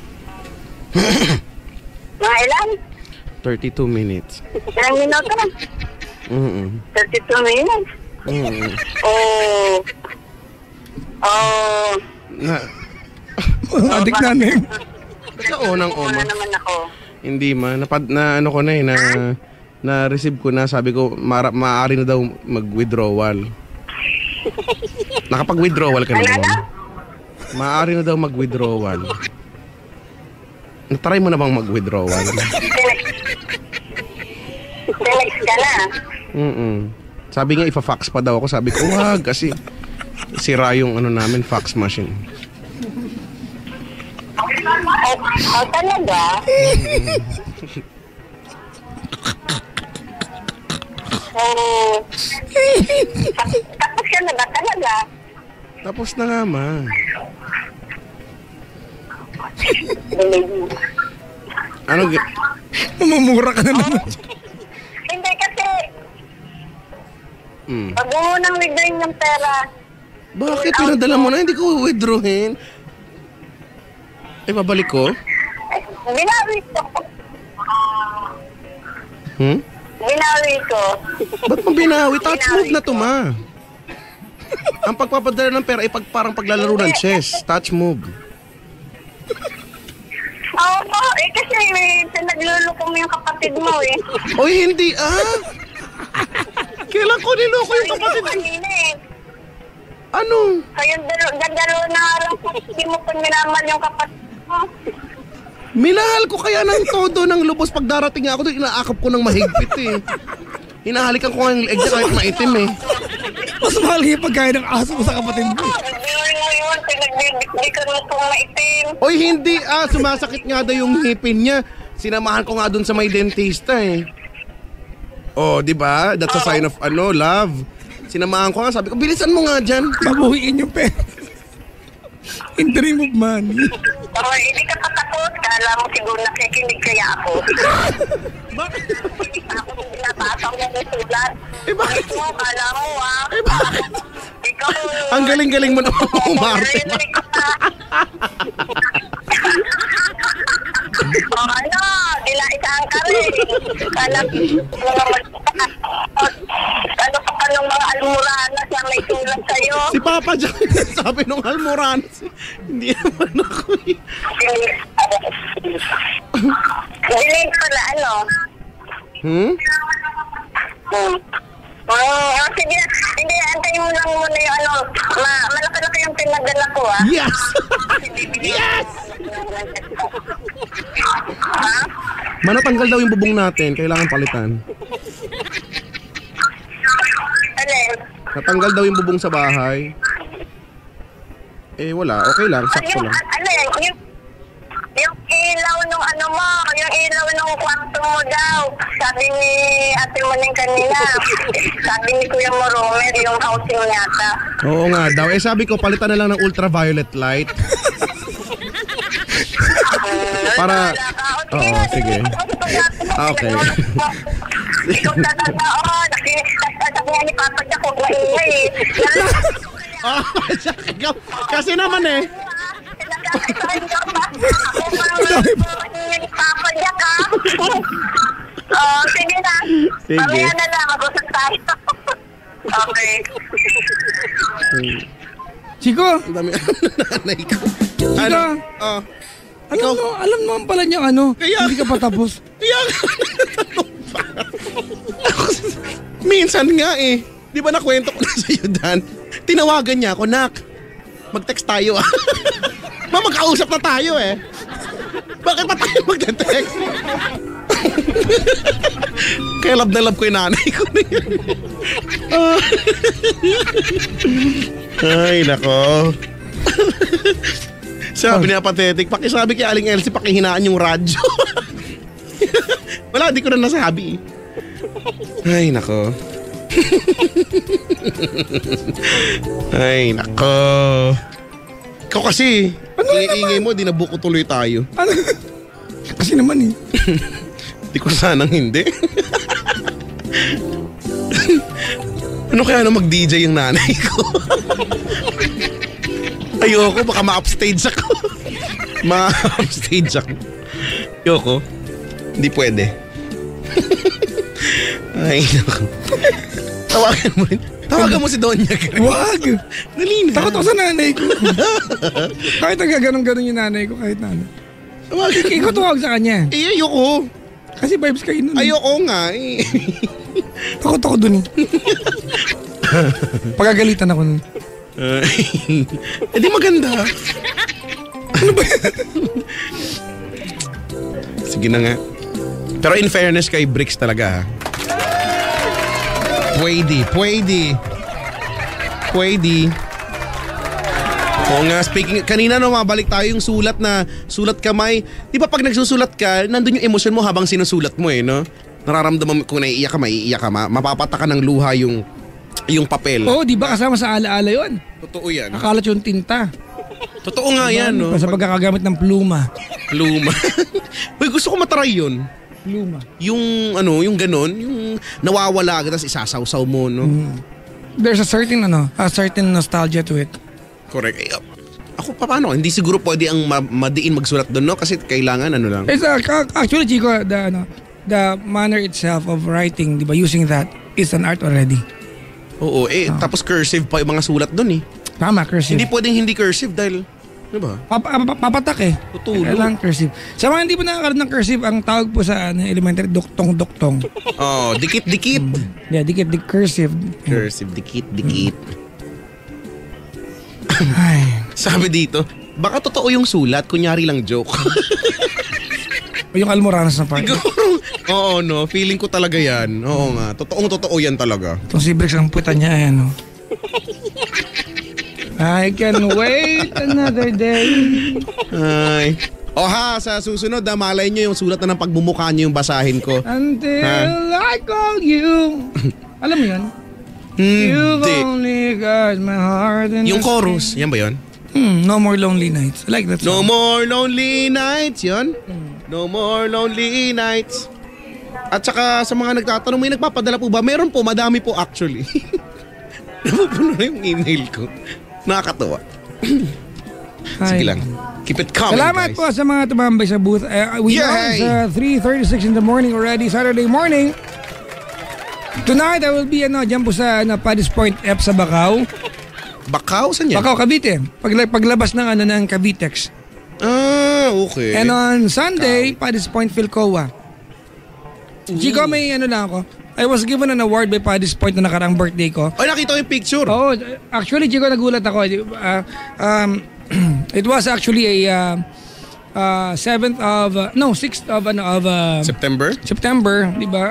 Speaker 5: Mga ilan?
Speaker 3: 32 minutes.
Speaker 5: Ilang minuto na? 32 minutes? Oh.
Speaker 1: Adik namin.
Speaker 3: Sa unang-una.
Speaker 5: Una naman ako.
Speaker 3: Hindi na ano ko na na-receive ko na, sabi ko maaari na daw mag-withdrawal. Nakapag-withdrawal ka na
Speaker 5: Ano?
Speaker 3: naman. Maaari na daw mag-withdrawal. Natry mo na bang mag-withdrawal?
Speaker 5: Relax ka na.
Speaker 3: Sabi nga ifa-fax pa daw ako. Sabi ko wag kasi sira yung ano namin, fax machine.
Speaker 5: Oh, talaga? Oh. Tapos ka na ba talaga?
Speaker 3: Tapos na nga, ma. Ano?
Speaker 1: Mamumura ka na naman.
Speaker 5: Hindi kasi pag mo nang withdrawing ng pera,
Speaker 3: Bakit? Pinadala mo na, hindi ko withdrawin. Babalik ko?
Speaker 5: binawi ko. Binawi ko.
Speaker 3: Ba't mo binawi? Touch move na to, ma. Ang pagpapadala ng pera ay parang paglalaro ng chess. Touch move.
Speaker 5: Oo po, kasi nagluloko mo yung kapatid mo eh.
Speaker 3: Oy, hindi Kailan ko niloko yung kapatid mo?
Speaker 5: Kanina eh.
Speaker 3: Ano?
Speaker 5: Kayong dalawa na lang po, hindi mo pa minamal yung kapatid mo.
Speaker 3: Minahal ko kaya ng todo ng lubos. Pag darating nga ako doon, inaakap ko ng mahigpit eh. Hinahalikan ko nga yung leg niya kahit maitim eh.
Speaker 1: Mas mahal yung pagkain ng aso mo sa kapatid mo.
Speaker 5: Nagbiwin mo yun, pinagbibigyan mo itong maitim.
Speaker 3: Oy, hindi sumasakit nga daw yung ngipin niya. Sinamahan ko nga doon sa may dentista eh. Oh, di ba? That's a sign of love. Sinamahan ko nga, sabi ko, bilisan mo nga dyan.
Speaker 1: Babuhiin yung pera. In the name of money.
Speaker 5: Oh, hindi ka patapos. Kala mo siguro nakikinig kaya ako.
Speaker 3: Bakit?
Speaker 5: Ako hindi nabasa mo yung sulat.
Speaker 3: Bakit?
Speaker 5: Ito, kala mo Ikaw.
Speaker 3: Ang galing-galing mo naman umarte.
Speaker 5: Narinig ko na. Ano? Dilaisahan ka rin. Kala ano pa ng mga almoranas na may sulat sa'yo?
Speaker 3: Si Papa Jack, sabi nung Almoranas. Hindi naman ako eh.
Speaker 5: Delete pala, ano? Sige, hindi, antayin mo lang muna yung ano, malaki-laki yung pinadala ko,
Speaker 3: Yes! Yes!
Speaker 5: Ha?
Speaker 3: Manatanggal daw yung bubong natin, kailangan palitan.
Speaker 5: Alin?
Speaker 3: Natanggal daw yung bubong sa bahay. Eh wala, okay lang, sakto lang.
Speaker 5: Alin? Yung ilaw nung ano mo, yung ilaw nung kwarto mo daw. Sabi ni Ate Moning kanina, sabi ni Kuya Moromer, yung housing yata.
Speaker 3: Oo nga daw, eh sabi ko palitan na lang ng ultraviolet light. Para, oo, sige. Okay.
Speaker 5: Ikaw tatandao, nakinig ni Papa Jack, huwag maingay eh.
Speaker 3: Oh, kasi naman eh.
Speaker 5: Papa Jack, ha? Oh, sige na.
Speaker 3: Sige.
Speaker 5: Mamaya na lang, mag-usap tayo. Okay.
Speaker 1: Chico,
Speaker 3: Ang dami nanay ko.
Speaker 1: Chico,
Speaker 3: Oh.
Speaker 1: alam naman pala niya ano,
Speaker 3: Kaya-
Speaker 1: hindi ka pa tapos.
Speaker 3: Kaya minsan nga eh. Di ba nakwento ko na sa'yo, Dan? Tinawagan niya ako, Nak. Mag-text tayo ah. Magkausap na tayo eh. Bakit pa tayo mag-text? Kaya love na love ko yung nanay ko na yun. Ay, nako. Sabi niya pathetic, pakisabi kay Aling Elsie, pakihinaan yung radyo. Wala, di ko na nasabi. Ay, nako. Ay, nako. Ikaw kasi, ingay mo, di nabuko tuloy tayo.
Speaker 1: Ano? Kasi naman eh.
Speaker 3: Di ko sanang hindi. Ano kaya na mag-DJ yung nanay ko? Ayoko, baka ma-upstage ako. Ma-upstage ako. Ayoko. Hindi pwede. Ay, naku. Tawagan mo rin. Tawagan mo si Donya.
Speaker 1: Wag!
Speaker 3: Dali na.
Speaker 1: Takot ako sa nanay ko. Kahit nagaganon-ganon yung nanay ko, kahit na ano.
Speaker 3: Tawagan mo.
Speaker 1: Ikaw tumawag sa kanya.
Speaker 3: Eh, ayoko.
Speaker 1: Kasi vibes kayo nun.
Speaker 3: Ayoko nga eh.
Speaker 1: Takot ako dun eh. Pagagalitan ako nun.
Speaker 3: Eh di maganda. Ano ba? Sige na nga. Pero in fairness kay Bricks talaga ha. Pwede. Oo nga, speaking, kanina no, mabalik tayo yung sulat kamay. Di ba pag nagsusulat ka, nandun yung emosyon mo habang sinusulat mo eh, no? Nararamdaman mo kung naiiyak ka, maiiyak ka, mapapataka ng luha yung papel.
Speaker 1: Oo, di ba kasama sa alaala yun?
Speaker 3: Totoo yan.
Speaker 1: Nakalat yung tinta.
Speaker 3: Totoo nga yan, no?
Speaker 1: Sa pagkakagamit ng pluma.
Speaker 3: Luma. Uy, gusto ko matry yun.
Speaker 1: Pluma.
Speaker 3: Yung ano, yung ganon, yung nawawala agad tapos isasawsaw mo, no?
Speaker 1: There's a certain nostalgia to it.
Speaker 3: Correct. Eh, ako pa paano? Hindi siguro pwede ang madiin magsulat doon, no? Kasi kailangan ano lang.
Speaker 1: It's actually, Chico, the manner itself of writing, di ba, using that is an art already.
Speaker 3: Oo, tapos cursive pa yung mga sulat doon eh.
Speaker 1: Tama, cursive.
Speaker 3: Hindi pwedeng hindi cursive dahil, ano ba?
Speaker 1: Papatak eh.
Speaker 3: Tutulo.
Speaker 1: Kailangan cursive. Sa mga hindi po nakakaroon ng cursive, ang tawag po sa elementary, duktong-duktong.
Speaker 3: Oh, dikit-dikit.
Speaker 1: Yeah, dikit, cursive.
Speaker 3: Cursive, dikit-dikit.
Speaker 1: Ay.
Speaker 3: Sabi dito, baka totoo yung sulat, kunyari lang joke.
Speaker 1: O yung almoranas na part.
Speaker 3: Siguro, oo no, feeling ko talaga yan. Oo nga, totoo yan talaga.
Speaker 1: Itong si Bricks ang puta niya, ayan o. I can wait another day.
Speaker 3: Ay. O ha, sa susunod, malay nyo yung sulat na ng pagmumukha nyo yung basahin ko.
Speaker 1: Until I call you. Alam mo yun? You've
Speaker 3: Hindi.
Speaker 1: only got my heart in
Speaker 3: Yung
Speaker 1: the
Speaker 3: chorus, yan ba yun?
Speaker 1: No More Lonely Nights. I like that
Speaker 3: No
Speaker 1: song.
Speaker 3: more lonely nights, yun. No more lonely nights. At saka sa mga nagtatanong, may nagpapadala po ba? Meron po, madami po actually. Napupuno na yung email ko. Nakakatuwa. Sige lang. Keep it coming,
Speaker 1: Salamat
Speaker 3: guys.
Speaker 1: po sa mga tumambay sa booth. We know
Speaker 3: Yay!
Speaker 1: it's 3:36 in the morning already, Saturday morning. Tonight, I will be dyan po sa Paddy's Point F sa Bacau.
Speaker 3: Bacau, saan yan?
Speaker 1: Bacau, Cavite. Paglabas ng Cavitex.
Speaker 3: Ah, okay.
Speaker 1: And on Sunday, Paddy's Point, Philcoa. Chico, may lang ako. I was given an award by Paddy's Point na nakaraang birthday ko.
Speaker 3: Ay, nakita ko yung picture.
Speaker 1: Oh, actually, Chico, nagulat ako. It was actually a 6th of September, di ba?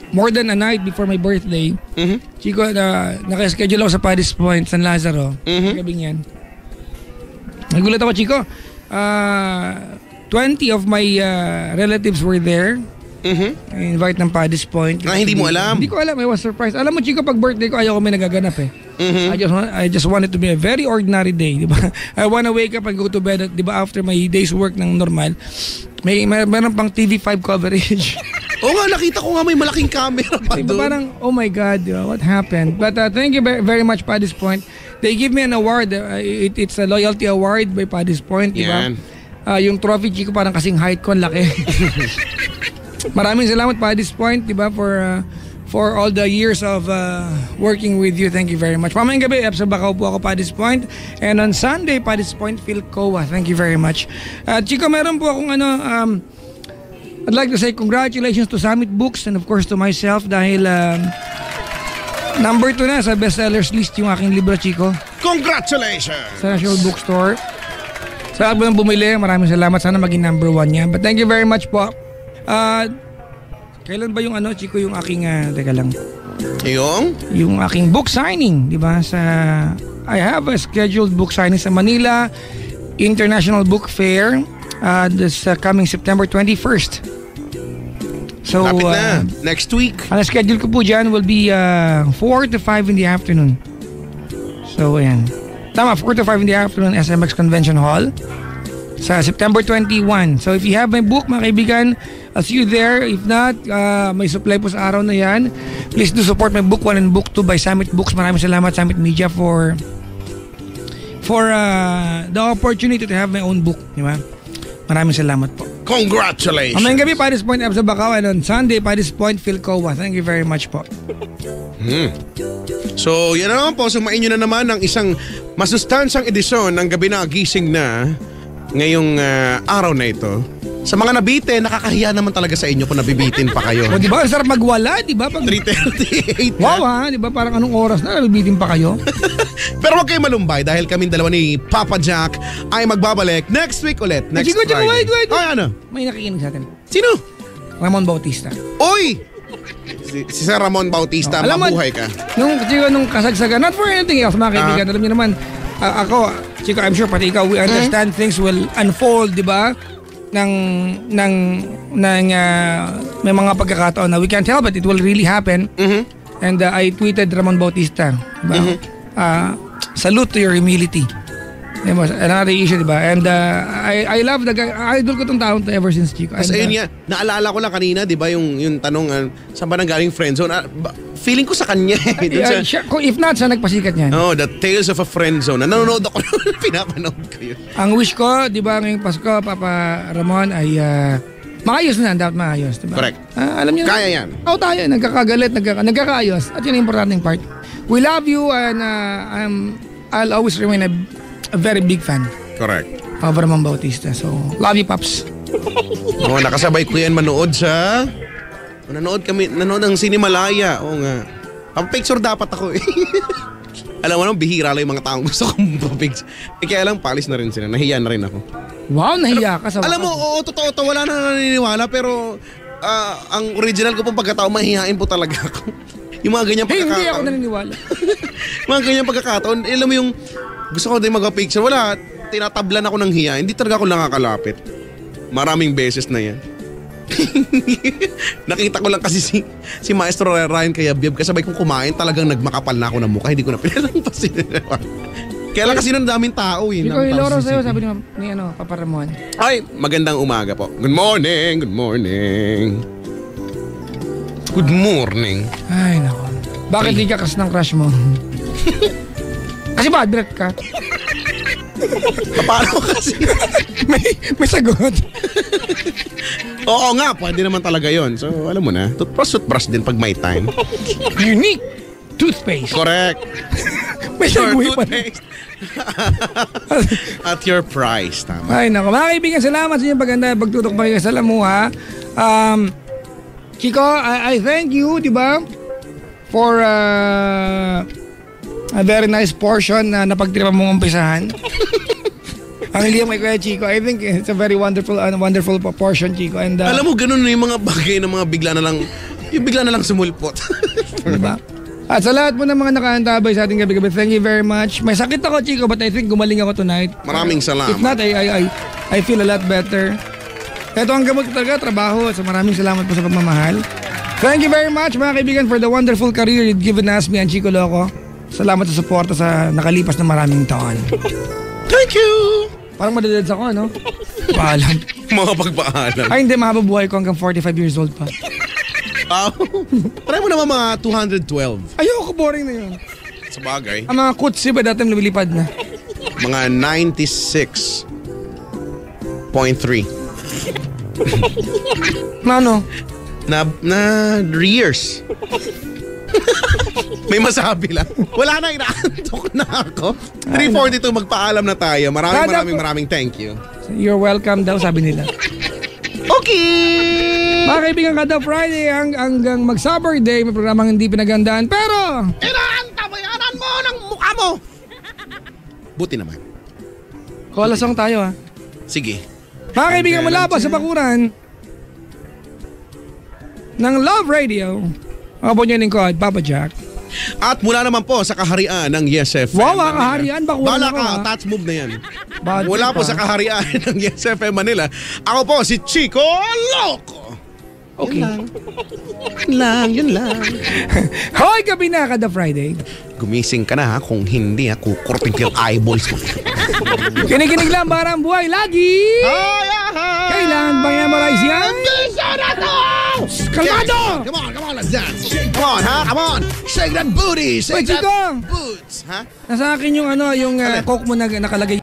Speaker 1: More than a night before my birthday. Chico, naka-schedule ako sa Paddy's Point, San Lazaro. Gabing yan. Nagulat ako, Chico. 20 of my relatives were there. I-invite ng Paddy's Point.
Speaker 3: Hindi mo alam?
Speaker 1: Hindi ko alam. I was surprised. Alam mo, Chico, pag birthday ko, ayaw ko may nagaganap eh. I just want it to be a very ordinary day, di ba? I wanna wake up and go to bed, di ba, after my day's work ng normal. Meron pang TV5 coverage.
Speaker 3: Oo nga, nakita ko nga may malaking camera pa
Speaker 1: Diba,
Speaker 3: doon.
Speaker 1: parang, oh my God, what happened? But thank you very much, Paddy's Point. They give me an award. It's a loyalty award by Paddy's Point, di ba?
Speaker 3: Yan.
Speaker 1: Yung trophy, Chico, parang kasing height ko, ang laki. Maraming salamat, Paddy's Point, di ba, for all the years of working with you. Thank you very much. Mamayang gabi, sa Bacau po ako, Paddy's Point. And on Sunday, Paddy's Point, Philcoa. Thank you very much. Chico, meron po akong I'd like to say congratulations to Summit Books and of course to myself dahil number 2 na sa bestsellers list yung aking libro, Chico.
Speaker 3: Congratulations!
Speaker 1: Sa National Bookstore. Sa lahat ng bumili, maraming salamat. Sana maging number 1 niya. But thank you very much po. Kailan ba yung Chico, yung aking, teka lang. Yung aking book signing, di ba? I have a scheduled book signing sa Manila International Book Fair this coming September 21st. So,
Speaker 3: Lapit na. Next week.
Speaker 1: Ang schedule ko po dyan will be 4 to 5 in the afternoon. So, ayan. Tama, 4 to 5 in the afternoon, SMX Convention Hall. Sa September 21. So, if you have my book, mga kaibigan, I'll see you there. If not, may supply po sa araw na yan. Please do support my book 1 and book 2 by Summit Books. Maraming salamat, Summit Media, for the opportunity to have my own book. Di ba? Maraming salamat po.
Speaker 3: Congratulations!
Speaker 1: Mamayang gabi, Paddy's Point F sa Bacau, and on Sunday, Paddy's Point, Philcoa. Thank you very much po.
Speaker 3: So, yan naman po. Sumain nyo na naman ng isang masustansang edisyon ng Gabi na Gising na ngayong araw na ito. Sa mga nabite, nakakahiya naman talaga sa inyo kung nabibitin pa kayo.
Speaker 1: O, di ba? Ang sarap magwala, di ba?
Speaker 3: 3:38
Speaker 1: Wow, ha? Di ba? Parang anong oras na? Nabibitin pa kayo?
Speaker 3: Pero huwag kayong malumbay dahil kaming dalawa ni Papa Jack ay magbabalik next week ulit. Next
Speaker 1: Chico,
Speaker 3: Friday.
Speaker 1: wait.
Speaker 3: Ay, ano?
Speaker 1: May nakikinig sa atin.
Speaker 3: Sino?
Speaker 1: Ramon Bautista.
Speaker 3: Oy! Si Sir Ramon Bautista,
Speaker 1: Alam mo,
Speaker 3: mabuhay ka.
Speaker 1: Nung kasagsagan, not for anything else, mga kaibigan. Alam niyo naman, ako, Chico, I'm sure pati ikaw, we understand things will unfold, di ba? May mga pagkakataon na we can't help it. It will really happen. And I tweeted Ramon Bautista. Diba? Salute to your humility. Diba? Another issue, diba? And I love the guy. Idol ko tong taon to ever since, Chico.
Speaker 3: Kasi ayun nga, naalala ko lang kanina, di ba, yung tanong, saan ba nang galing friendzone? Feeling ko sa kanya.
Speaker 1: If not, saan nagpasikat niyan?
Speaker 3: Oh, the Tales of a Friendzone. Nanonood ako pinapanood ko yun.
Speaker 1: Ang wish ko, di ba, ngayong Pasko, Papa Ramon, ay maayos na, dapat maayos. Diba?
Speaker 3: Correct.
Speaker 1: Alam niyo
Speaker 3: Kaya yan.
Speaker 1: Tayo, nagkakagalit, nagkakaayos. At yun ang importanteng part. We love you and I'll always remain a very big fan
Speaker 3: Correct.
Speaker 1: of Ramon Bautista. So, love you, Paps.
Speaker 3: Oh, nakasabay ko yan manood sa... Nanood ng Cinemalaya. Oo nga. Pang-picture dapat ako eh. Alam mo naman, bihira lang yung mga taong gusto kong pang-picture. Kaya lang, palis na rin sila. Nahiya na rin ako.
Speaker 1: Wow, nahiya ka sa
Speaker 3: Alam mo, oo, totoo to. Wala na naniniwala. Pero, ang original ko pong pagkatao, mahihain po talaga ako. Yung mga ganyang pagkakataon.
Speaker 1: Hindi ako naniniwala.
Speaker 3: Mga ganyang pagkakataon. Alam mo yung, gusto ko din mag-picture. Wala, tinatablan ako ng hiya. Hindi talaga ako nakakalapit. Maraming beses na yan. Nakita ko lang kasi si Maestro Ryan Kayabyab kasabay kong kumain, talagang nagmakapal na ako ng mukha, hindi ko na pinalampasin. Kaya lang kasi nang daming tao eh.
Speaker 1: Chico, Hiloro sa'yo, sabi ni Papa Ramon.
Speaker 3: Ay, magandang umaga po. Good morning, good morning. Good morning.
Speaker 1: Ay, nako. Bakit di ka kas ng crush mo? Kasi bad breath ka.
Speaker 3: Paano kasi?
Speaker 1: may sagot.
Speaker 3: Oo nga, pwede naman talaga yon. So, alam mo na, toothbrush din pag may time.
Speaker 1: Unique toothpaste.
Speaker 3: Correct.
Speaker 1: May sagot pa.
Speaker 3: Toothpaste. At your price, tama.
Speaker 1: Ay, nako. Mga kaibigan, salamat sa inyong paganda. Pagtutok pa kayo sa lamuha. Chico, I thank you, di ba? For a very nice portion na napagtripan mong umpisahan. Ang hindi may Kuya Chico, I think it's a very wonderful portion, Chico. And,
Speaker 3: alam mo, ganun na yung mga bagay na mga bigla na lang sumulpot.
Speaker 1: Diba? At sa lahat po ng mga nakaantabay sa ating gabi-gabi, thank you very much. May sakit ako, Chico, but I think gumaling ako tonight.
Speaker 3: Maraming salamat.
Speaker 1: If not, I feel a lot better. Ito ang gamot ko talaga, trabaho. So maraming salamat po sa pagmamahal. Thank you very much, mga kaibigan, for the wonderful career you've given us, me and Chico Loco. Salamat sa suporta sa nakalipas na maraming taon.
Speaker 3: Thank you!
Speaker 1: Parang madadads ako, no? Paalam.
Speaker 3: Mga pagpaalam.
Speaker 1: Ay, hindi, mahababuhay ko hanggang 45 years old pa.
Speaker 3: Try mo naman mga 212.
Speaker 1: Ayoko, boring na yun.
Speaker 3: Sa bagay.
Speaker 1: Ang mga kutsi ba dati lumilipad na?
Speaker 3: Mga 96.3.
Speaker 1: Na ano?
Speaker 3: Na years. May masabi lang. Wala na, inaantok na ako. 3:42, magpaalam na tayo. Maraming thank you.
Speaker 1: You're welcome daw, sabi nila.
Speaker 3: Okay!
Speaker 1: Mga kaibigan, kada Friday hanggang mag-Sabor Day, may programang hindi pinagandaan. Pero,
Speaker 3: Inaantabayanan mo ng mukha mo! Buti naman.
Speaker 1: kolasong tayo ha.
Speaker 3: Sige.
Speaker 1: Mga kaibigan, mula pa sa bakuran ng Love Radio, ako po niyo lingkod, Papa Jack.
Speaker 3: At mula naman po sa kaharian ng Yes FM.
Speaker 1: Wow, kaharian, bakuran
Speaker 3: Bala
Speaker 1: ako,
Speaker 3: ka,
Speaker 1: ha?
Speaker 3: touch move na yan.
Speaker 1: Bad
Speaker 3: Mula
Speaker 1: trip,
Speaker 3: po sa
Speaker 1: ha?
Speaker 3: kaharian ng Yes FM Manila, ako po si Chico Loco.
Speaker 1: Okay.
Speaker 3: Yun lang.
Speaker 1: Hoy, gabi na kada Friday.
Speaker 3: Gumising ka na ha, kung hindi ha, kukurtin ko yung eyeballs mo.
Speaker 1: Kinikinig lang para ang buhay lagi. Kailangan bang i-memorize yan? Kalmado!
Speaker 3: Come on, let's dance. Come on, ha? Come on. Shake that booty. Shake
Speaker 1: Wait,
Speaker 3: that
Speaker 1: Chico.
Speaker 3: boots. Ha?
Speaker 1: Nasa akin yung yung coke mo na nakalagay